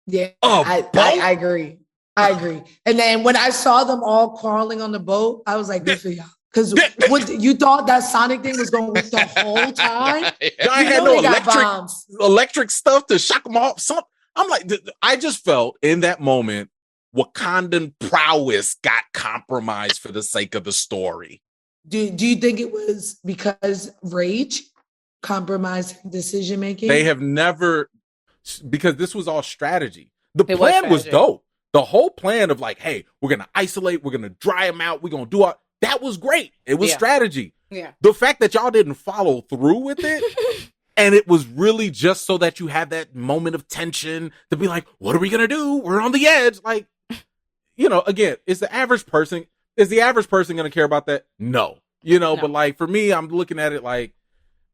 Yeah, I agree. And then when I saw them all crawling on the boat, I was like, good for y'all. Because you thought that Sonic thing was going to work the whole time. Y'all had no electric stuff to shock them off. I'm like, I just felt in that moment, Wakandan prowess got compromised for the sake of the story. Do you think it was because rage compromised decision making? They have never, because this was all strategy. The plan was dope. The whole plan of like, hey, we're gonna isolate, we're gonna dry them out, we're gonna do all that was great. It was strategy. Yeah. The fact that y'all didn't follow through with it. And it was really just so that you had that moment of tension to be like, what are we gonna do? We're on the edge. Like, again, is the average person going to care about that? No. But like for me, I'm looking at it like,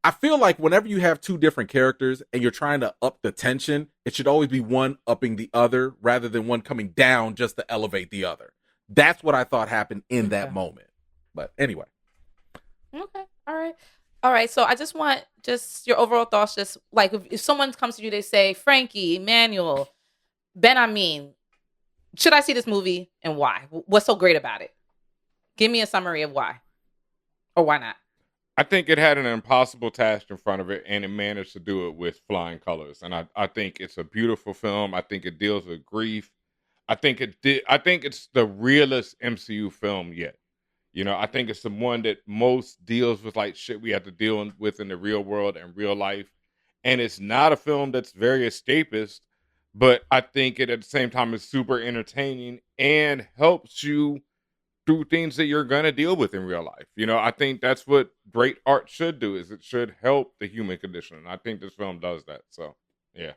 I feel like whenever you have two different characters and you're trying to up the tension, it should always be one upping the other rather than one coming down just to elevate the other. That's what I thought happened in that moment. But anyway. Okay. All right. So I just want your overall thoughts. Just like if someone comes to you, they say, Frankie, Emmanuel, BenHaMeen, should I see this movie and why? What's so great about it? Give me a summary of why. Or why not? I think it had an impossible task in front of it, and it managed to do it with flying colors. And I think it's a beautiful film. I think it deals with grief. I think it's the realest MCU film yet. I think it's the one that most deals with like shit we have to deal with in the real world and real life. And it's not a film that's very escapist, but I think it at the same time is super entertaining and helps you through things that you're going to deal with in real life. I think that's what great art should do, is it should help the human condition. And I think this film does that. So, yeah.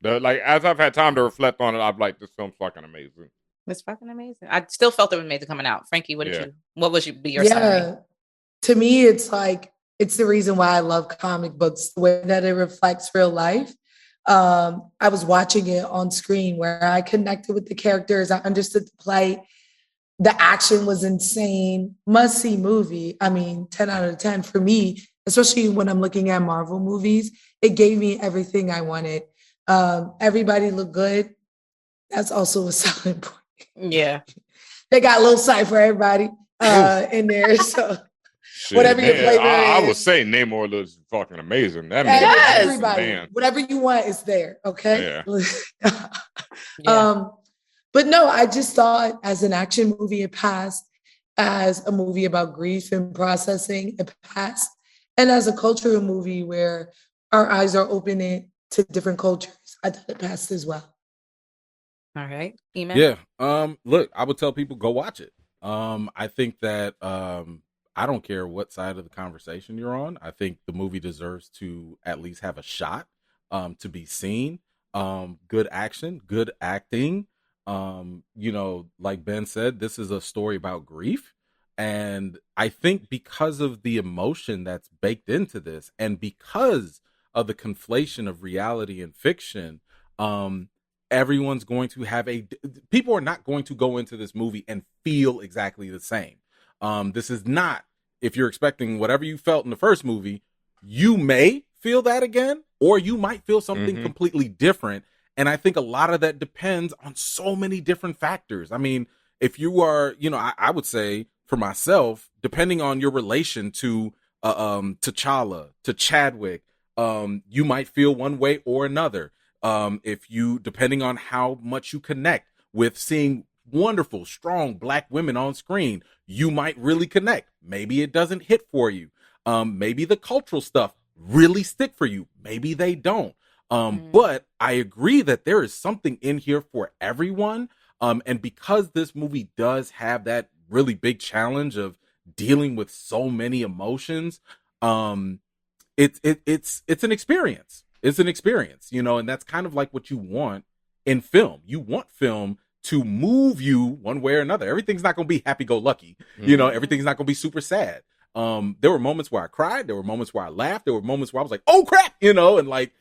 As I've had time to reflect on it, I'm like, this film's fucking amazing. It's fucking amazing. I still felt it was amazing coming out. Frankie, what would be your summary? To me, it's like, it's the reason why I love comic books, the way that it reflects real life. I was watching it on screen where I connected with the characters. I understood the plight. The action was insane. Must-see movie. I mean, 10 out of 10 for me, especially when I'm looking at Marvel movies. It gave me everything I wanted. Everybody looked good. That's also a selling point. Yeah. They got a little sight for everybody in there. So whatever your man, flavor I is. would say Namor looks fucking amazing. That Yeah, man, everybody, man. whatever you want is there. Okay. Yeah. But no, I just saw it as an action movie. It passed as a movie about grief and processing. It passed, and as a cultural movie where our eyes are opening to different cultures. I thought it passed as well. All right, Eman? Yeah. Look, I would tell people go watch it. I think that I don't care what side of the conversation you're on. I think the movie deserves to at least have a shot to be seen. Good action, good acting. Like Ben said, this is a story about grief. And I think because of the emotion that's baked into this and because of the conflation of reality and fiction, everyone's going to have people are not going to go into this movie and feel exactly the same. This is not, if you're expecting whatever you felt in the first movie, you may feel that again, or you might feel something completely different. And I think a lot of that depends on so many different factors. I mean, if you are, I would say for myself, depending on your relation to T'Challa, to Chadwick, you might feel one way or another. Depending on how much you connect with seeing wonderful, strong Black women on screen, you might really connect. Maybe it doesn't hit for you. Maybe the cultural stuff really stick for you. Maybe they don't. But I agree that there is something in here for everyone. And because this movie does have that really big challenge of dealing with so many emotions, it's an experience. It's an experience, and that's kind of like what you want in film. You want film to move you one way or another. Everything's not going to be happy-go-lucky. Everything's not going to be super sad. There were moments where I cried. There were moments where I laughed. There were moments where I was like, oh crap, and like,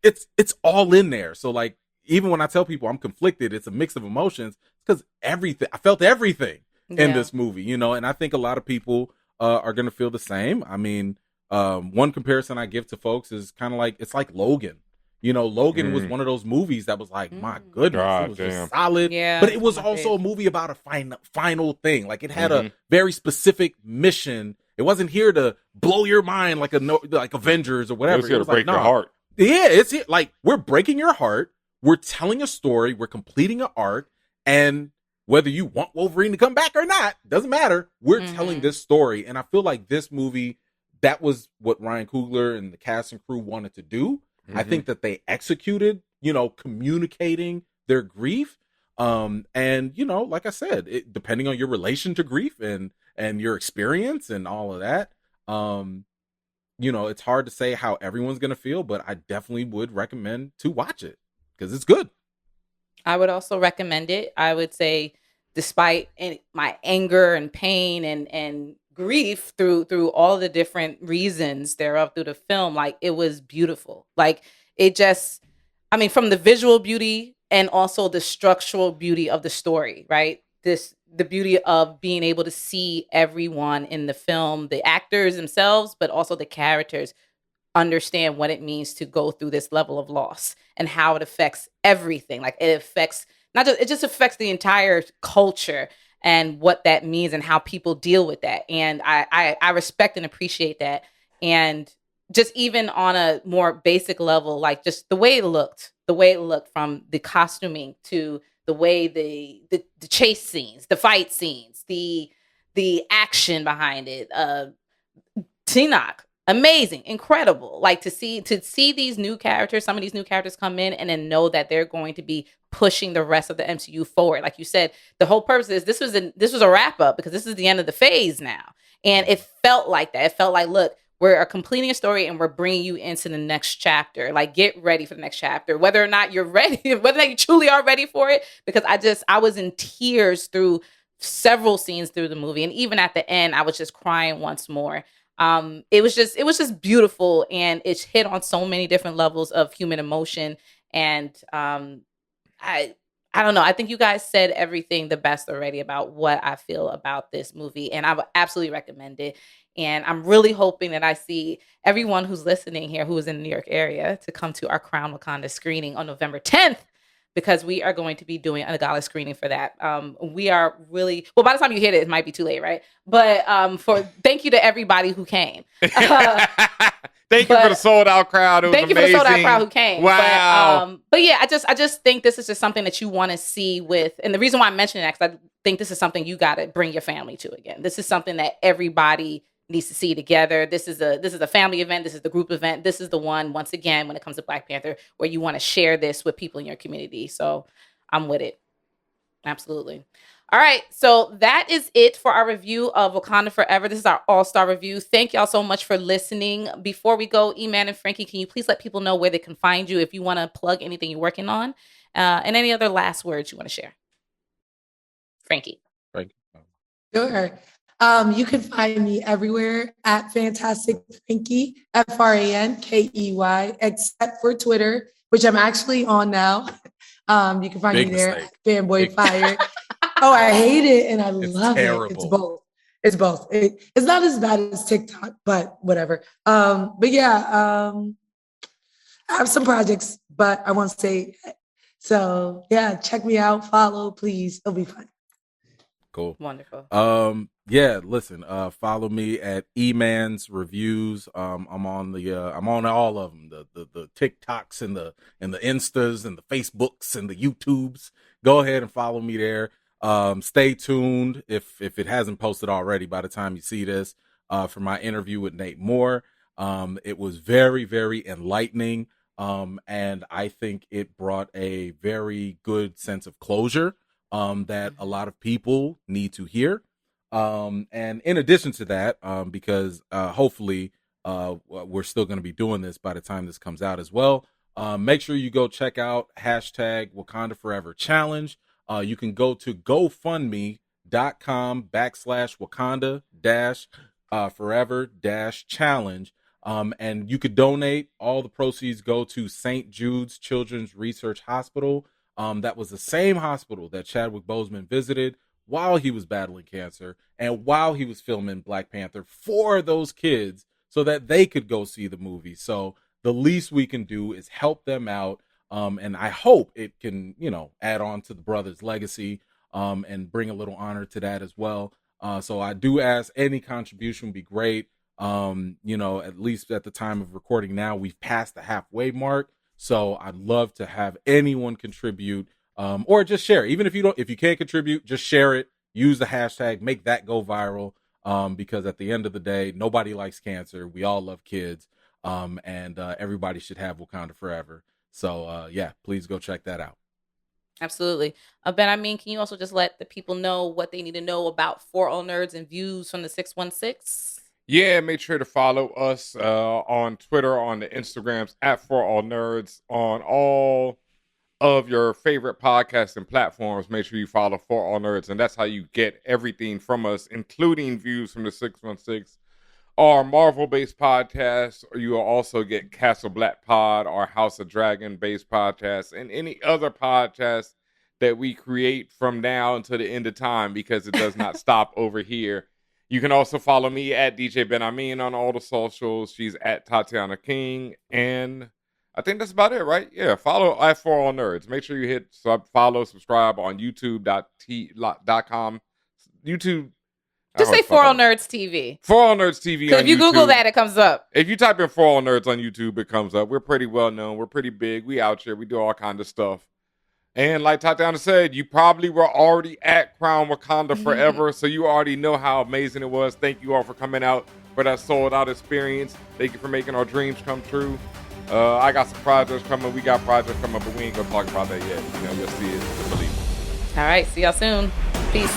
it's all in there. So like, even when I tell people I'm conflicted, it's a mix of emotions because I felt everything in this movie, and I think a lot of people are going to feel the same. I mean, one comparison I give to folks is kind of like, it's like Logan. Logan was one of those movies that was like, my goodness, it was just solid. Yeah, but it was also a movie about a final thing. Like it had a very specific mission. It wasn't here to blow your mind like Avengers or whatever. It was here to break your heart. Yeah, it's here. Like, we're breaking your heart. We're telling a story. We're completing an arc. And whether you want Wolverine to come back or not, doesn't matter. We're telling this story. And I feel like this movie, that was what Ryan Coogler and the cast and crew wanted to do. I think that they executed, communicating their grief. And, like I said, depending on your relation to grief and your experience and all of that, it's hard to say how everyone's going to feel, but I definitely would recommend to watch it because it's good. I would also recommend it. I would say, despite my anger and pain and grief through all the different reasons thereof through the film, like, it was beautiful. Like, it just, I mean, from the visual beauty and also the structural beauty of the story, right? The beauty of being able to see everyone in the film, the actors themselves, but also the characters, understand what it means to go through this level of loss and how it affects everything. Like, it affects it just affects the entire culture and what that means and how people deal with that. And I respect and appreciate that. And just even on a more basic level, like just the way it looked from the costuming to the way the chase scenes, the fight scenes, the action behind it, Tinoch, amazing, incredible. Like to see these new characters, some of these new characters come in and then know that they're going to be pushing the rest of the MCU forward. Like you said, the whole purpose is this was a wrap up because this is the end of the phase now. And it felt like that. It felt like, look, we're completing a story and we're bringing you into the next chapter. Like, get ready for the next chapter, whether or not you're ready, whether or not you truly are ready for it. Because I was in tears through several scenes through the movie. And even at the end, I was just crying once more. It was just beautiful. And it hit on so many different levels of human emotion. And I don't know. I think you guys said everything the best already about what I feel about this movie. And I would absolutely recommend it. And I'm really hoping that I see everyone who's listening here who is in the New York area to come to our Crown Wakanda screening on November 10th, because we are going to be doing a gala screening for that. We are really, well, by the time you hear it might be too late, right? But thank you to everybody who came. Thank you for the sold out crowd. It was amazing. For the sold out crowd who came. Wow. But yeah, I just think this is just something that you want to see with, and the reason why I'm mentioning that, because I think this is something you got to bring your family to again. This is something that everybody needs to see together. This is a family event. This is the group event. This is the one, once again, when it comes to Black Panther, where you want to share this with people in your community. So I'm with it. Absolutely. All right, so that is it for our review of Wakanda Forever. This is our all-star review. Thank y'all so much for listening. Before we go, E-Man and Frankie, can you please let people know where they can find you if you want to plug anything you're working on, and any other last words you want to share? Frankie. Sure. You can find me everywhere at Fantastic Frankey, FRANKEY, except for Twitter, which I'm actually on now. You can find me there at Fanboy Fire. Oh, I hate it and I love it. It's both. It's both. It's not as bad as TikTok, but whatever. But yeah, I have some projects, but I won't say. So yeah, check me out. Follow, please. It'll be fun. Cool. Wonderful. Yeah, listen, follow me at E-Man's Reviews. I'm on all of them, the TikToks and the Instas and the Facebooks and the YouTubes. Go ahead and follow me there. Stay tuned if it hasn't posted already by the time you see this, for my interview with Namor. It was very, very enlightening. And I think it brought a very good sense of closure, that a lot of people need to hear. And in addition to that, because, hopefully, we're still going to be doing this by the time this comes out as well. Make sure you go check out hashtag Wakanda Forever Challenge. You can go to GoFundMe.com/Wakanda-Forever-Challenge. And you could donate. All the proceeds go to St. Jude's Children's Research Hospital. That was the same hospital that Chadwick Boseman visited while he was battling cancer and while he was filming Black Panther for those kids so that they could go see the movie. So the least we can do is help them out. And I hope it can, add on to the brother's legacy, and bring a little honor to that as well. So I do ask, any contribution would be great. At least at the time of recording now, we've passed the halfway mark. So I'd love to have anyone contribute, or just share. Even if you can't contribute, just share it, use the hashtag, make that go viral. Because at the end of the day, nobody likes cancer. We all love kids. And everybody should have Wakanda Forever. So, yeah, please go check that out. Absolutely. BenHaMeen, can you also just let the people know what they need to know about For All Nerds and Views from the 616? Yeah, make sure to follow us on Twitter, on the Instagrams at For All Nerds, on all of your favorite podcasting platforms. Make sure you follow For All Nerds, and that's how you get everything from us, including Views from the 616. Our Marvel-based podcast, or you will also get Castle Black Pod, our House of Dragon-based podcast, and any other podcast that we create from now until the end of time, because it does not stop over here. You can also follow me at DJ BenHaMeen on all the socials. She's at Tatiana King, and I think that's about it, right? Yeah, follow at For All Nerds. Make sure you hit follow, subscribe on YouTube.com. YouTube. Just say For All Nerds TV. For All Nerds TV on YouTube. If you Google that, it comes up. If you type in For All Nerds on YouTube, it comes up. We're pretty well known. We're pretty big. We out here. We do all kind of stuff. And like Tatiana said, you probably were already at Crown Wakanda Forever, so you already know how amazing it was. Thank you all for coming out for that sold out experience. Thank you for making our dreams come true. I got some projects coming. We got projects coming, but we ain't gonna talk about that yet. You'll see it. Believe it. All right. See y'all soon. Peace.